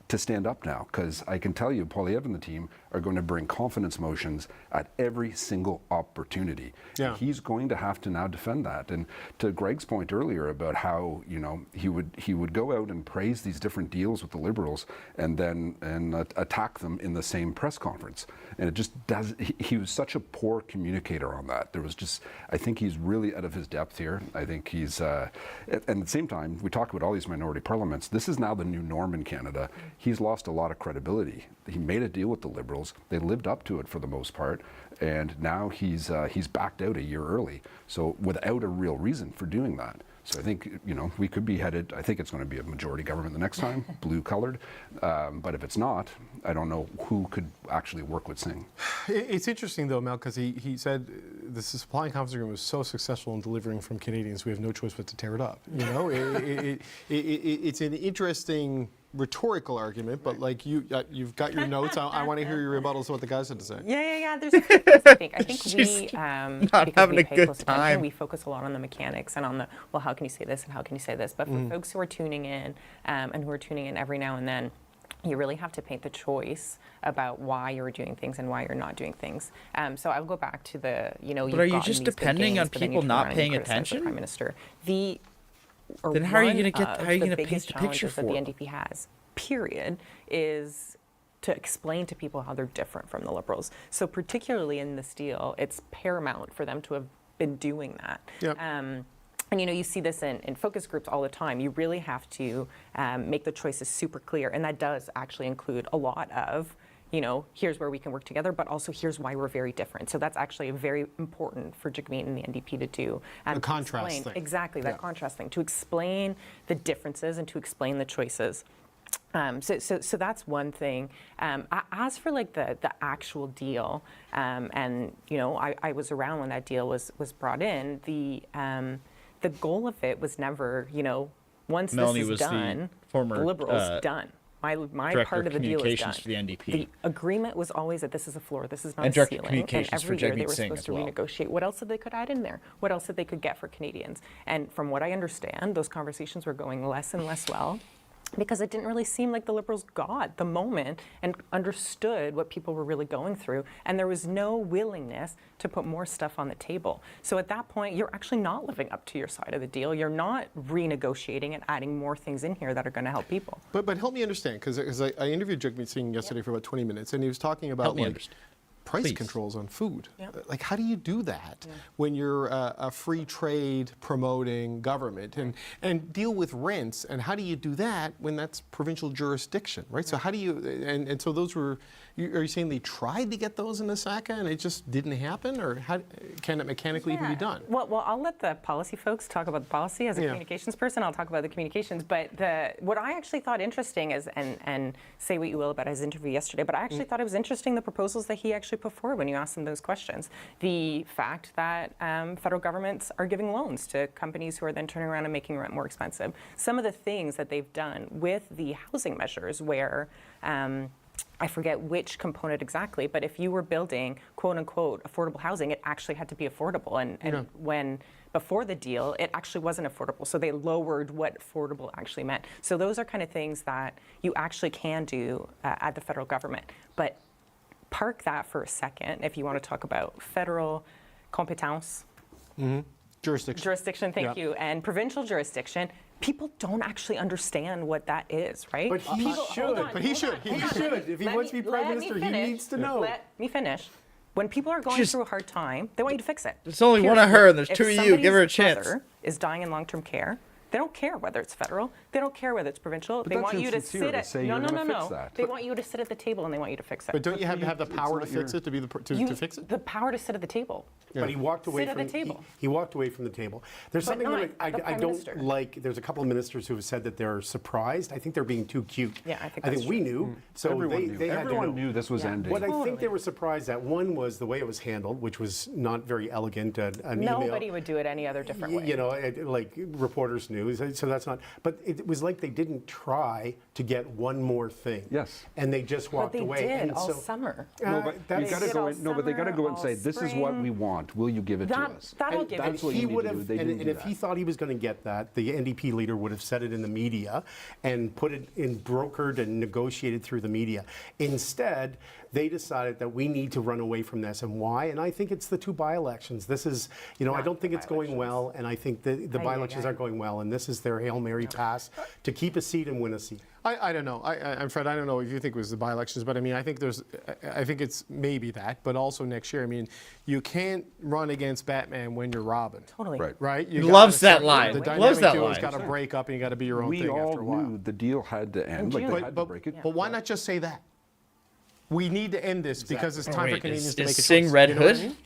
to stand up now, because I can tell you, Poilievre and the team are going to bring confidence motions at every single opportunity. Yeah. He's going to have to now defend that. And to Greg's point earlier about how he would go out and praise these different deals with the Liberals and then attack them in the same press conference. And it just does. He was such a poor communicator on that. I think he's really out of his depth here. I think he's, and at the same time, we talk about all these minority parliaments. This is now the new norm in Canada. He's lost a lot of credibility. He made a deal with the Liberals. They lived up to it for the most part, and now he's backed out a year early. So without a real reason for doing that. So I think, we could be headed, I think it's going to be a majority government the next time, blue-colored. But if it's not, I don't know who could actually work with Singh. It's interesting, though, Mel, because he said the supply and confidence agreement was so successful in delivering from Canadians, we have no choice but to tear it up. It's an interesting rhetorical argument, but like you've got your notes. I want to hear your rebuttals to what the guys had to say. Yeah. There's a few things I think. I think we, not having we a pay good close time. attention, we focus a lot on the mechanics and on the, well, how can you say this and how can you say this? But for folks who are tuning in and who are tuning in every now and then, you really have to paint the choice about why you're doing things and why you're not doing things. So I'll go back to the, But are you just depending on people not paying attention? The Prime Minister. Then how are you going to get? How are you going to paint the picture for that the it? NDP has, period, is to explain to people how they're different from the Liberals. So particularly in this deal, it's paramount for them to have been doing that. Yep. And you see this in focus groups all the time. You really have to make the choices super clear, and that does actually include a lot of, here's where we can work together, but also here's why we're very different. So that's actually very important for Jagmeet and the NDP to do. The contrast thing. Exactly, that contrast thing, to explain the differences and to explain the choices. So that's one thing. As for like the actual deal, and I was around when that deal was brought in. The goal of it was never, once Melanie this is was done, the former the Liberals done. My part of the deal is done. For the NDP. The agreement was always that this is a floor, this is not And a Director ceiling. Communications And every for year they Jagmeet were Singh supposed as to well. renegotiate. What else did they could add in there? What else did they could get for Canadians? And from what I understand, those conversations were going less and less well. because it didn't really seem like the Liberals got the moment and understood what people were really going through. And there was no willingness to put more stuff on the table. So at that point, you're actually not living up to your side of the deal. You're not renegotiating and adding more things in here that are going to help people. But help me understand, because I interviewed Jagmeet Singh yesterday for about 20 minutes, and he was talking about price controls on food. Like, how do you do that when you're a free trade promoting government and deal with rents? And how do you do that when that's provincial jurisdiction, right? So how do you, and so those were, are you saying they tried to get those in the SACA and it just didn't happen? Or how can it mechanically even be done? Well, I'll let the policy folks talk about the policy. As a communications person, I'll talk about the communications. But what I actually thought interesting is, and say what you will about his interview yesterday, but I actually thought it was interesting the proposals that he actually put forward when you asked him those questions. The fact that federal governments are giving loans to companies who are then turning around and making rent more expensive. Some of the things that they've done with the housing measures where I forget which component exactly, but if you were building quote unquote affordable housing, it actually had to be affordable. And when before the deal, it actually wasn't affordable. So they lowered what affordable actually meant. So those are kind of things that you actually can do at the federal government. But park that for a second if you want to talk about federal competence. Jurisdiction. Thank you. And provincial jurisdiction. People don't actually understand what that is, right? But he should. He should. If he wants to be Prime Minister, he needs to know. Let me finish. When people are going through a hard time, they want you to fix it. There's only one of her and there's two of you. Give her a chance. If somebody's brother is dying in long-term care, they don't care whether it's federal. They don't care whether it's provincial. They want you to sit at no. They want you to sit at the table and they want you to fix it. But don't you have to have the power to fix it, to fix it? The power to sit at the table. But he walked away from the table. He walked away from the table. There's something that I don't like. There's a couple of ministers who have said that they're surprised. I think they're being too cute. Yeah, I think we knew. So everyone knew this was ending. What I think they were surprised at, one was the way it was handled, which was not very elegant. An email. Nobody would do it any other different way. You know, like reporters knew. So that's not. But it was like they didn't try to get one more thing. Yes. And they just walked away. But they did and all summer. No, but you got to go in. No, but they got to go and say, "This is what we want. Will you give it to us?" That'll give it. That's what you need to do. They didn't do if he thought he was going to get that, the NDP leader would have said it in the media and put it in brokered and negotiated through the media. Instead, they decided that we need to run away from this. And why? And I think it's the two by-elections. This is, you know, I don't think it's going well, and I think the by-elections aren't going well, and this is their Hail Mary pass to keep a seat and win a seat. I don't know. I'm Fred. I don't know if you think it was the by-elections, but I mean, I think it's maybe that, but also next year. I mean, you can't run against Batman when you're Robin. Totally. Right. He loves that line. The loves that duo line. has got to break up, and you got to be your own thing after a while. We all knew the deal had to end. Like they had to break it. But why not just say that? We need to end this because it's time for Canadians to make a choice. Is Singh Red Hood? I mean?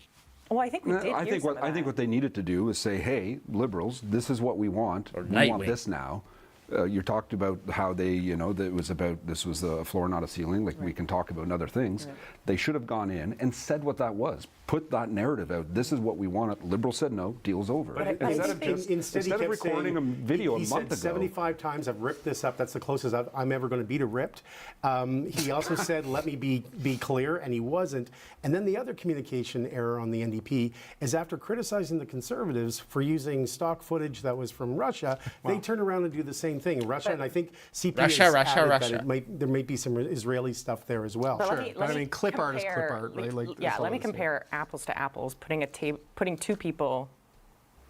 Well, I think we did. I think what they needed to do is say, "Hey, Liberals, this is what we want. We want this now." You talked about how they, you know, that it was about this was a floor, not a ceiling. Like we can talk about other things. Right. They should have gone in and said what that was. Put that narrative out. This is what we want. Liberals said no. Deal's over. But instead of recording a video a month ago, 75 times I've ripped this up. That's the closest I'm ever going to be to ripped. He also said, "Let me be clear," and he wasn't. And then the other communication error on the NDP is after criticizing the Conservatives for using stock footage that was from Russia, they turn around and do the same thing. Russia, and I think CP Russia. There might be some Israeli stuff there as well. But I mean, clip art is clip art, right? Let me compare apples to apples. Putting two people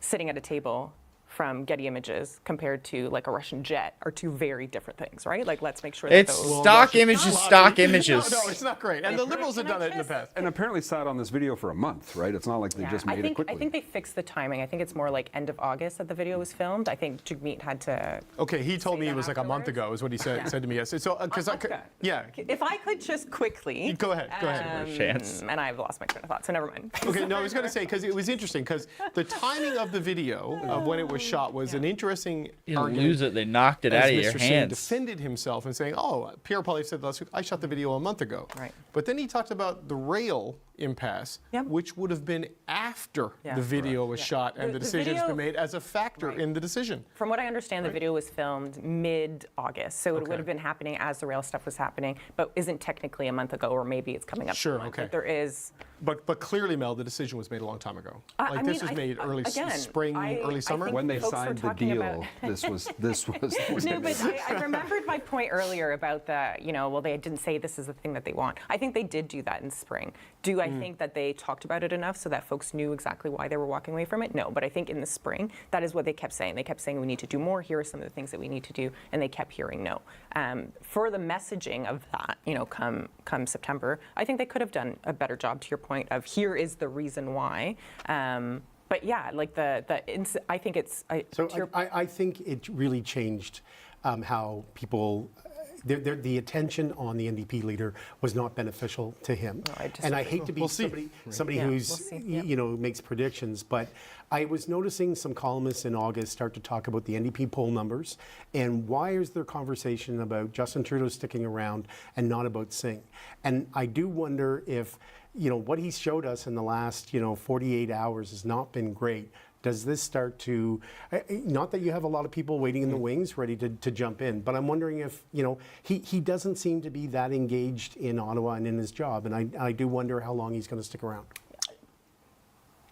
sitting at a table from Getty Images compared to like a Russian jet are two very different things, right? Like, let's make sure that it's stock images, stock images. No, it's not great. And the Liberals have done it in the past. And apparently sat on this video for a month, right? It's not like they just made it quickly. I think they fixed the timing. I think it's more like end of August that the video was filmed. I think Jagmeet had to. Okay, he told me it was like a month ago, is what he said to me yesterday. So, if I could just quickly. Go ahead. Chance. And I've lost my train of thought, so never mind. Okay, no, I was going to say, because it was interesting, because the timing of the video of when it was shot was an interesting argument. Lose it, they knocked it out of your hands. Singh defended himself and saying, "Oh, Pierre Poilievre said I shot the video a month ago." Right. But then he talked about the rail impasse, which would have been after the video was shot and the decision has been made as a factor in the decision. From what I understand, the video was filmed mid-August, so it would have been happening as the rail stuff was happening, but isn't technically a month ago, or maybe it's coming up. Sure, okay. But there is. But clearly, Mel, the decision was made a long time ago. This was made early spring, early summer. When they signed the deal, this was. No, but I remembered my point earlier about the, well, they didn't say this is the thing that they want. I think they did do that in spring. Do I think that they talked about it enough so that folks knew exactly why they were walking away from it? No, but I think in the spring, that is what they kept saying. They kept saying we need to do more. Here are some of the things that we need to do, and they kept hearing no. For the messaging of that, come September, I think they could have done a better job. To your point of here is the reason why. But yeah, like I think it's. I think it really changed how people. The attention on the NDP leader was not beneficial to him. And I hate to be somebody who's makes predictions, but I was noticing some columnists in August start to talk about the NDP poll numbers and why is there conversation about Justin Trudeau sticking around and not about Singh. And I do wonder if what he showed us in the last 48 hours has not been great. Does this start to, not that you have a lot of people waiting in the wings ready to jump in, but I'm wondering if, he doesn't seem to be that engaged in Ottawa and in his job, and I do wonder how long he's going to stick around.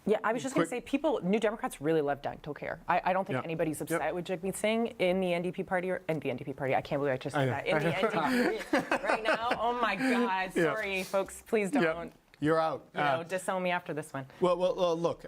Yeah, I was just going to say, New Democrats really love dental care. I don't think anybody's upset with Jagmeet Singh in the NDP party, I can't believe I just said that. In the NDP right now, oh my God, sorry folks, please don't. You're out. Disown me after this one. Well, look,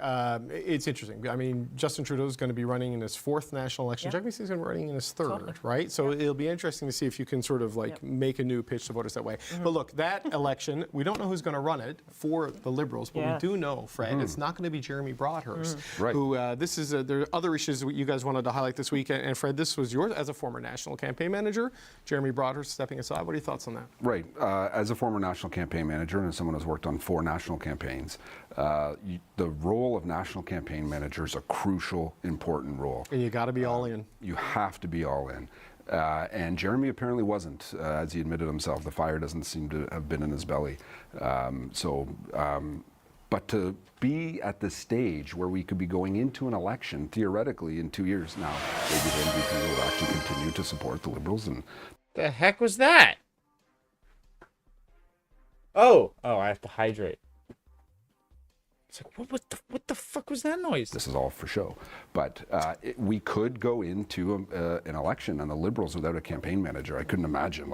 it's interesting. I mean, Justin Trudeau is going to be running in his 4th national election. Jagmeet Singh is going to be running in his 3rd, right? So it'll be interesting to see if you can sort of make a new pitch to voters that way. But look, that election, we don't know who's going to run it for the Liberals, but we do know, Fred, it's not going to be Jeremy Broadhurst, who this is, there are other issues that you guys wanted to highlight this week. And Fred, this was yours as a former national campaign manager, Jeremy Broadhurst stepping aside. What are your thoughts on that? Right. As a former national campaign manager and as someone who's worked on 4 national campaigns, the role of national campaign manager is a crucial, important role. And you got to be all in. You have to be all in. And Jeremy apparently wasn't, as he admitted himself. The fire doesn't seem to have been in his belly. But to be at the stage where we could be going into an election, theoretically, in 2 years now, maybe the NDP will actually continue to support the Liberals. And the heck was that? Oh, I have to hydrate. It's like, what the fuck was that noise? This is all for show. But we could go into an election and the Liberals without a campaign manager. I couldn't imagine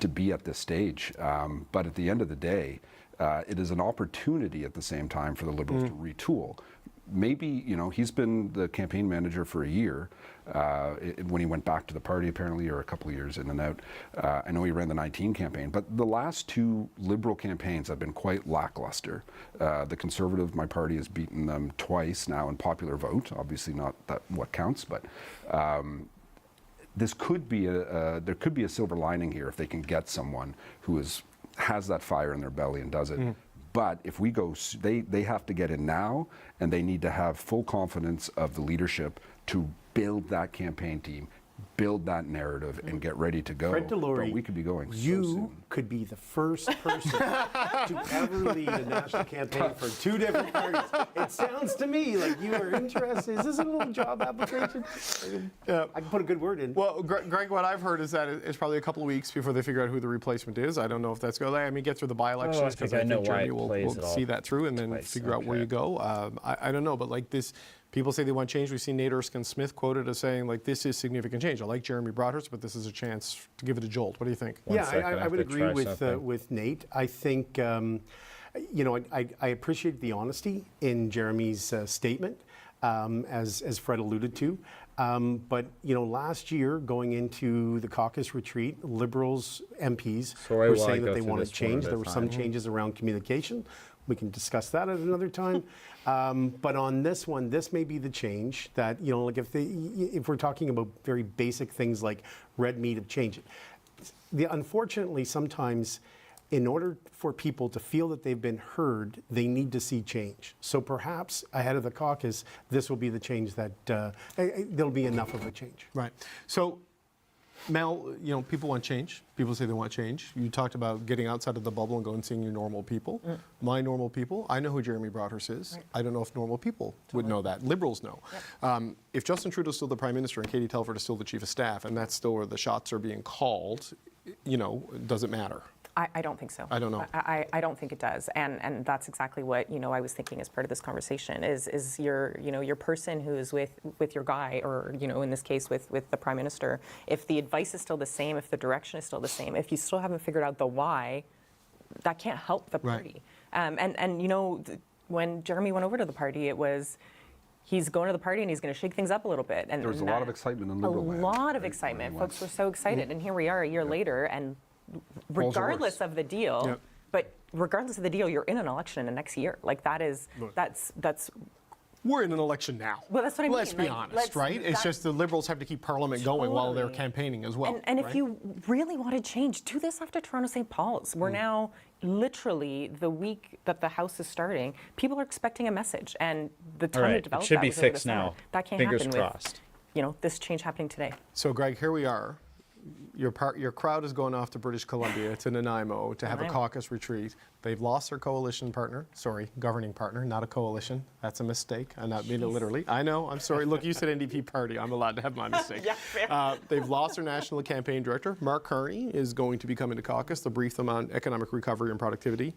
to be at this stage. But at the end of the day, it is an opportunity at the same time for the Liberals to retool. Maybe, he's been the campaign manager for a year when he went back to the party, apparently, or a couple of years in and out. I know he ran the 19 campaign, but the last 2 Liberal campaigns have been quite lackluster. The Conservative, my party, has beaten them twice now in popular vote. Obviously not that what counts, but this could be there could be a silver lining here if they can get someone who has that fire in their belly and does it. But if we go, they have to get in now, and they need to have full confidence of the leadership to build that campaign team, build that narrative, and get ready to go. Fred Delory, we could be going you so soon. Could be the first person to ever lead a national campaign for 2 different parties. It sounds to me like you are interested. Is this a little job application? I can put a good word in. Well, Greg, what I've heard is that it's probably a couple of weeks before they figure out who the replacement is. I don't know if that's going to, I mean, get through the by-elections because I think Jeremy will see that through and then figure out where you go. I don't know, but like this, people say they want change. We've seen Nate Erskine-Smith quoted as saying, like, this is significant change. I like Jeremy Broadhurst, but this is a chance to give it a jolt. What do you think? I would agree with Nate. I think, I appreciate the honesty in Jeremy's statement, as Fred alluded to. But, last year, going into the caucus retreat, Liberals MPs were saying that they wanted change. There were some changes around communication. We can discuss that at another time. But on this one, this may be the change that, like if we're talking about very basic things like red meat of change. Unfortunately, sometimes in order for people to feel that they've been heard, they need to see change. So perhaps ahead of the caucus, this will be the change that there'll be enough of a change. Right. So Mel, you know, people want change. People say they want change. You talked about getting outside of the bubble and going and seeing your normal people. My normal people, I know who Jeremy Broadhurst is. Right. I don't know if normal people would know that. Liberals know. Yep. If Justin Trudeau's still the Prime Minister and Katie Telford is still the Chief of Staff, and that's still where the shots are being called, you know, does it matter? I don't think so. I don't know. I don't think it does, and that's exactly what I was thinking as part of this conversation is your person who is with your guy, or in this case with the Prime Minister. If the advice is still the same, if the direction is still the same, if you still haven't figured out the why, that can't help the party. Right. And when Jeremy went over to the party, it was. He's going to the party and he's going to shake things up a little bit. And there was a lot of excitement in Liberal land. A lot of excitement. Folks were so excited, and here we are a year later, and regardless of the deal, but regardless of the deal, you're in an election in the next year. Like that's. We're in an election now. Well, that's what I mean. Let's be honest, right? It's just the Liberals have to keep Parliament going while they're campaigning as well. And if you really want to change, do this after Toronto St. Paul's. We're now literally the week that the House is starting. People are expecting a message, and the time to develop it should that be was over the fixed summer. now. That can't Fingers happen crossed. with this change happening today. So, Greg, here we are. Your crowd is going off to British Columbia, to Nanaimo, to have a caucus retreat. They've lost their coalition partner. Sorry, governing partner, not a coalition. That's a mistake. I'm not meaning it literally. I know. I'm sorry. Look, you said NDP party. I'm allowed to have my mistake. They've lost their national campaign director. Mark Carney is going to be coming to caucus to brief them on economic recovery and productivity.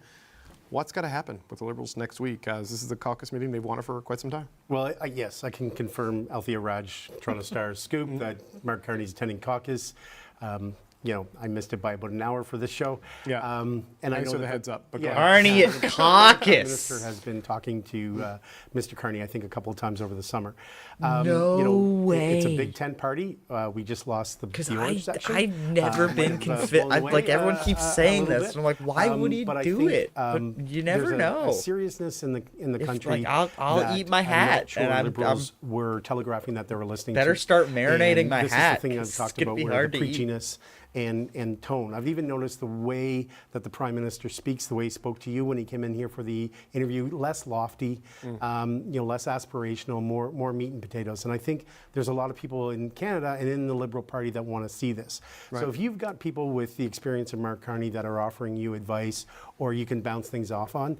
What's got to happen with the Liberals next week? As this is a caucus meeting they've wanted for quite some time. Well, yes, I can confirm Althea Raj, Toronto Star's scoop, that Mark Carney's attending caucus. I missed it by about an hour for this show. Yeah. And thanks for the heads up. But Carney at caucus. The minister has been talking to Mr. Carney, I think, a couple of times over the summer. No way. It's a Big Tent party. We just lost the orange section. I've never been convinced. Like everyone keeps saying this, and I'm like, why would he do it? But you never know. There's a seriousness in the country. Like, I'll eat my hat, sure and Liberals were telegraphing that they were listening. Better to. start marinating my hat. This is the thing I've talked about, where the preachiness and tone. I've even noticed the way that the Prime Minister speaks, the way he spoke to you when he came in here for the interview, less lofty, less aspirational, more meat and potatoes. And I think there's a lot of people in Canada and in the Liberal Party that want to see this. Right. So if you've got people with the experience of Mark Carney that are offering you advice, or you can bounce things off on,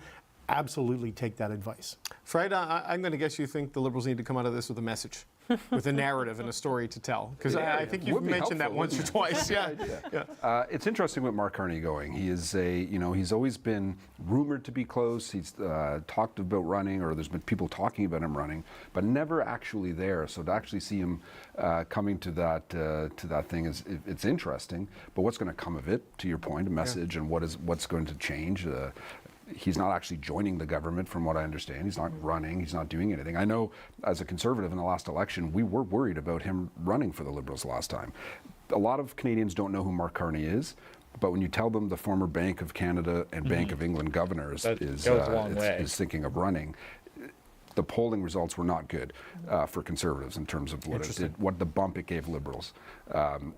absolutely take that advice. Fred, I'm going to guess you think the Liberals need to come out of this with a message, with a narrative and a story to tell. Because I think you've mentioned that once or twice. It's interesting with Mark Carney going. He is he's always been rumored to be close. He's talked about running, or there's been people talking about him running, but never actually there. So to actually see him coming to that thing it's interesting. But what's going to come of it? To your point, a message, and what's going to change? He's not actually joining the government, from what I understand. He's not running. He's not doing anything. I know, as a Conservative in the last election, we were worried about him running for the Liberals last time. A lot of Canadians don't know who Mark Carney is, but when you tell them the former Bank of Canada and Bank of England governors is thinking of running, the polling results were not good for Conservatives in terms of what the bump it gave Liberals.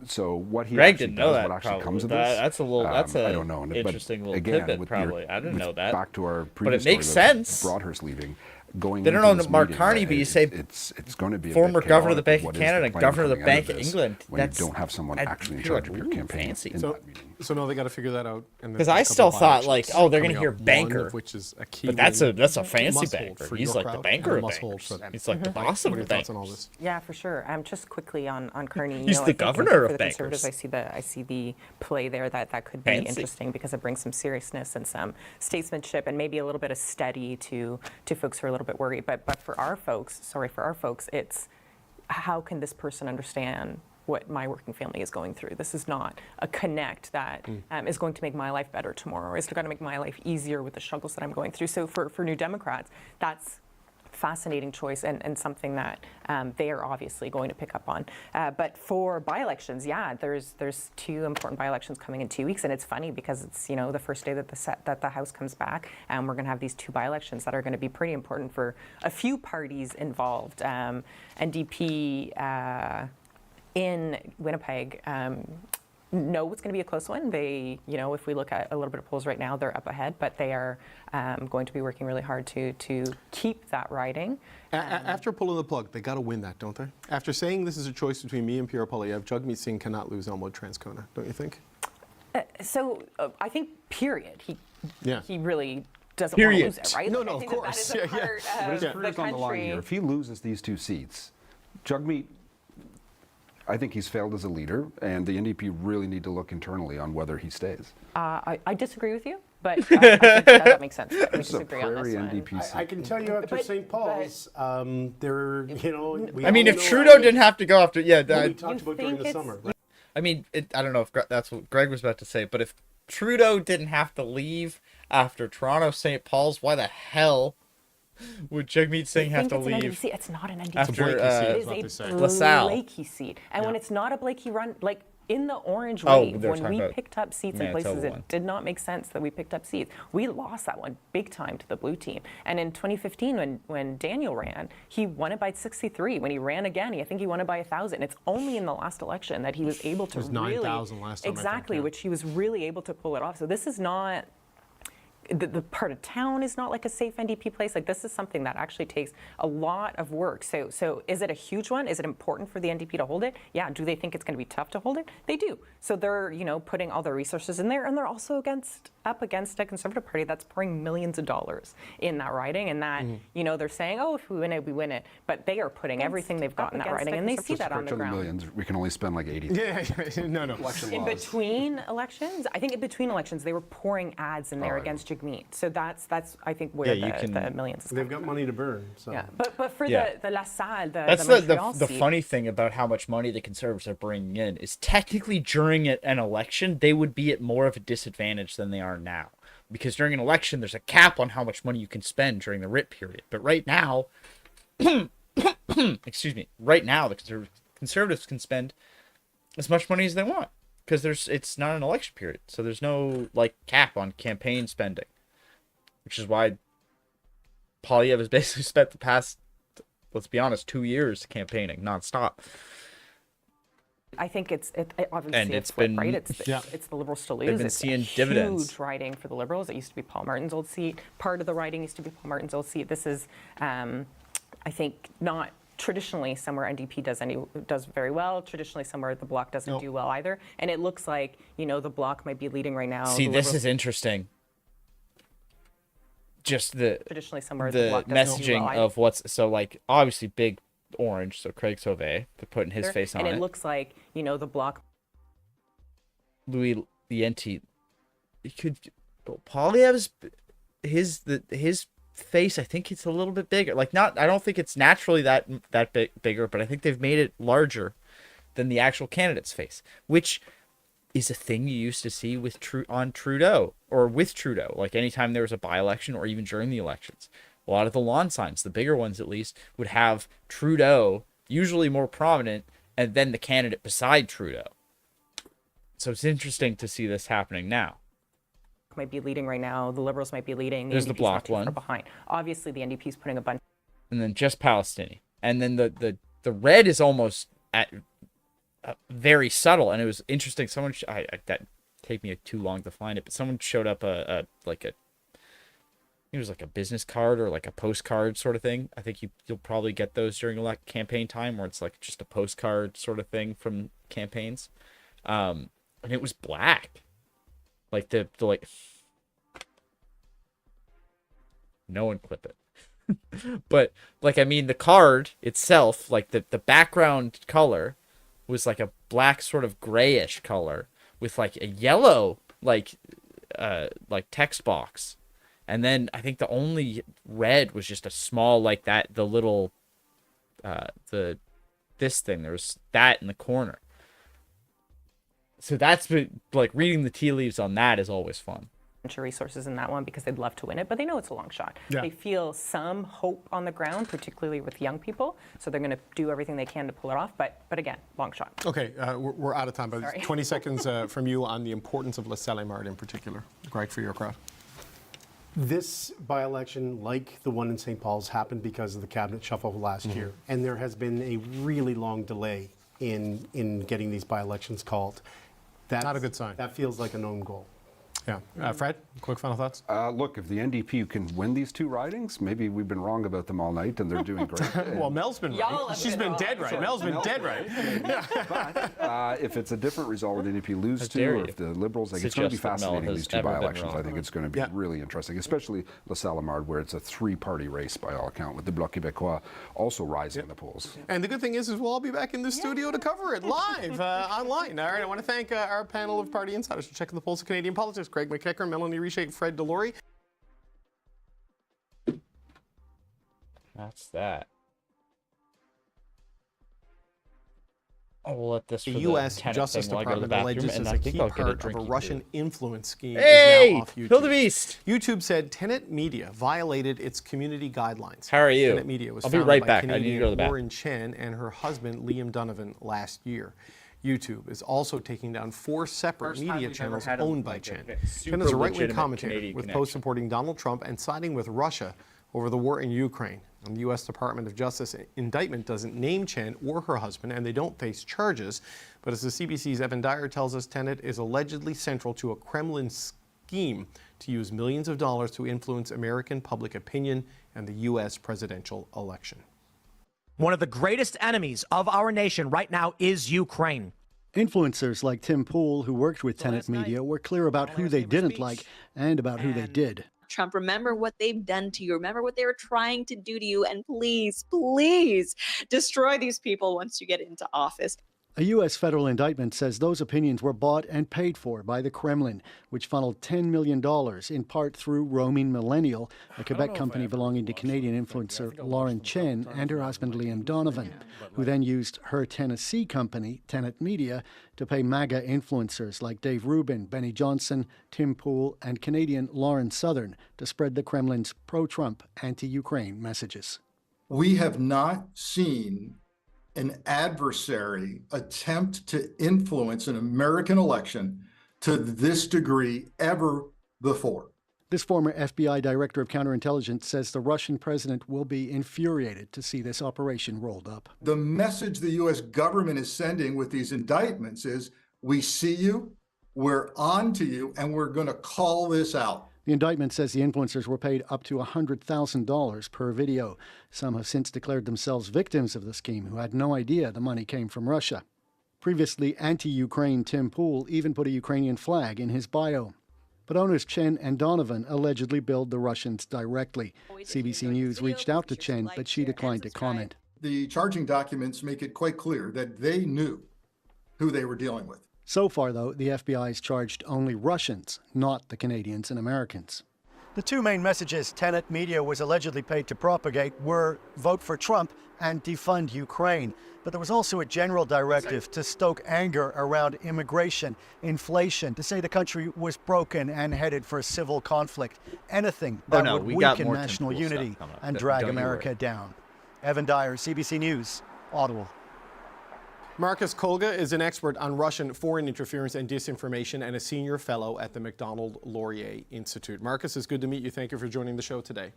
So what he Greg actually didn't know does, that, what actually probably. comes of this, That's a little. That's I don't know. Interesting but little again, tidbit. Probably, I didn't know that. Back to our but previous it makes story about sense. Broadhurst leaving. Going they don't into know this Mark meeting, Carney, but you say it's going to be former a bit governor of the chaotic. Bank of What is Canada, plan governor of the coming out Bank of this England. when you don't have someone actually in charge of your campaign. Fancy. In that meeting. So no, they got to figure that out. Because I still thought like, oh, they're going to hear banker, one of which is a key. But that's a fancy banker. For He's your like the crowd, banker of must hold bankers. for them. He's like the boss of What are the your thoughts on all bankers. this? Yeah, for sure. Just quickly on Carney. He's I the think governor for of the Conservatives, bankers. I see the play there that could be interesting, because it brings some seriousness and some statesmanship and maybe a little bit of steady to folks who are a little bit worried. But for our folks, it's how can this person understand what my working family is going through? This is not a connect that is going to make my life better tomorrow, or is going to make my life easier with the struggles that I'm going through. So for New Democrats, that's fascinating choice and something that they are obviously going to pick up on. But for by-elections, there's two important by-elections coming in 2 weeks, and it's funny because it's the first day that the House comes back, and we're going to have these two by-elections that are going to be pretty important for a few parties involved. NDP in Winnipeg. know it's going to be a close one. They, if we look at a little bit of polls right now, they're up ahead, but they are going to be working really hard to keep that riding. After pulling the plug, they got to win that, don't they? After saying this is a choice between me and Pierre Poilievre, Jagmeet Singh cannot lose Elmwood Transcona, don't you think? I think, period. He really doesn't Period. want to lose it, right? No, Like, no, I of think course. That is a part But his of career's the on the line country. here. If he loses these 2 seats, Jagmeet, I think he's failed as a leader, and the NDP really need to look internally on whether he stays. I disagree with you, but I think that makes sense. We disagree on this one. NDP seat. I can tell you after St. Paul's, they're, I mean, if Trudeau didn't have to go after, we talked about during the summer. I mean, I don't know if that's what Greg was about to say, but if Trudeau didn't have to leave after Toronto St. Paul's, why the hell would Jagmeet Singh have to leave? It's not an NDP after, seat. It is a LaSalle. Blakey seat. And when it's not a Blakey run, like in the orange wave, when we picked up seats in places, it did not make sense that we picked up seats. We lost that one big time to the blue team. And in 2015, when Daniel ran, he won it by 63. When he ran again, I think he won it by 1,000. It's only in the last election that he was able to it was really 9,000 last time. exactly, which he was really able to pull it off. So this is not. The part of town is not like a safe NDP place. Like, this is something that actually takes a lot of work. So is it a huge one? Is it important for the NDP to hold it? Yeah. Do they think it's going to be tough to hold it? They do. So they're, putting all their resources in there, and they're also up against a Conservative Party that's pouring millions of dollars in that riding, and that, they're saying, oh, if we win it, we win it. But they are putting everything they've got in that riding, and they see that on the ground. Millions, we can only spend like 80. No. In between elections, I think in between elections, they were pouring ads in there against Jagmeet. So that's I think where the millions is They've got money to burn. So. Yeah, but for the LaSalle, that's the funny thing about how much money the Conservatives are bringing in is technically during an election they would be at more of a disadvantage than they are now, because during an election there's a cap on how much money you can spend during the writ period. But right now, excuse me, right now the Conservatives can spend as much money as they want because it's not an election period, so there's no cap on campaign spending. Which is why Poilievre has basically spent the past, let's be honest, 2 years campaigning nonstop. I think it's obviously and it's flip, been right. It's the Liberals to lose. They've been seeing dividends. Huge riding for the Liberals. It used to be Paul Martin's old seat. Part of the riding used to be Paul Martin's old seat. This is, I think, not traditionally somewhere NDP does very well. Traditionally somewhere the Bloc doesn't do well either. And it looks like the Bloc might be leading right now. See, this is interesting. Just the messaging of what's obviously big orange, so Craig Sauvé, they're putting his face on it. And it looks like, the Bloc. Louis Lienti, Poilievre's his face, I think it's a little bit bigger. I don't think it's naturally that bigger, but I think they've made it larger than the actual candidate's face, which is a thing you used to see with Trudeau. Anytime there was a by-election or even during the elections, a lot of the lawn signs, the bigger ones at least, would have Trudeau usually more prominent and then the candidate beside Trudeau. So it's interesting to see this happening now. Might be leading right now. The Liberals might be leading. There's the Bloc one behind. Obviously, the NDP is putting a bunch. And then just Palestinian, and then the red is almost at very subtle, and it was interesting. Someone that take me too long to find it, but someone showed up it was like a business card or like a postcard sort of thing. I think you'll probably get those during campaign time, where it's like just a postcard sort of thing from campaigns, and it was black, no one clip it. But the card itself, the background color was like a black sort of grayish color with a yellow text box, and then I think the only red was just a small the little this thing. There was that in the corner. So that's reading the tea leaves on that is always fun. Resources in that one because they'd love to win it, but they know it's a long shot. Yeah. They feel some hope on the ground, particularly with young people, so they're going to do everything they can to pull it off, but again, long shot. Okay, we're out of time, but 20 seconds from you on the importance of LaSalle in particular. Greg, for your crowd. This by-election, like the one in St. Paul's, happened because of the cabinet shuffle last year, and there has been a really long delay in getting these by-elections called. That's not a good sign. That feels like an own goal. Yeah. Fred, quick final thoughts? Look, if the NDP can win these 2 ridings, maybe we've been wrong about them all night and they're doing great. Well, Mel's been right. She's been dead right. Mel's been dead right. But if it's a different result where the NDP lose 2, or if the Liberals, like, it's going to be fascinating, these 2 by-elections. I think it's going to be really interesting, especially La Salle-Mard, where it's a 3-party race by all account, with the Bloc Québécois also rising in the polls. And the good thing is we'll all be back in the studio to cover it live online. All right, I want to thank our panel of party insiders for checking the pulse of Canadian politics. Craig McEachern, Melanie Richer, Fred Delory. That's that. I'll let this The for U.S. tenant Justice thing while I go to Department the alleges bathroom, this and is I a think key I'll get a part of drink. a Russian influence scheme Hey! is now off YouTube. Kill the beast! YouTube said Tenet Media violated its community guidelines. How are you? Tenet Media was I'll be founded right by back. I need to Canadian go to the bathroom. Lauren Chen and her husband Liam Donovan last year. YouTube is also taking down 4 separate media channels owned by Chen. Chen is a right-wing commentator with posts supporting Donald Trump and siding with Russia over the war in Ukraine. And the U.S. Department of Justice indictment doesn't name Chen or her husband, and they don't face charges. But as the CBC's Evan Dyer tells us, Tenet is allegedly central to a Kremlin scheme to use millions of dollars to influence American public opinion and the U.S. presidential election. One of the greatest enemies of our nation right now is Ukraine. Influencers like Tim Poole, who worked with Tenet Media, were clear about who they didn't like and about who they did. Trump, remember what they've done to you. Remember what they were trying to do to you. And please, please destroy these people once you get into office. A U.S. federal indictment says those opinions were bought and paid for by the Kremlin, which funneled $10 million, in part through Roaming Millennial, a Quebec company belonging to Canadian influencer Lauren Chen and her husband Liam Donovan, who then used her Tennessee company, Tenet Media, to pay MAGA influencers like Dave Rubin, Benny Johnson, Tim Poole, and Canadian Lauren Southern to spread the Kremlin's pro-Trump, anti-Ukraine messages. We have not seen an adversary attempt to influence an American election to this degree ever before. This former FBI director of counterintelligence says the Russian president will be infuriated to see this operation rolled up. The message the U.S. government is sending with these indictments is, we see you, we're on to you, and we're going to call this out. The indictment says the influencers were paid up to $100,000 per video. Some have since declared themselves victims of the scheme who had no idea the money came from Russia. Previously, anti-Ukraine Tim Poole even put a Ukrainian flag in his bio. But owners Chen and Donovan allegedly billed the Russians directly. CBC News reached out to Chen, but she declined to comment. The charging documents make it quite clear that they knew who they were dealing with. So far, though, the FBI has charged only Russians, not the Canadians and Americans. The 2 main messages Tenet Media was allegedly paid to propagate were vote for Trump and defund Ukraine. But there was also a general directive to stoke anger around immigration, inflation, to say the country was broken and headed for civil conflict. Anything that would weaken national unity and drag America down. Evan Dyer, CBC News, Ottawa. Marcus Kolga is an expert on Russian foreign interference and disinformation and a senior fellow at the Macdonald-Laurier Institute. Marcus, it's good to meet you. Thank you for joining the show today.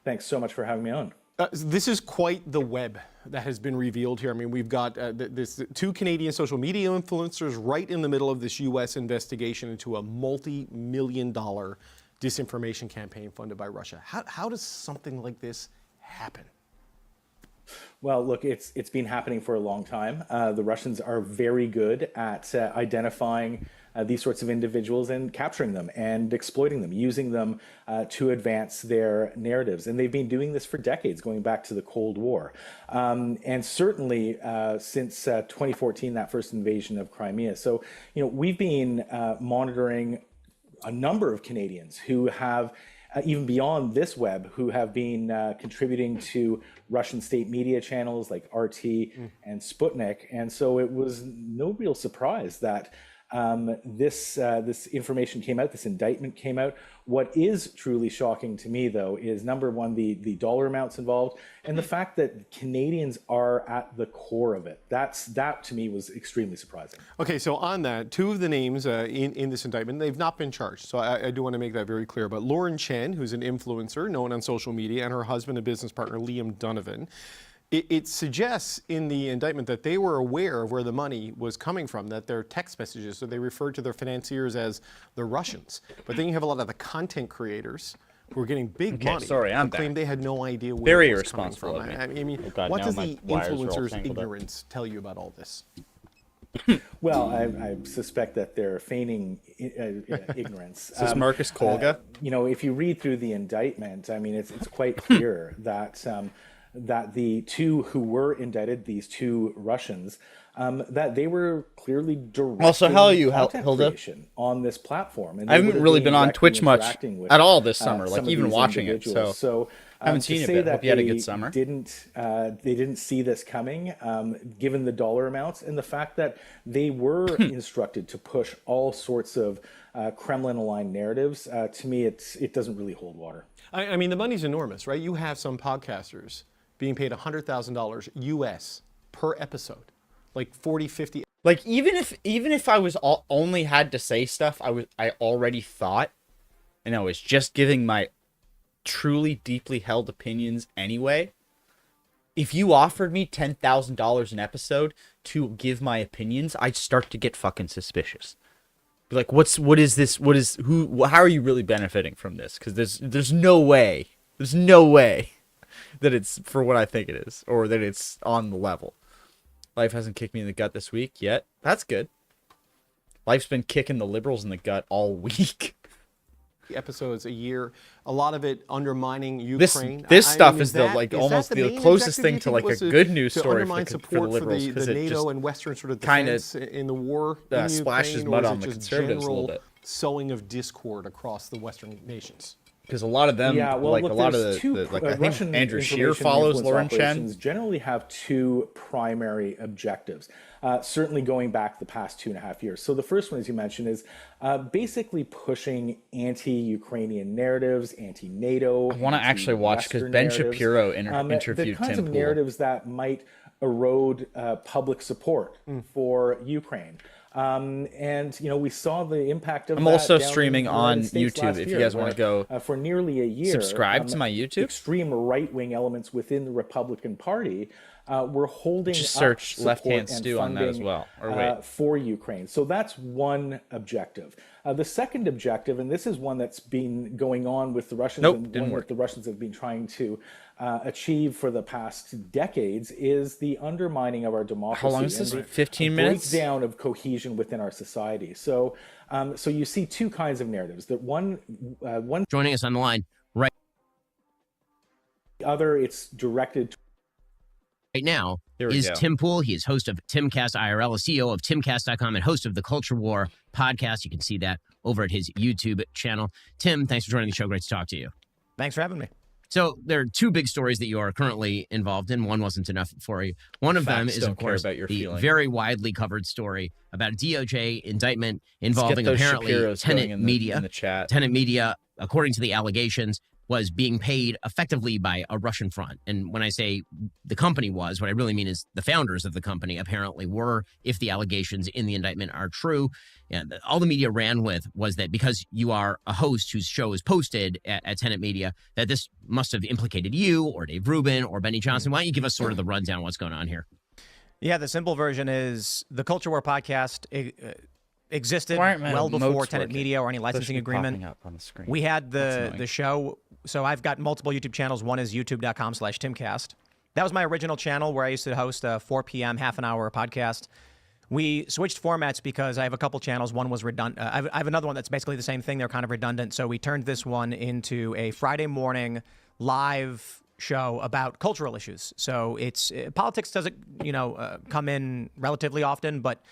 Thanks so much for having me on. This is quite the web that has been revealed here. I mean, we've got this 2 Canadian social media influencers right in the middle of this U.S. investigation into a multi-million-dollar disinformation campaign funded by Russia. How does something like this happen? Well, look, it's been happening for a long time. The Russians are very good at identifying these sorts of individuals and capturing them and exploiting them, using them to advance their narratives. And they've been doing this for decades, going back to the Cold War. And certainly since 2014, that first invasion of Crimea. So, we've been monitoring a number of Canadians who have even beyond this web, who have been contributing to Russian state media channels like RT and Sputnik. And so it was no real surprise that this information came out, this indictment came out. What is truly shocking to me, though, is number one, the dollar amounts involved, and the fact that Canadians are at the core of it. That to me was extremely surprising. Okay, so on that, 2 of the names in this indictment, they've not been charged. So I do want to make that very clear. But Lauren Chen, who's an influencer known on social media, and her husband and business partner Liam Donovan, It suggests in the indictment that they were aware of where the money was coming from, that their text messages, so they referred to their financiers as the Russians. But then you have a lot of the content creators who are getting big money who claim they had no idea where it was coming from. I mean, what does the influencer's ignorance tell you about all this? Well, I suspect that they're feigning ignorance. Is this Marcus Kolga? You know, if you read through the indictment, I mean, it's quite clear that that the two who were indicted, these two Russians, that they were clearly directing also, how are you, content Hilda? creation on this platform. And I haven't really been on Twitch much at all this summer, like even watching it. So I haven't seen it. I hope you had a good summer. They didn't see this coming, given the dollar amounts and the fact that they were instructed to push all sorts of Kremlin-aligned narratives. To me, it doesn't really hold water. I mean, the money's enormous, right? You have some podcasters being paid $100,000 US per episode, like 40, 50. Like even if I was only had to say stuff I already thought, and I was just giving my truly deeply held opinions anyway, if you offered me $10,000 an episode to give my opinions, I'd start to get fucking suspicious. Be like, what is this? How are you really benefiting from this? Because there's no way that it's for what I think it is, or that it's on the level. Life hasn't kicked me in the gut this week yet. That's good. Life's been kicking the Liberals in the gut all week. Episodes a year, a lot of it undermining Ukraine. This stuff is almost the closest thing to like a good news story for the Liberals, because the NATO and Western sort of defense in the war in splashes mud on the conservatives a little bit. Sowing of discord across the Western nations. Because a lot of them, I think Andrew Scheer follows Lauren Chen. Generally have two primary objectives, certainly going back the past 2.5 years. So the first one, as you mentioned, is basically pushing anti-Ukrainian narratives, anti-NATO. I want to actually watch, because Ben Shapiro interviewed the kinds Tim of Poole. narratives that might erode public support for Ukraine. And you know, we saw the impact of I'm that also down streaming in the on United States YouTube last if year, you guys want to where, go for nearly a year, subscribe to my YouTube. Extreme right-wing elements within the Republican Party were holding just up search support Left Hand and Stew on that as funding, well. Or wait. for Ukraine. So that's one objective. The second objective, and this is one that's been going on with the Russians, and one that the Russians have been trying to achieve for the past decades, is the undermining of our democracy. How long is this? And 15 minutes? Breakdown of cohesion within our society. So, so you see two kinds of narratives. That one joining us on the line right. The other, it's directed right now is Tim Poole. He is host of Timcast IRL, CEO of Timcast.com, and host of the Culture War podcast. You can see that over at his YouTube channel. Tim, thanks for joining the show. Great to talk to you. Thanks for having me. So there are two big stories that you are currently involved in. One wasn't enough for you. One of them is, of course, the very widely covered story about a DOJ indictment involving apparently Tenant Media. Tenant Media, according to the allegations, was being paid effectively by a Russian front. And when I say the company was, what I really mean is the founders of the company apparently were, if the allegations in the indictment are true. And all the media ran with was that because you are a host whose show is posted at Tenant Media, that this must have implicated you or Dave Rubin or Benny Johnson. Why don't you give us sort of the rundown of what's going on here? Yeah, the simple version is the Culture War podcast existed well before Tenant Media or any licensing agreement. We had the show. So I've got multiple YouTube channels. One is youtube.com/Timcast. That was my original channel where I used to host a 4 p.m. half an hour podcast. We switched formats because I have a couple channels. One was redundant. I have another one that's basically the same thing. They're kind of redundant. So we turned this one into a Friday morning live show about cultural issues. So it's politics doesn't, come in relatively often, but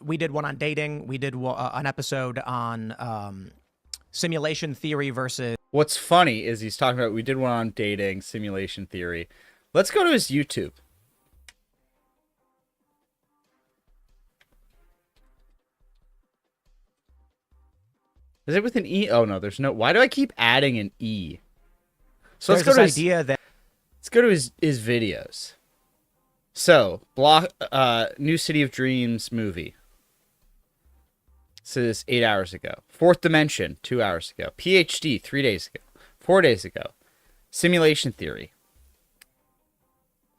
we did one on dating. We did an episode on simulation theory versus. What's funny is he's talking about, we did one on dating, simulation theory. Let's go to his YouTube. Is it with an E? Oh, no, there's no. Why do I keep adding an E? So let's go to let's go to his videos. So, New City of Dreams movie. So this 8 hours ago. Fourth Dimension, 2 hours ago. PhD, 3 days ago. 4 days ago. Simulation Theory.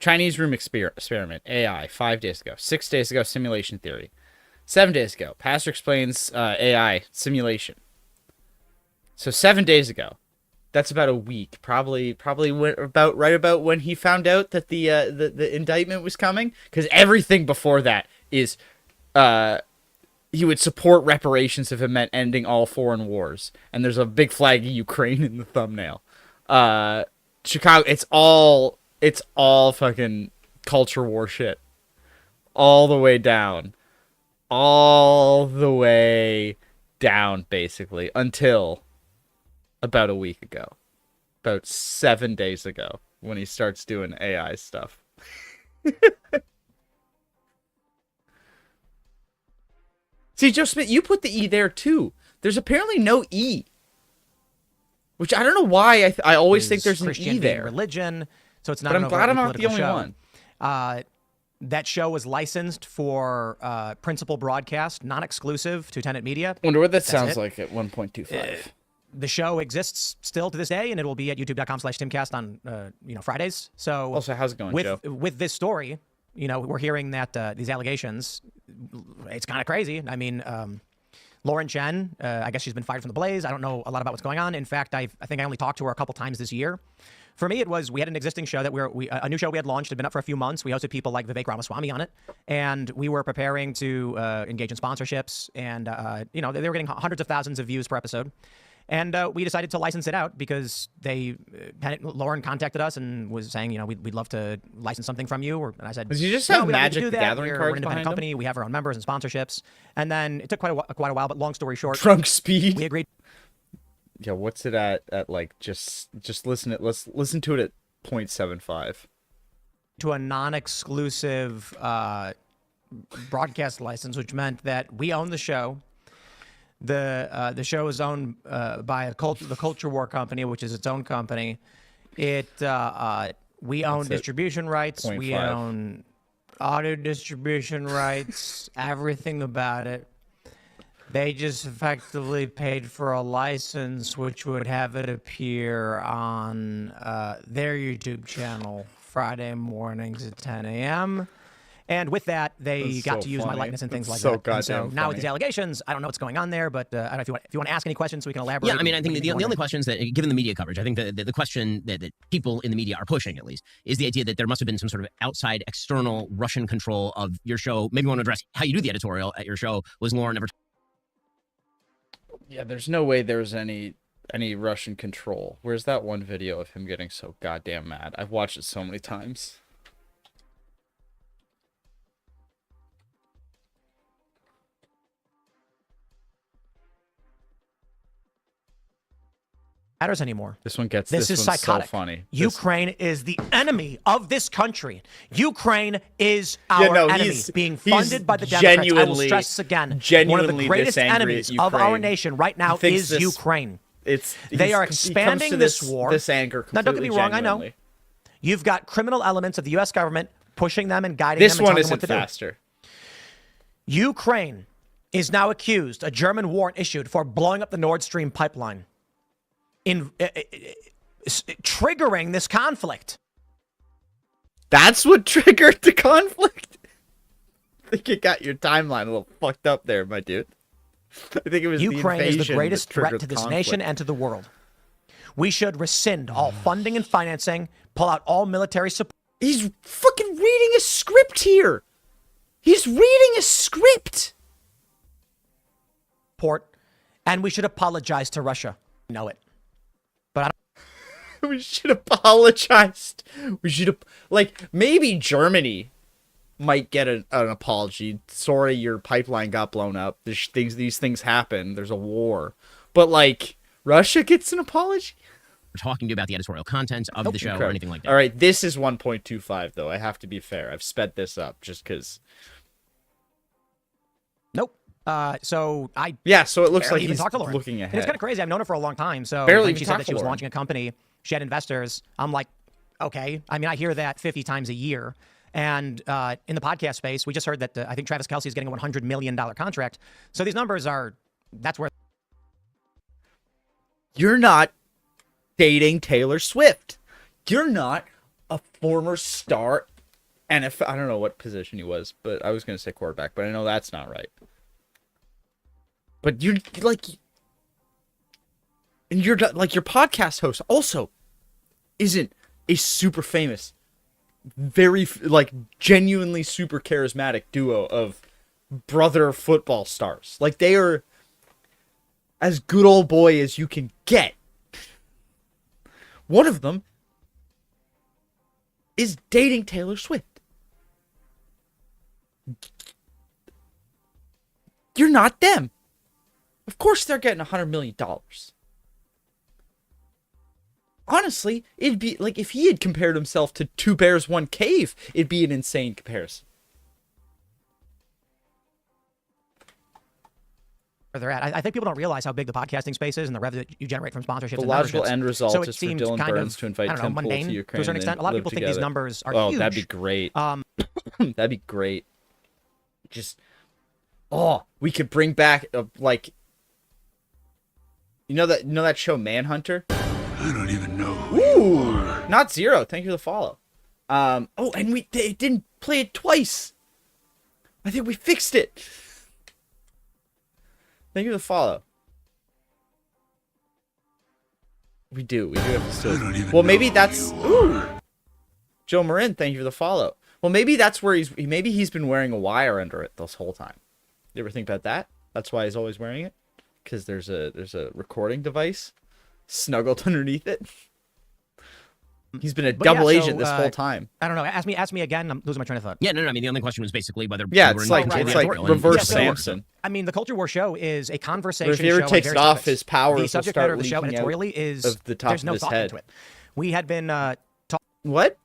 Chinese room experiment, AI, 5 days ago. 6 days ago, simulation theory. 7 days ago, pastor explains AI, simulation. So 7 days ago, that's about a week, probably right about when he found out that the indictment was coming, because everything before that is he would support reparations if it meant ending all foreign wars, and there's a big flag of Ukraine in the thumbnail. Chicago, it's all fucking culture war shit, all the way down, basically, until about a week ago, about 7 days ago, when he starts doing AI stuff. See, Joe Smith, you put the E there too. There's apparently no E, which I don't know why. I always think there's an E there. Religion, so it's not. But I'm glad I'm not the only one. That show was licensed for principal broadcast, non-exclusive to Tenet Media. Wonder what that sounds like at 1.25. The show exists still to this day, and it will be at youtube.com/timcast on Fridays. So also, how's it going, Joe? With this story, we're hearing that these allegations, it's kind of crazy. I mean, Lauren Chen, I guess she's been fired from the Blaze. I don't know a lot about what's going on. In fact, I think I only talked to her a couple times this year. For me, we had an existing show that a new show we had launched, had been up for a few months. We hosted people like Vivek Ramaswamy on it, and we were preparing to engage in sponsorships, and they were getting hundreds of thousands of views per episode. And we decided to license it out because Lauren contacted us and was saying, we'd love to license something from you. And I said, did you just have Magic the We're Gathering cards an independent behind company. We have our own members and sponsorships. And then it took quite a while, but long story short, drunk speed. We agreed. Yeah, what's it at like just listen to it at 0.75 to a non-exclusive broadcast license, which meant that we own the show. The show is owned by the Culture War Company, which is its own company. We own distribution rights. 0.5. We own audio distribution rights. Everything about it. They just effectively paid for a license, which would have it appear on their YouTube channel Friday mornings at 10 a.m. And with that, they got to use my likeness and things like that. And so now with these allegations, I don't know what's going on there, but I don't know if you want to ask any questions so we can elaborate. Yeah, I mean, I think the only questions that, given the media coverage, I think the question that people in the media are pushing, at least, is the idea that there must have been some sort of outside, external Russian control of your show. Maybe you want to address how you do the editorial at your show. Was Lauren ever... Yeah, there's no way there's any Russian control. Where's that one video of him getting so goddamn mad? I've watched it so many times. Matters anymore. This one gets this is psychotic. So funny. Ukraine is the enemy of this country. Ukraine is our enemy, being funded by the Democrats. I will stress this again. One of the greatest enemies of our nation right now is Ukraine. They are expanding this war. This anger. Now, don't get me wrong. I know you've got criminal elements of the U.S. government pushing them and guiding them. This one isn't faster. Ukraine is now accused. A German warrant issued for blowing up the Nord Stream pipeline. Triggering this conflict. That's what triggered the conflict? I think you got your timeline a little fucked up there, my dude. I think it was Ukraine is the greatest threat to this nation and to the world. We should rescind all funding and financing, pull out all military support. He's fucking reading a script here. He's reading a script. And we should apologize to Russia. Know it. But we should apologize. We should maybe Germany might get an apology. Sorry, your pipeline got blown up. These things happen. There's a war. But Russia gets an apology. We're talking about the editorial content of the show or anything like that. All right, this is 1.25 though. I have to be fair. I've sped this up just because. Nope. So it looks like he's looking ahead. And it's kind of crazy. I've known her for a long time. So when she said that she was launching a company, she had investors. I'm like, okay. I mean, I hear that 50 times a year. And in the podcast space, we just heard that I think Travis Kelce is getting a $100 million contract. So these numbers that's where. You're not dating Taylor Swift. You're not a former star NFL. I don't know what position he was, but I was going to say quarterback, but I know that's not right. But you're like, and you're like, your podcast host also isn't a super famous, very like genuinely super charismatic duo of brother football stars. Like, they are as good old boy as you can get. One of them is dating Taylor Swift. You're not them. Of course they're getting $100 million. Honestly, it'd be like if he had compared himself to Two Bears, One Cave, it'd be an insane comparison. Where they're at. I think people don't realize how big the podcasting space is and the revenue that you generate from sponsorships. The and logical memberships. end result so it is for seems Dylan kind Burns of, to invite Tim Poole mundane to Ukraine to a certain and extent. A lot of people think these numbers are huge. Oh, that'd be great. That'd be great. Just, we could bring back like, you know that show Manhunter? I don't even know. Ooh, not Zero. Thank you for the follow. And they didn't play it twice. I think we fixed it. Thank you for the follow. We do have to still. Well, maybe that's. Ooh. Joe Marin, thank you for the follow. Well, maybe that's where he's been wearing a wire under it this whole time. You ever think about that? That's why he's always wearing it, because there's a recording device snuggled underneath it. He's been a double agent this whole time. I don't know. Ask me again. I'm losing my train of thought. Yeah, no. I mean, the only question was basically whether it's like reverse Samson. I mean, the Culture War show is a conversation. But if he ever takes it off, his powers the subject matter of the show editorially is of the top there's no of his thought head. into it. We had been what?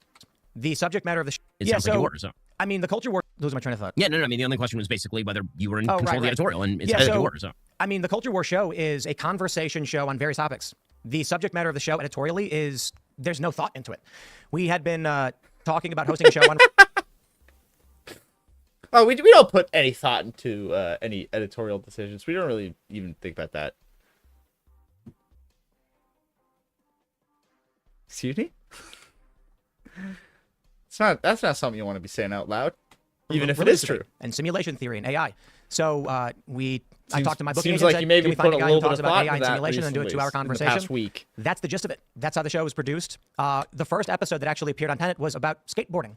The subject matter of the show. It sounds like you were, so. I mean, the Culture War. Losing my train of thought. Yeah, no. I mean, the only question was basically whether you were in control of the editorial, and it sounds like you were, so. I mean, the Culture War show is a conversation show on various topics. The subject matter of the show editorially is there's no thought into it. We had been talking about hosting a show on. We don't put any thought into any editorial decisions. We don't really even think about that. Excuse me? That's not something you want to be saying out loud, even if it is true. And simulation theory and AI. So I talked to my booking seems agent. like said, you maybe can we find put a guy a little who bit talks of about thought AI and into that simulation and do a 2-hour conversation. in the past week. That's the gist of it. That's how the show was produced. The first episode that actually appeared on Tenet was about skateboarding.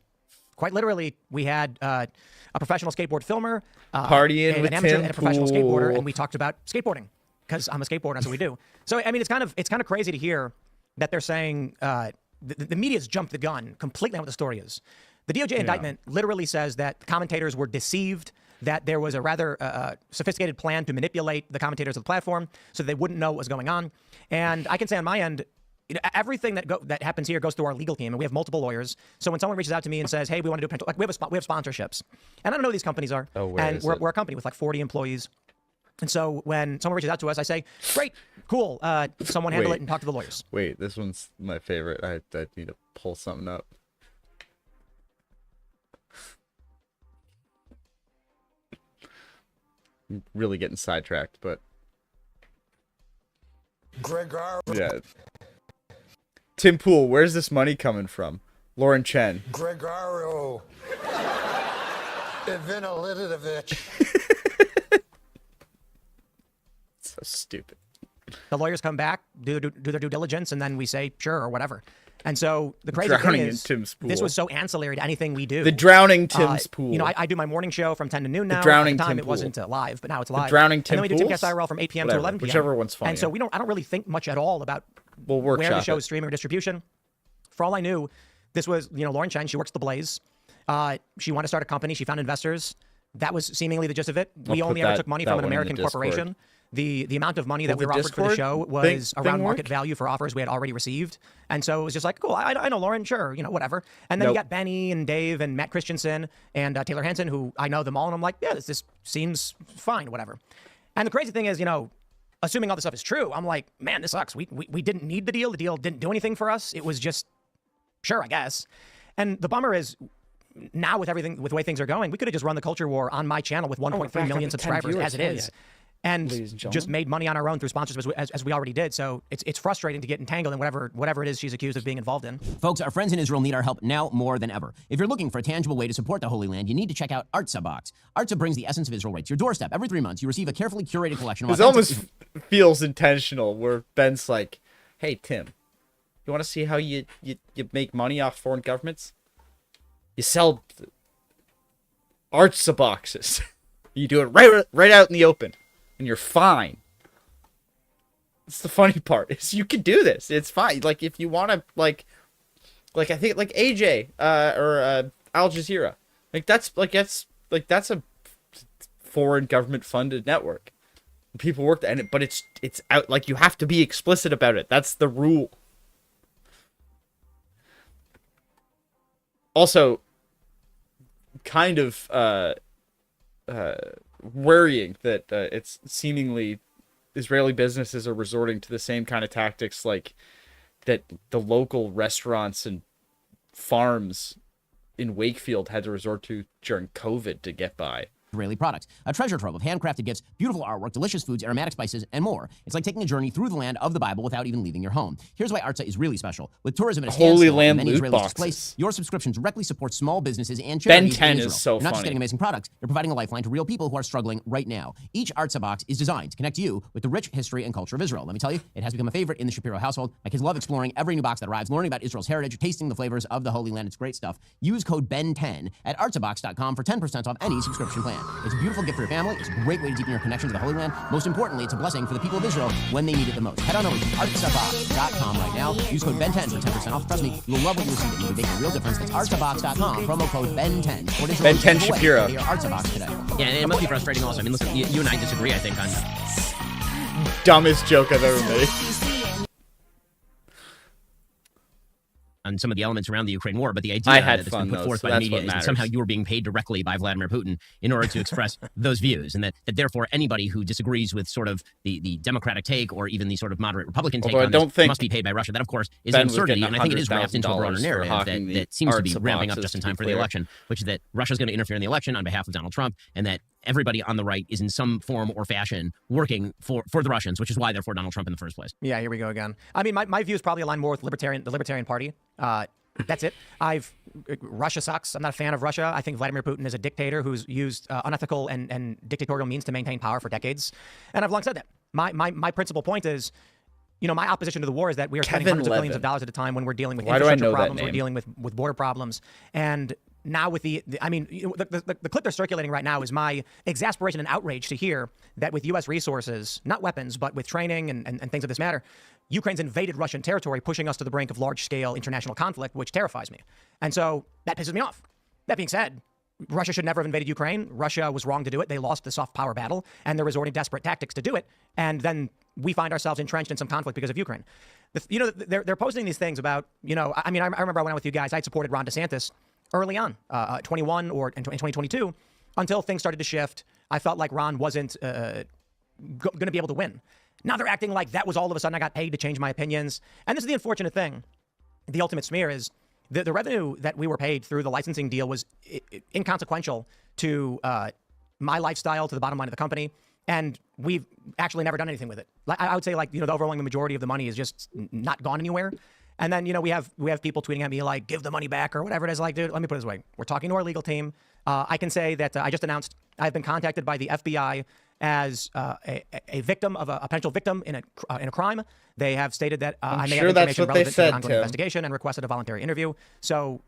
Quite literally, we had a professional skateboard filmer, partying with an amateur Tim and a professional Poole. skateboarder, and we talked about skateboarding because I'm a skateboarder, that's what we do. So I mean, it's kind of crazy to hear that they're saying the media's jumped the gun completely on what the story is. The DOJ indictment literally says that commentators were deceived, that there was a rather sophisticated plan to manipulate the commentators of the platform so they wouldn't know what was going on. And I can say on my end, everything that happens here goes through our legal team, and we have multiple lawyers. So when someone reaches out to me and says, "Hey, we want to do we have sponsorships," and I don't know who these companies are, and we're a company with like 40 employees. And so when someone reaches out to us, I say, "Great, cool, someone handle it and talk to the lawyers." Wait, this one's my favorite. I need to pull something up. I'm really getting sidetracked, but Gregorio. yeah. Tim Poole, where's this money coming from? Lauren Chen. Gregorio Ivanilidovich. So stupid. The lawyers come back, do their due diligence, and then we say sure or whatever. And so the crazy Drowning thing is, in Tim's pool. this was so ancillary to anything we do. The drowning Tim's pool. You know, I do my morning show from 10 to noon now. The drowning At the time, Tim it wasn't Pool. Live, but now it's live. The drowning Tim And then we do Pools? Timcast IRL from 8 p.m. Whatever, to 11 p.m. whichever one's funnier. And so I don't really think much at all about We'll where the workshop show it. is streaming or distribution. For all I knew, this was, Lauren Chen, she works the Blaze. She wanted to start a company. She found investors. That was seemingly the gist of it. We only ever took money from an American corporation. The amount of money that we were offered for the show was around market value for offers we had already received. And so it was just like, cool, I know Lauren, sure, whatever. And then you got Benny and Dave and Matt Christensen and Taylor Hansen, who I know them all. And I'm like, yeah, this seems fine, whatever. And the crazy thing is, assuming all this stuff is true, I'm like, man, this sucks. We didn't need the deal. The deal didn't do anything for us. It was just, sure, I guess. And the bummer is, now with the way things are going, we could have just run the Culture War on my channel with 1.3 million subscribers as it is. and Ladies and just gentlemen. made money on our own through sponsorships as we already did. So it's frustrating to get entangled in whatever it is she's accused of being involved in. Folks, our friends in Israel need our help now more than ever. If you're looking for a tangible way to support the Holy Land, you need to check out Artza Box. Artza brings the essence of Israel right to your doorstep. Every 3 months, you receive a carefully curated collection of This almost feels intentional, where Ben's like, "Hey Tim, you want to see how you make money off foreign governments? You sell Artza boxes. You do it right out in the open, and you're fine." It's the funny part is you can do this. It's fine. Like if you want to, like I think like AJ or Al Jazeera, that's a foreign government funded network. People work and but it's out. Like you have to be explicit about it. That's the rule. Also, kind of worrying that it's seemingly Israeli businesses are resorting to the same kind of tactics like that the local restaurants and farms in Wakefield had to resort to during COVID to get by. Israeli products, a treasure trove of handcrafted gifts, beautiful artwork, delicious foods, aromatic spices, and more. It's like taking a journey through the land of the Bible without even leaving your home. Here's why Artza is really special. With tourism at a Holy standstill, Land many loot Israelis boxes. displaced, your subscription directly supports small businesses and Ben charities 10 in is Israel. so You're not just funny. getting amazing products, you're providing a lifeline to real people who are struggling right now. Each Artza box is designed to connect you with the rich history and culture of Israel. Let me tell you, it has become a favorite in the Shapiro household. My kids love exploring every new box that arrives, learning about Israel's heritage, tasting the flavors of the Holy Land. It's great stuff. Use code BEN10 at artzabox.com for 10% off any subscription plan. It's a beautiful gift for your family. It's a great way to deepen your connection to the Holy Land. Most importantly, it's a blessing for the people of Israel when they need it the most. Head on over to artzabox.com right now. Use code BEN10 for 10% off. Trust me, you'll love what you receive. It will make a real difference. That's artzabox.com. Promo code BEN10. Support Israel. Ben 10 Shapiro. Your Artzabox today. Yeah, and it must be frustrating also. I mean, listen, you and I disagree, I think, on Dumbest joke I've ever made. some of the elements around the Ukraine war, but the idea I had that's fun, been put though, forth so by the that's media what is that matters. somehow you were being paid directly by Vladimir Putin in order to express those views, and that therefore anybody who disagrees with sort of the Democratic take or even the sort of moderate Republican take Although I on this don't think must be paid by Russia. That, of course, is Ben an was absurdity, getting and I think it is wrapped into a broader $100,000 for narrative hawking the that seems to be Artza ramping up boxes, just in to be time for the clear. election, which is that Russia's going to interfere in the election on behalf of Donald Trump, and that everybody on the right is in some form or fashion working for the Russians, which is why they're for Donald Trump in the first place. Yeah, here we go again. I mean, my views probably align more with the Libertarian Party. That's it. Russia sucks. I'm not a fan of Russia. I think Vladimir Putin is a dictator who's used unethical and dictatorial means to maintain power for decades. And I've long said that. My principal point is, my opposition to the war is that we are spending Kevin hundreds of billions Levin. of dollars at a time when we're dealing with Why do I infrastructure know that problems, we're name? dealing with border problems. And now with the clip they're circulating right now is my exasperation and outrage to hear that with U.S. resources, not weapons, but with training and things of this matter, Ukraine's invaded Russian territory, pushing us to the brink of large-scale international conflict, which terrifies me. And so that pisses me off. That being said, Russia should never have invaded Ukraine. Russia was wrong to do it. They lost the soft power battle, and they're resorting to desperate tactics to do it. And then we find ourselves entrenched in some conflict because of Ukraine. They're posting these things about, I remember when I was with you guys, I supported Ron DeSantis early on, 21 or in 2022, until things started to shift. I felt like Ron wasn't going to be able to win. Now they're acting like that was all of a sudden I got paid to change my opinions. And this is the unfortunate thing. The ultimate smear is the revenue that we were paid through the licensing deal was inconsequential to my lifestyle, to the bottom line of the company. And we've actually never done anything with it. I would say the overwhelming majority of the money is just not gone anywhere. And then, we have people tweeting at me like, give the money back or whatever it is. Like, dude, let me put it this way. We're talking to our legal team. I can say that I just announced I've been contacted by the FBI as a victim of a potential victim in a crime. They have stated that I may sure have that's information what they relevant to said, an ongoing Tim. investigation and requested a voluntary interview. So,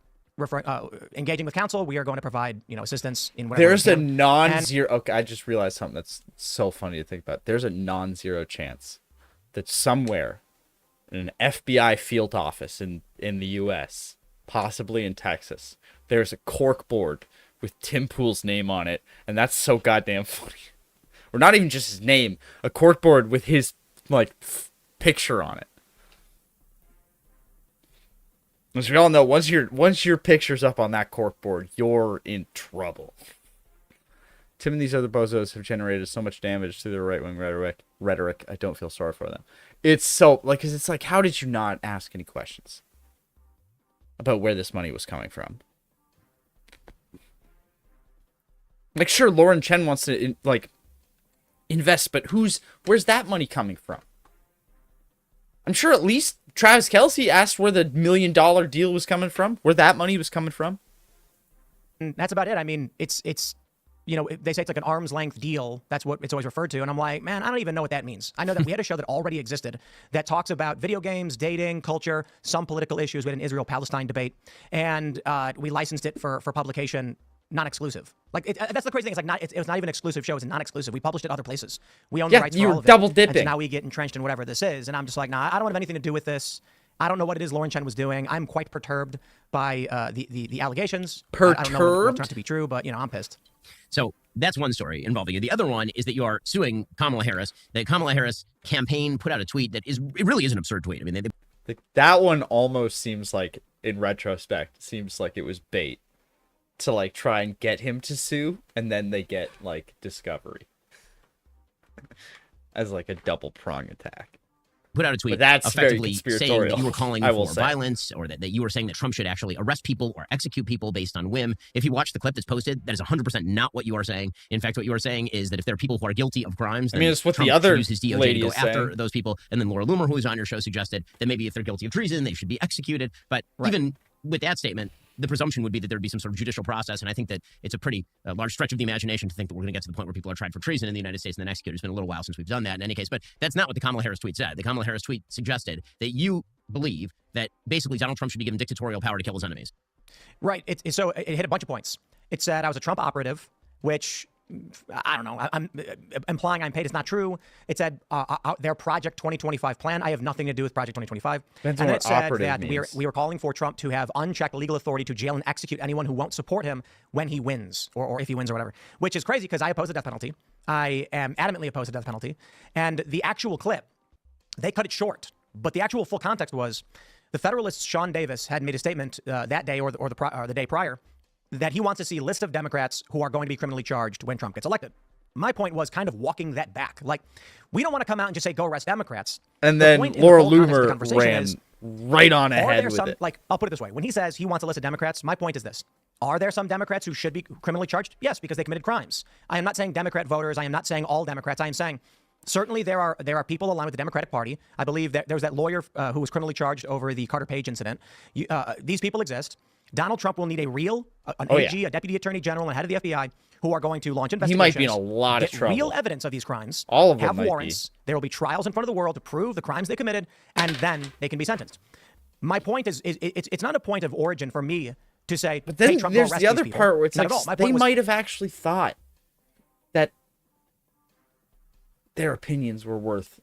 engaging with counsel, we are going to provide assistance in whatever. There's we a can. non-zero. Okay, I just realized something that's so funny to think about. There's a non-zero chance that somewhere in an FBI field office in the U.S., possibly in Texas, there's a cork board with Tim Poole's name on it, and that's so goddamn funny. Or not even just his name, a cork board with his picture on it. As we all know, once your picture's up on that cork board, you're in trouble. Tim and these other bozos have generated so much damage through their right-wing rhetoric. I don't feel sorry for them. It's so, because it's like, how did you not ask any questions about where this money was coming from? Sure, Lauren Chen wants to, invest, but where's that money coming from? I'm sure at least Travis Kelce asked where the $1 million deal was coming from, where that money was coming from. That's about it. I mean, it's they say it's like an arm's length deal. That's what it's always referred to. And I'm like, man, I don't even know what that means. I know that we had a show that already existed that talks about video games, dating, culture, some political issues. We had an Israel-Palestine debate, and we licensed it for publication, non-exclusive. Like that's the crazy thing. It's like it was not even an exclusive show. It's non-exclusive. We published it other places. We own the rights for all of it. Double dipping. And so now we get entrenched in whatever this is. And I'm just like, nah, I don't have anything to do with this. I don't know what it is Lauren Chen was doing. I'm quite perturbed by the allegations. Perturbed? I don't know what's not to be true, but I'm pissed. So that's one story involving you. The other one is that you are suing Kamala Harris. The Kamala Harris campaign put out a tweet that it really is an absurd tweet. I mean, that one almost seems like, in retrospect, seems like it was bait to like try and get him to sue, and then they get like discovery as like a double prong attack. Put out a tweet effectively saying that you were calling for violence, or that you were saying that Trump should actually arrest people or execute people based on whim. If you watch the clip that's posted, that is 100% not what you are saying. In fact, what you are saying is that if there are people who are guilty of crimes, then it's what Trump the other should use his DOJ to go after saying. those people. And then Laura Loomer, who was on your show, suggested that maybe if they're guilty of treason, they should be executed. But even with that statement, the presumption would be that there'd be some sort of judicial process, and I think that it's a pretty large stretch of the imagination to think that we're going to get to the point where people are tried for treason in the United States and then executed. It's been a little while since we've done that in any case, but that's not what the Kamala Harris tweet said. The Kamala Harris tweet suggested that you believe that basically Donald Trump should be given dictatorial power to kill his enemies. Right. So it hit a bunch of points. It said I was a Trump operative, which I don't know. I'm implying I'm paid is not true. It said their Project 2025 plan. I have nothing to do with Project 2025. And then it said that we were calling for Trump to have unchecked legal authority to jail and execute anyone who won't support him when he wins, or if he wins or whatever, which is crazy because I oppose the death penalty. I am adamantly opposed to the death penalty. And the actual clip, they cut it short. But the actual full context was the Federalist Sean Davis had made a statement that day or the day prior that he wants to see a list of Democrats who are going to be criminally charged when Trump gets elected. My point was kind of walking that back. Like, we don't want to come out and just say, go arrest Democrats. And then Laura Loomer ran right on ahead with it. Like, I'll put it this way. When he says he wants a list of Democrats, my point is this. Are there some Democrats who should be criminally charged? Yes, because they committed crimes. I am not saying Democrat voters. I am not saying all Democrats. I am saying certainly there are people aligned with the Democratic Party. I believe that there was that lawyer who was criminally charged over the Carter Page incident. These people exist. Donald Trump will need an AG, a deputy attorney general, and head of the FBI who are going to launch investigations. He might be in a lot of trouble. Real evidence of these crimes. All of them have warrants. There will be trials in front of the world to prove the crimes they committed, and then they can be sentenced. My point is it's not a point of origin for me to say, but then hey, Trump, there's the other part where it's not like they might have actually thought that their opinions were worth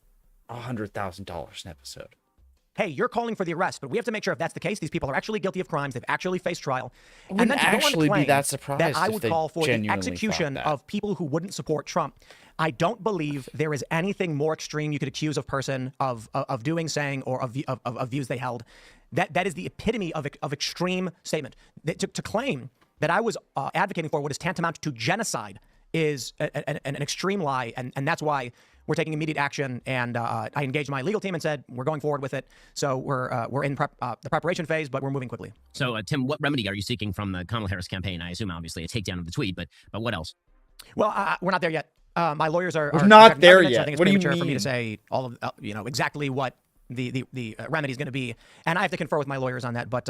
$100,000 an episode. Hey, you're calling for the arrest, but we have to make sure if that's the case, these people are actually guilty of crimes. They've actually faced trial. And then to actually be that surprised that I would if call for the genuinely execution of people who wouldn't support Trump. I don't believe there is anything more extreme you could accuse a person of doing, saying, or of views they held. That is the epitome of extreme statement. To claim that I was advocating for what is tantamount to genocide is an extreme lie, and that's why we're taking immediate action. And I engaged my legal team and said we're going forward with it. So we're in the preparation phase, but we're moving quickly. So Tim, what remedy are you seeking from the Kamala Harris campaign? I assume obviously a takedown of the tweet, but what else? Well, we're not there yet. My lawyers are not there yet. I think it's premature for me to say all of exactly what the remedy is going to be, and I have to confer with my lawyers on that. But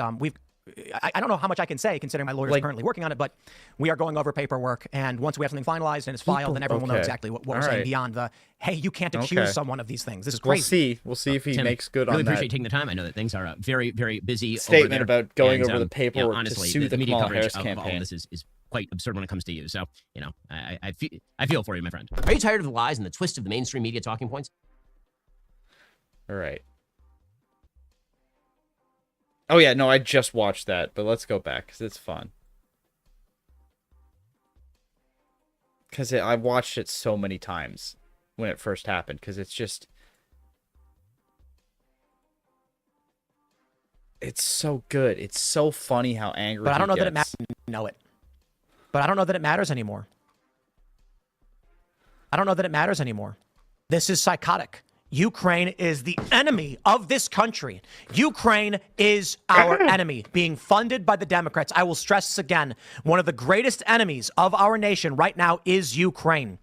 I don't know how much I can say considering my lawyers are currently working on it, but we are going over paperwork, and once we have something finalized and it's filed, then everyone will know exactly what we're saying beyond the, hey, you can't accuse someone of these things. This is crazy. We'll see if he Tim, makes good really on that. Appreciate taking the time. I know that things are very, very busy Statement over there. about going and, over the paperwork honestly, to sue the media Kamala coverage Harris of campaign. all of this is quite absurd when it comes to you. So, I feel for you, my friend. Are you tired of the lies and the twist of the mainstream media talking points? All right. Oh, yeah, no, I just watched that, but let's go back, because it's fun. Because I watched it so many times when it first happened, because it's just... It's so good. It's so funny how angry But I don't know he that it gets. matters. Know it. But I don't know that it matters anymore. I don't know that it matters anymore. This is psychotic. Ukraine is the enemy of this country. Ukraine is our enemy, being funded by the Democrats. I will stress this again. One of the greatest enemies of our nation right now is Ukraine.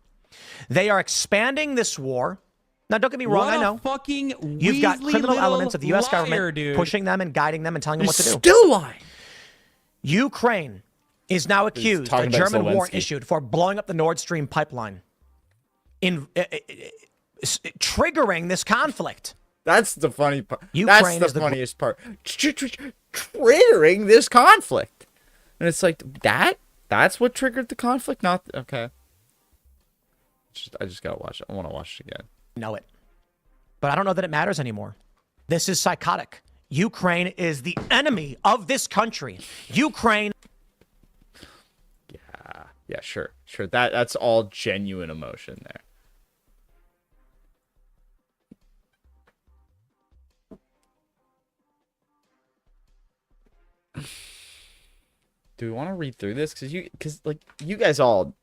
They are expanding this war. Now, don't get me wrong, What I a know. fucking You've got Weasley criminal little elements of the U.S. liar, government dude. pushing them and guiding them and telling them what to do. Still lying. Ukraine is now accused a talking about German warrant Zelensky. issued for blowing up the Nord Stream pipeline, triggering this conflict. That's the funny part. Ukraine That's is the the funniest part. Triggering this conflict. And it's like, that's what triggered the conflict? Not, okay. I just gotta watch it. I want to watch it again. Know it. But I don't know that it matters anymore. This is psychotic. Ukraine is the enemy of this country. Ukraine. Yeah, sure. That's all genuine emotion there. Do we want to read through this? Because you guys all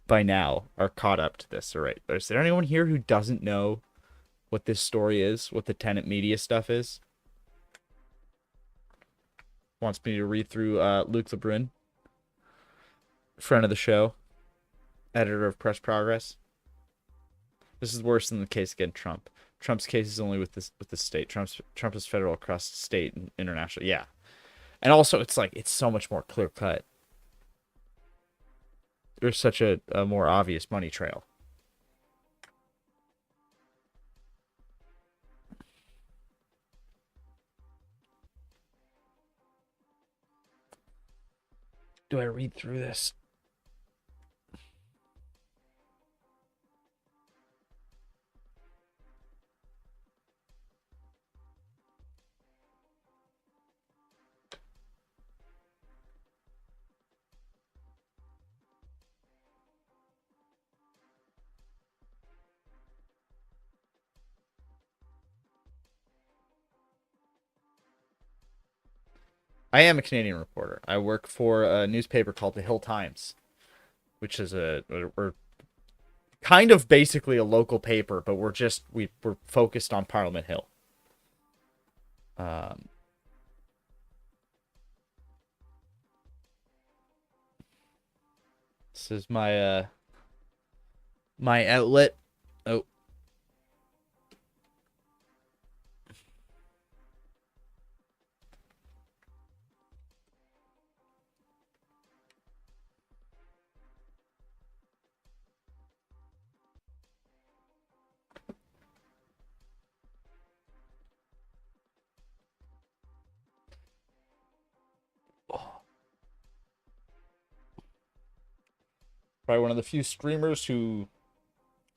by now are caught up to this, all right? But is there anyone here who doesn't know what this story is, what the tenant media stuff is? Wants me to read through Luc Lebrun, friend of the show, editor of Press Progress. This is worse than the case against Trump. Trump's case is only with the state. Trump is federal across state and international. Yeah. And also, it's so much more clear cut. There's such a more obvious money trail. Do I read through this? I am a Canadian reporter. I work for a newspaper called the Hill Times, which is we're kind of basically a local paper, but we're focused on Parliament Hill. This is my my outlet. Oh. Probably one of the few streamers who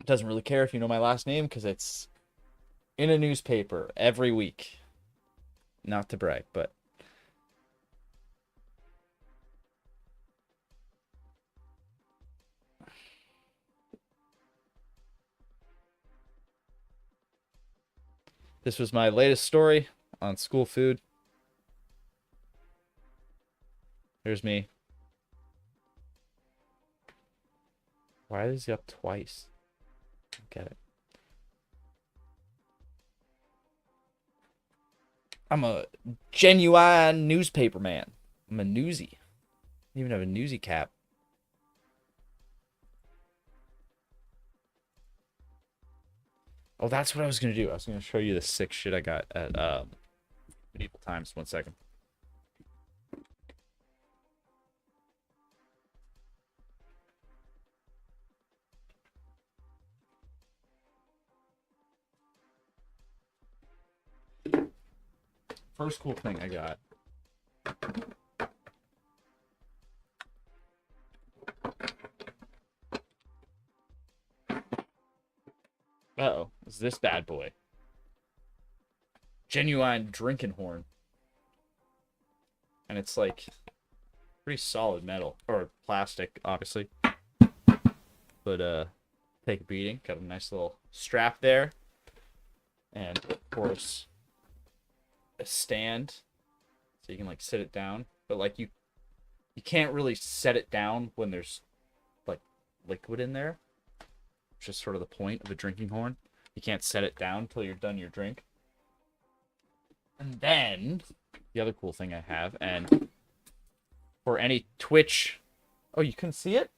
doesn't really care if you know my last name because it's in a newspaper every week. Not to brag, but this was my latest story on school food. Here's me. Why is he up twice? I don't get it. I'm a genuine newspaper man. I'm a newsie. I even have a newsie cap. Oh, that's what I was going to do. I was going to show you the sick shit I got at Medieval Times. 1 second. First cool thing I got. Uh-oh, it's this bad boy. Genuine drinking horn. And it's like pretty solid metal or plastic, obviously. But take a beating. Got a nice little strap there. And of course a stand so you can like sit it down, but like you can't really set it down when there's like liquid in there, which is sort of the point of a drinking horn. You can't set it down until you're done your drink. And then the other cool thing I have, and for any Twitch, oh, you couldn't see it?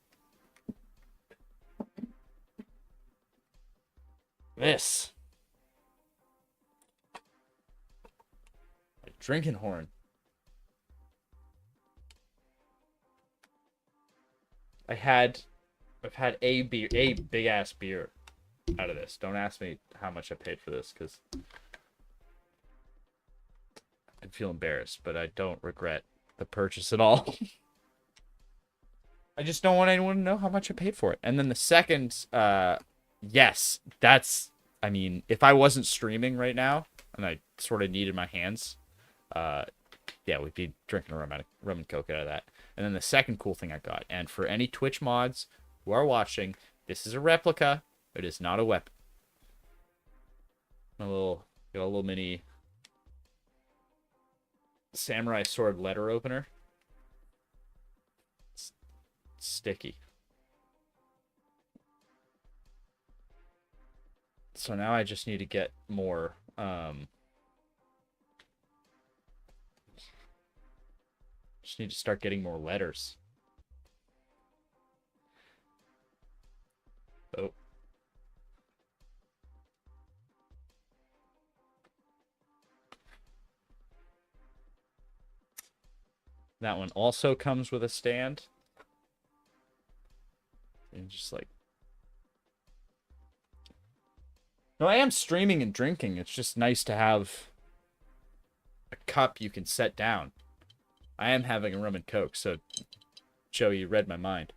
This. A drinking horn. I've had a big ass beer out of this. Don't ask me how much I paid for this because I'd feel embarrassed, but I don't regret the purchase at all. I just don't want anyone to know how much I paid for it. And then the second, yes, that's, I mean, if I wasn't streaming right now and I sort of needed my hands, yeah, we'd be drinking a rum and coke out of that. And then the second cool thing I got, and for any Twitch mods who are watching, this is a replica. It is not a weapon. Got a little mini samurai sword letter opener. It's sticky. So now I just need to get more just need to start getting more letters. Oh. That one also comes with a stand. And just like... No, I am streaming and drinking. It's just nice to have a cup you can set down. I am having a rum and coke, so Joe, you read my mind.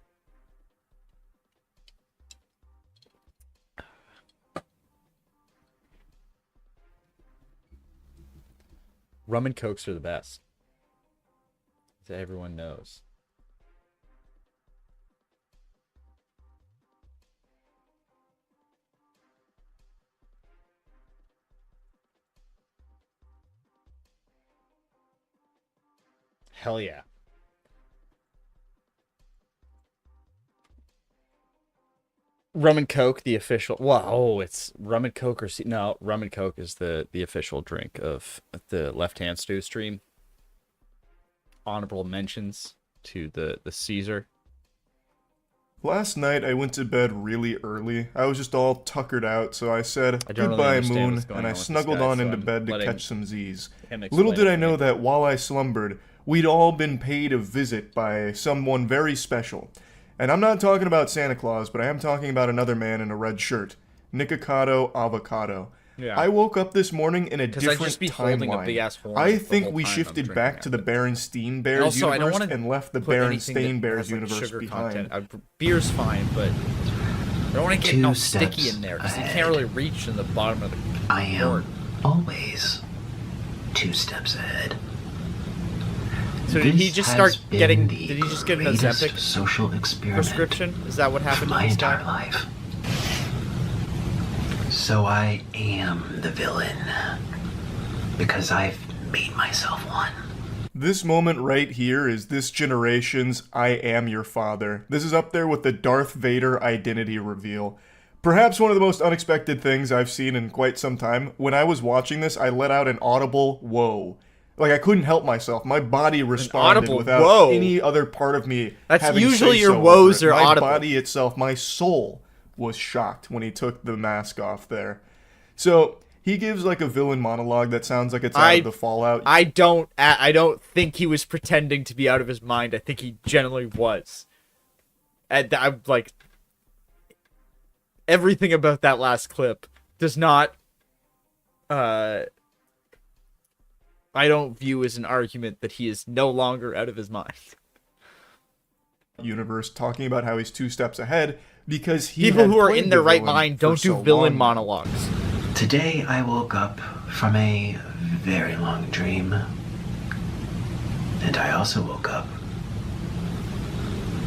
Rum and cokes are the best. As everyone knows. Hell yeah. Rum and Coke, the official. Whoa, it's rum and Coke or no, rum and Coke is the official drink of the Left Hand Stew stream. Honorable mentions to the Caesar. Last night I went to bed really early. I was just all tuckered out, so I said I don't goodbye really moon, and I snuggled on into bed to catch some Z's. Little did I know that while I slumbered, we'd all been paid a visit by someone very special. And I'm not talking about Santa Claus, but I am talking about another man in a red shirt. Nikocado Avocado. Yeah. I woke up this morning in a different I'd just be holding a big ass timeline. horn I the think whole we time shifted I'm back to the Berenstain Bears Also, I don't universe wanna and left the put anything that Berenstain Bears has, like, universe sugar behind. content. Beer's fine, but I don't want to get all sticky in there because you can't really reach in the bottom of the I am horn. always 2 steps ahead. So did he just start getting? Did Did he just get an Ozempic social experiment prescription? Is that what happened to my this entire guy? life? So I am the villain because I've made myself one. This moment right here is this generation's I Am Your Father. This is up there with the Darth Vader identity reveal. Perhaps one of the most unexpected things I've seen in quite some time. When I was watching this, I let out an audible whoa. Like, I couldn't help myself. My body responded audible without whoa. any other part of me That's having usually say your so woes over it. are my audible. My body itself, my soul, was shocked when he took the mask off there. So he gives like a villain monologue that sounds like it's out of the Fallout. I don't think he was pretending to be out of his mind. I think he genuinely was. And I'm like, everything about that last clip does not, I don't view as an argument that he is no longer out of his mind. Universe talking about how he's 2 steps ahead because he people had who are played in their the right villain mind for don't do so villain long. monologues. Today I woke up from a very long dream. And I also woke up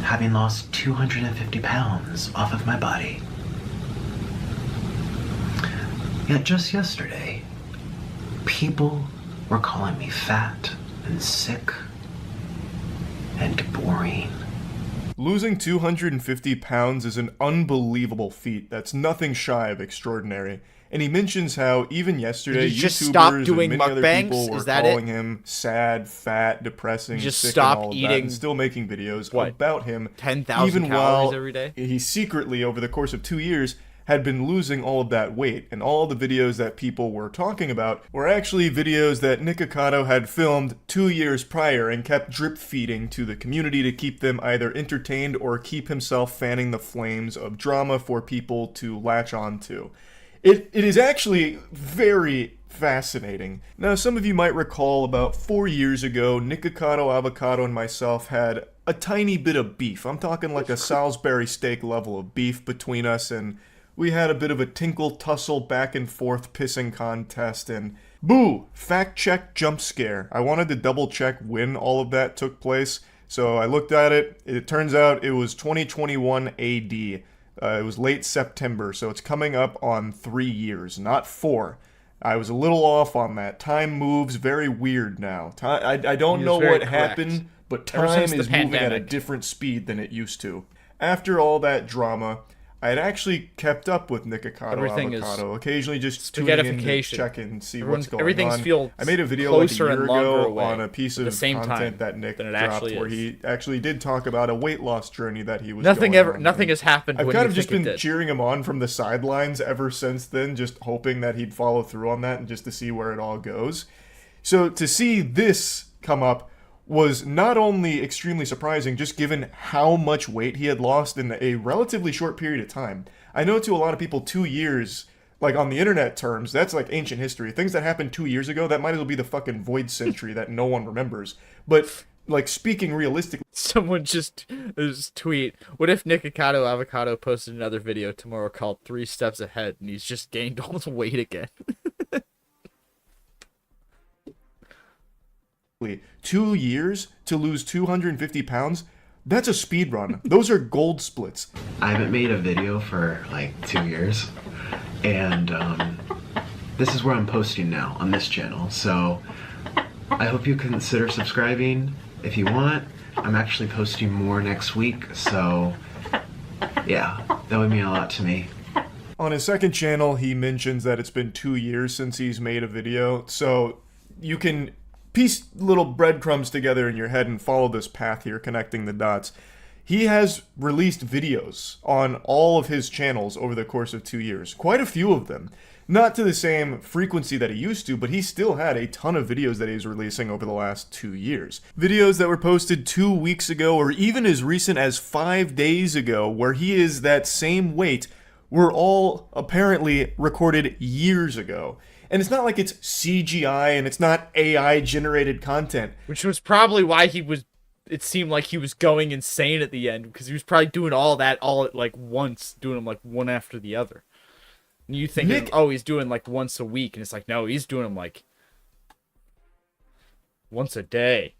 having lost 250 pounds off of my body. Yet just yesterday, people were calling me fat and sick and boring. Losing 250 pounds is an unbelievable feat that's nothing shy of extraordinary. And he mentions how even yesterday, Did he just YouTubers stop and doing many other mukbangs? people were Is that calling it? him sad, fat, depressing, Just sick, stop and all of that, eating, and still making videos what, about him 10,000 even calories while every day? he secretly, over the course of 2 years, had been losing all of that weight, and all the videos that people were talking about were actually videos that Nick Ocado had filmed 2 years prior and kept drip feeding to the community to keep them either entertained or keep himself fanning the flames of drama for people to latch on to. It is actually very fascinating. Now, some of you might recall about 4 years ago, Nick Ocado, Avocado, and myself had a tiny bit of beef. I'm talking like a Salisbury steak level of beef between us, and we had a bit of a tinkle tussle back and forth pissing contest, and boo! Fact check jump scare. I wanted to double check when all of that took place, so I looked at it. It turns out it was 2021 AD. It was late September, so it's coming up on 3 years, not 4. I was a little off on that. Time moves very weird now. I don't know what happened, but time is moving at a different speed than it used to. After all that drama, I had actually kept up with Nick Ocado, Avocado, occasionally just tuning in to check and see what's going on. I made a video like a year ago on a piece of content that Nick dropped where he actually did talk about a weight loss journey that he was going on. Nothing has happened. I've kind of just been cheering him on from the sidelines ever since then, just hoping that he'd follow through on that and just to see where it all goes. So to see this come up was not only extremely surprising, just given how much weight he had lost in a relatively short period of time. I know to a lot of people 2 years, like on the internet terms, that's like ancient history. Things that happened 2 years ago, that might as well be the fucking void century that no one remembers. But like speaking realistically, someone just tweet, what if Nick Ocado Avocado posted another video tomorrow called 3 Steps Ahead and he's just gained all the weight again? 2 years to lose 250 pounds? That's a speed run. Those are gold splits. I haven't made a video for like 2 years, and this is where I'm posting now on this channel. So I hope you consider subscribing if you want. I'm actually posting more next week, so yeah, that would mean a lot to me. On his second channel, he mentions that it's been 2 years since he's made a video, so you can piece little breadcrumbs together in your head and follow this path here, connecting the dots. He has released videos on all of his channels over the course of 2 years. Quite a few of them. Not to the same frequency that he used to, but he still had a ton of videos that he's releasing over the last 2 years. Videos that were posted 2 weeks ago, or even as recent as 5 days ago, where he is that same weight, were all apparently recorded years ago. And it's not like it's CGI and it's not AI generated content. Which was probably why it seemed like he was going insane at the end, because he was probably doing all that all at like once, doing them like one after the other. And you think, oh, he's doing like once a week, and it's like, no, he's doing them like once a day.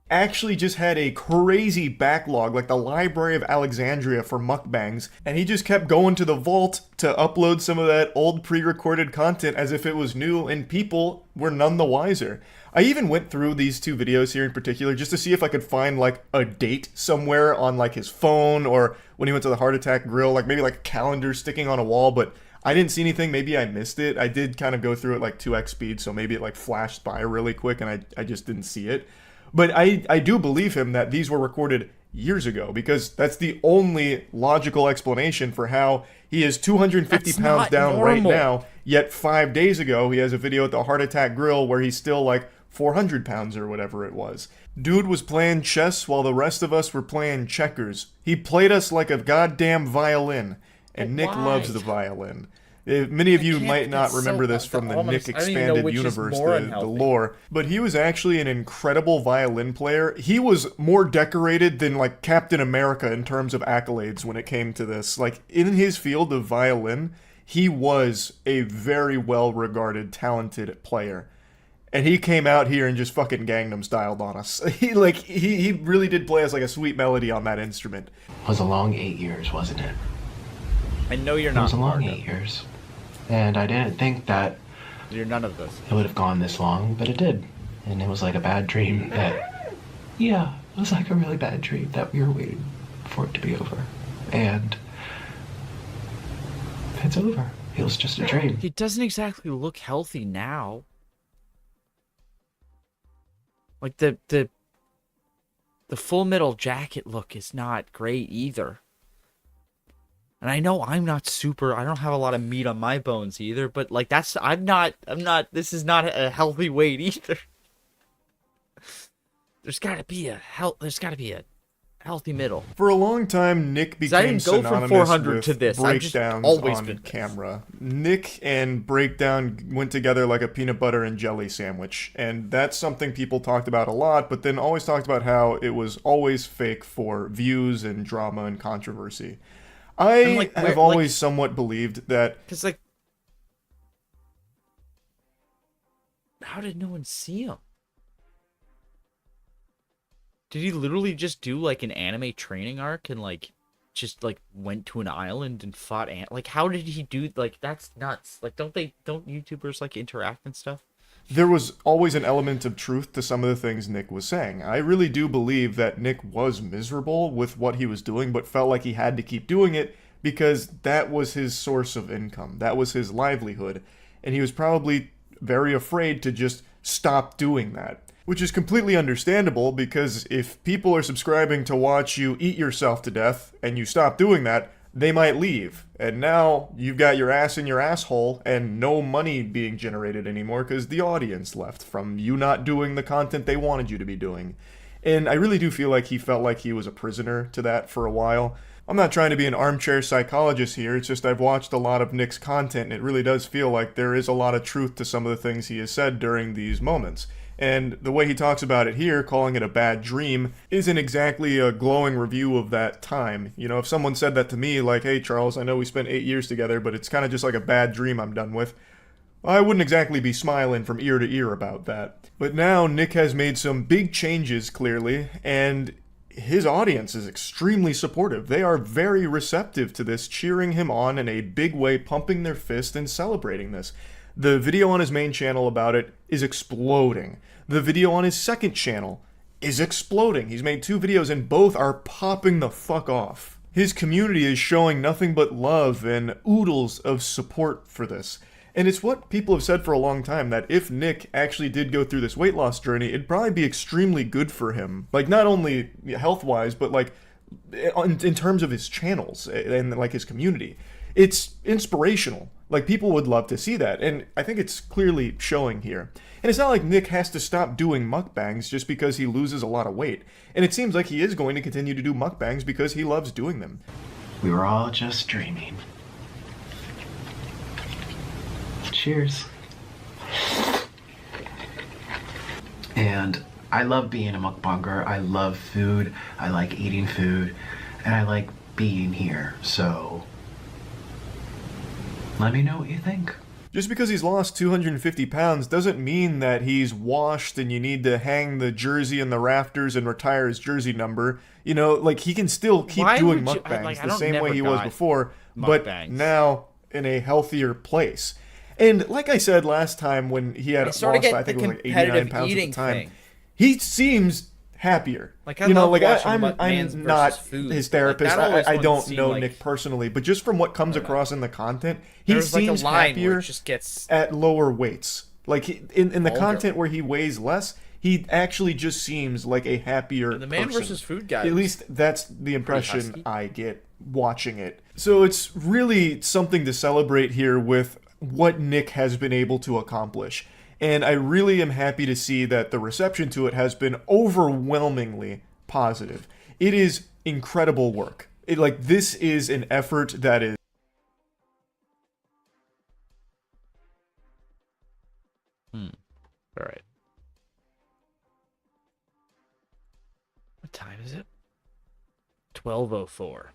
Actually just had a crazy backlog, like the Library of Alexandria for mukbangs, and he just kept going to the vault to upload some of that old pre-recorded content as if it was new, and people were none the wiser. I even went through these 2 videos here in particular just to see if I could find like a date somewhere on like his phone, or when he went to the Heart Attack Grill, like maybe like a calendar sticking on a wall, but I didn't see anything. Maybe I missed it. I did kind of go through it like 2x speed, so maybe it like flashed by really quick and I just didn't see it. But I do believe him that these were recorded years ago, because that's the only logical explanation for how he is 250 pounds down right now, yet 5 days ago he has a video at the Heart Attack Grill where he's still like 400 pounds or whatever it was. Dude was playing chess while the rest of us were playing checkers. He played us like a goddamn violin, and Nick loves the violin. Many of you might not remember this from the Nick Expanded Universe, the lore, but he was actually an incredible violin player. He was more decorated than like Captain America in terms of accolades when it came to this. Like in his field of violin, he was a very well-regarded, talented player. And he came out here and just fucking Gangnam styled on us. He really did play us like a sweet melody on that instrument. It was a long 8 years, wasn't it? I know you're not. It was a long 8 years. And I didn't think that you're none of this. It would have gone this long, but it did. And it was like a bad dream that, yeah, it was like a really bad dream that we were waiting for it to be over. And it's over. It was just a dream. He doesn't exactly look healthy now. Like the Full Metal Jacket look is not great either. And I know I'm not super, I don't have a lot of meat on my bones either, but like I'm not, this is not a healthy weight either. There's gotta be a healthy middle. For a long time, Nick became I didn't go from synonymous 400 with to this. I've just breakdowns always on been this. camera. Nick and breakdown went together like a peanut butter and jelly sandwich, and that's something people talked about a lot, but then always talked about how it was always fake for views and drama and controversy. I have always somewhat believed that... Because, like... How did no one see him? Did he literally just do, like, an anime training arc and, like, just, like, went to an island and fought like, how did he do... Like, that's nuts. Like, don't YouTubers, like, interact and stuff? There was always an element of truth to some of the things Nick was saying. I really do believe that Nick was miserable with what he was doing, but felt like he had to keep doing it because that was his source of income. That was his livelihood. And he was probably very afraid to just stop doing that. Which is completely understandable because if people are subscribing to watch you eat yourself to death and you stop doing that, they might leave. And now you've got your ass in your asshole and no money being generated anymore because the audience left from you not doing the content they wanted you to be doing. And I really do feel like he felt like he was a prisoner to that for a while. I'm not trying to be an armchair psychologist here, it's just I've watched a lot of Nick's content and it really does feel like there is a lot of truth to some of the things he has said during these moments. And the way he talks about it here, calling it a bad dream, isn't exactly a glowing review of that time. You know, if someone said that to me, like, hey Charles, I know we spent 8 years together, but it's kind of just like a bad dream I'm done with, I wouldn't exactly be smiling from ear to ear about that. But now Nick has made some big changes, clearly, and his audience is extremely supportive. They are very receptive to this, cheering him on in a big way, pumping their fist and celebrating this. The video on his main channel about it is exploding. The video on his second channel is exploding. He's made 2 videos and both are popping the fuck off. His community is showing nothing but love and oodles of support for this. And it's what people have said for a long time, that if Nick actually did go through this weight loss journey, it'd probably be extremely good for him. Like, not only health-wise, but like in terms of his channels and like his community. It's inspirational. Like, people would love to see that, and I think it's clearly showing here. And it's not like Nick has to stop doing mukbangs just because he loses a lot of weight. And it seems like he is going to continue to do mukbangs because he loves doing them. We were all just dreaming. Cheers. And I love being a mukbanger. I love food. I like eating food. And I like being here. So let me know what you think. Just because he's lost 250 pounds doesn't mean that he's washed and you need to hang the jersey in the rafters and retire his jersey number. You know, like, he can still keep doing mukbangs the same way he was before, but now in a healthier place. And like I said last time when he had lost, I think it was like 89 pounds at the time, he seems happier. Like, I'm not his therapist. Like, I don't know Nick personally, but just from what comes across in the content, he seems happier at lower weights. Like, in the content where he weighs less, he actually just seems like a happier person. The Man vs. Food guy. At least that's the impression I get watching it. So it's really something to celebrate here with what Nick has been able to accomplish. And I really am happy to see that the reception to it has been overwhelmingly positive. It is incredible work. This is an effort that is... All right. What time is it? 12:04.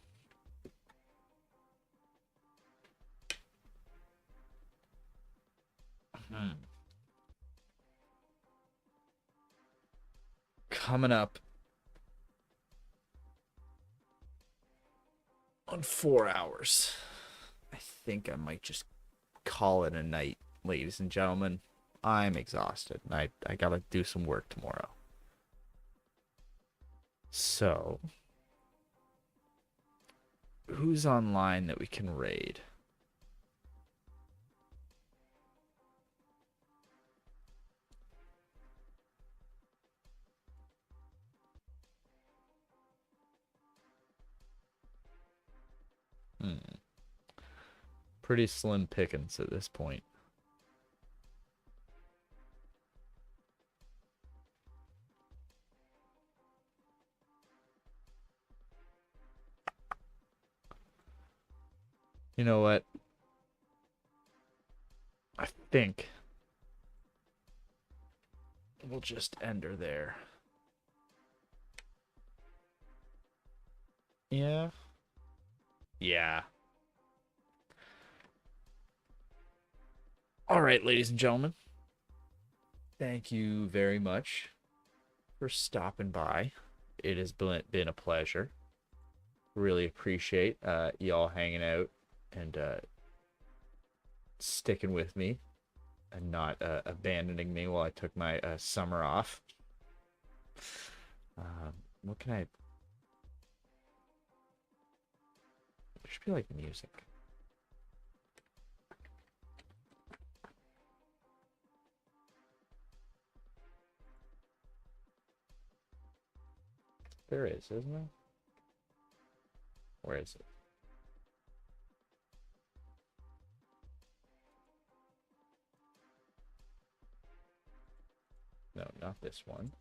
Coming up on 4 hours. I think I might just call it a night, ladies and gentlemen. I'm exhausted. I gotta do some work tomorrow. So, who's online that we can raid? Hmm. pretty slim pickings at this point. You know what? I think we'll just end her there. Yeah. Yeah. All right, ladies and gentlemen. Thank you very much for stopping by. It has been a pleasure. Really appreciate y'all hanging out and sticking with me and not abandoning me while I took my summer off. What can I... There should be like music. There is, isn't there? Where is it? No, not this one.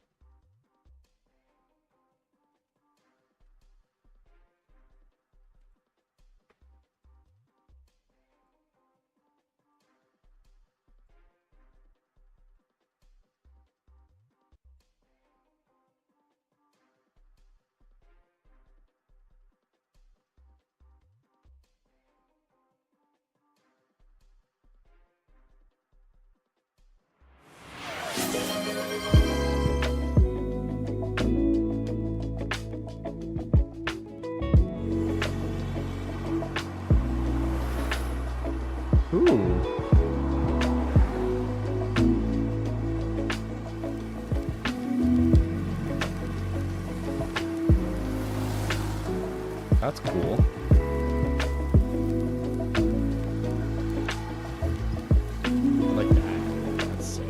That's cool. I like that. That's sick.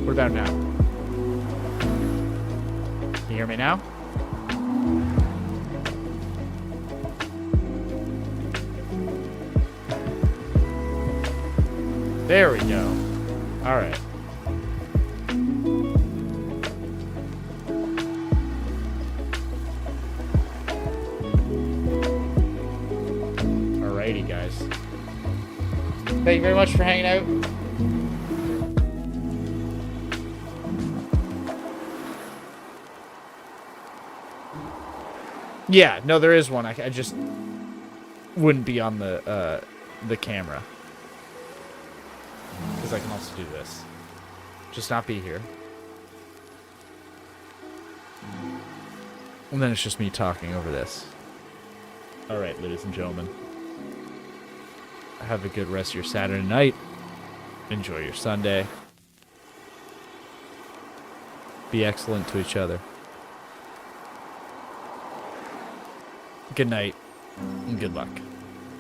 What about now? Can you hear me now? There we go. All right. Alrighty, guys. Thank you very much for hanging out. Yeah, no, there is one. I just wouldn't be on the camera. Because I can also do this. Just not be here. And then it's just me talking over this. Alright, ladies and gentlemen. Have a good rest of your Saturday night. Enjoy your Sunday. Be excellent to each other. Good night and good luck.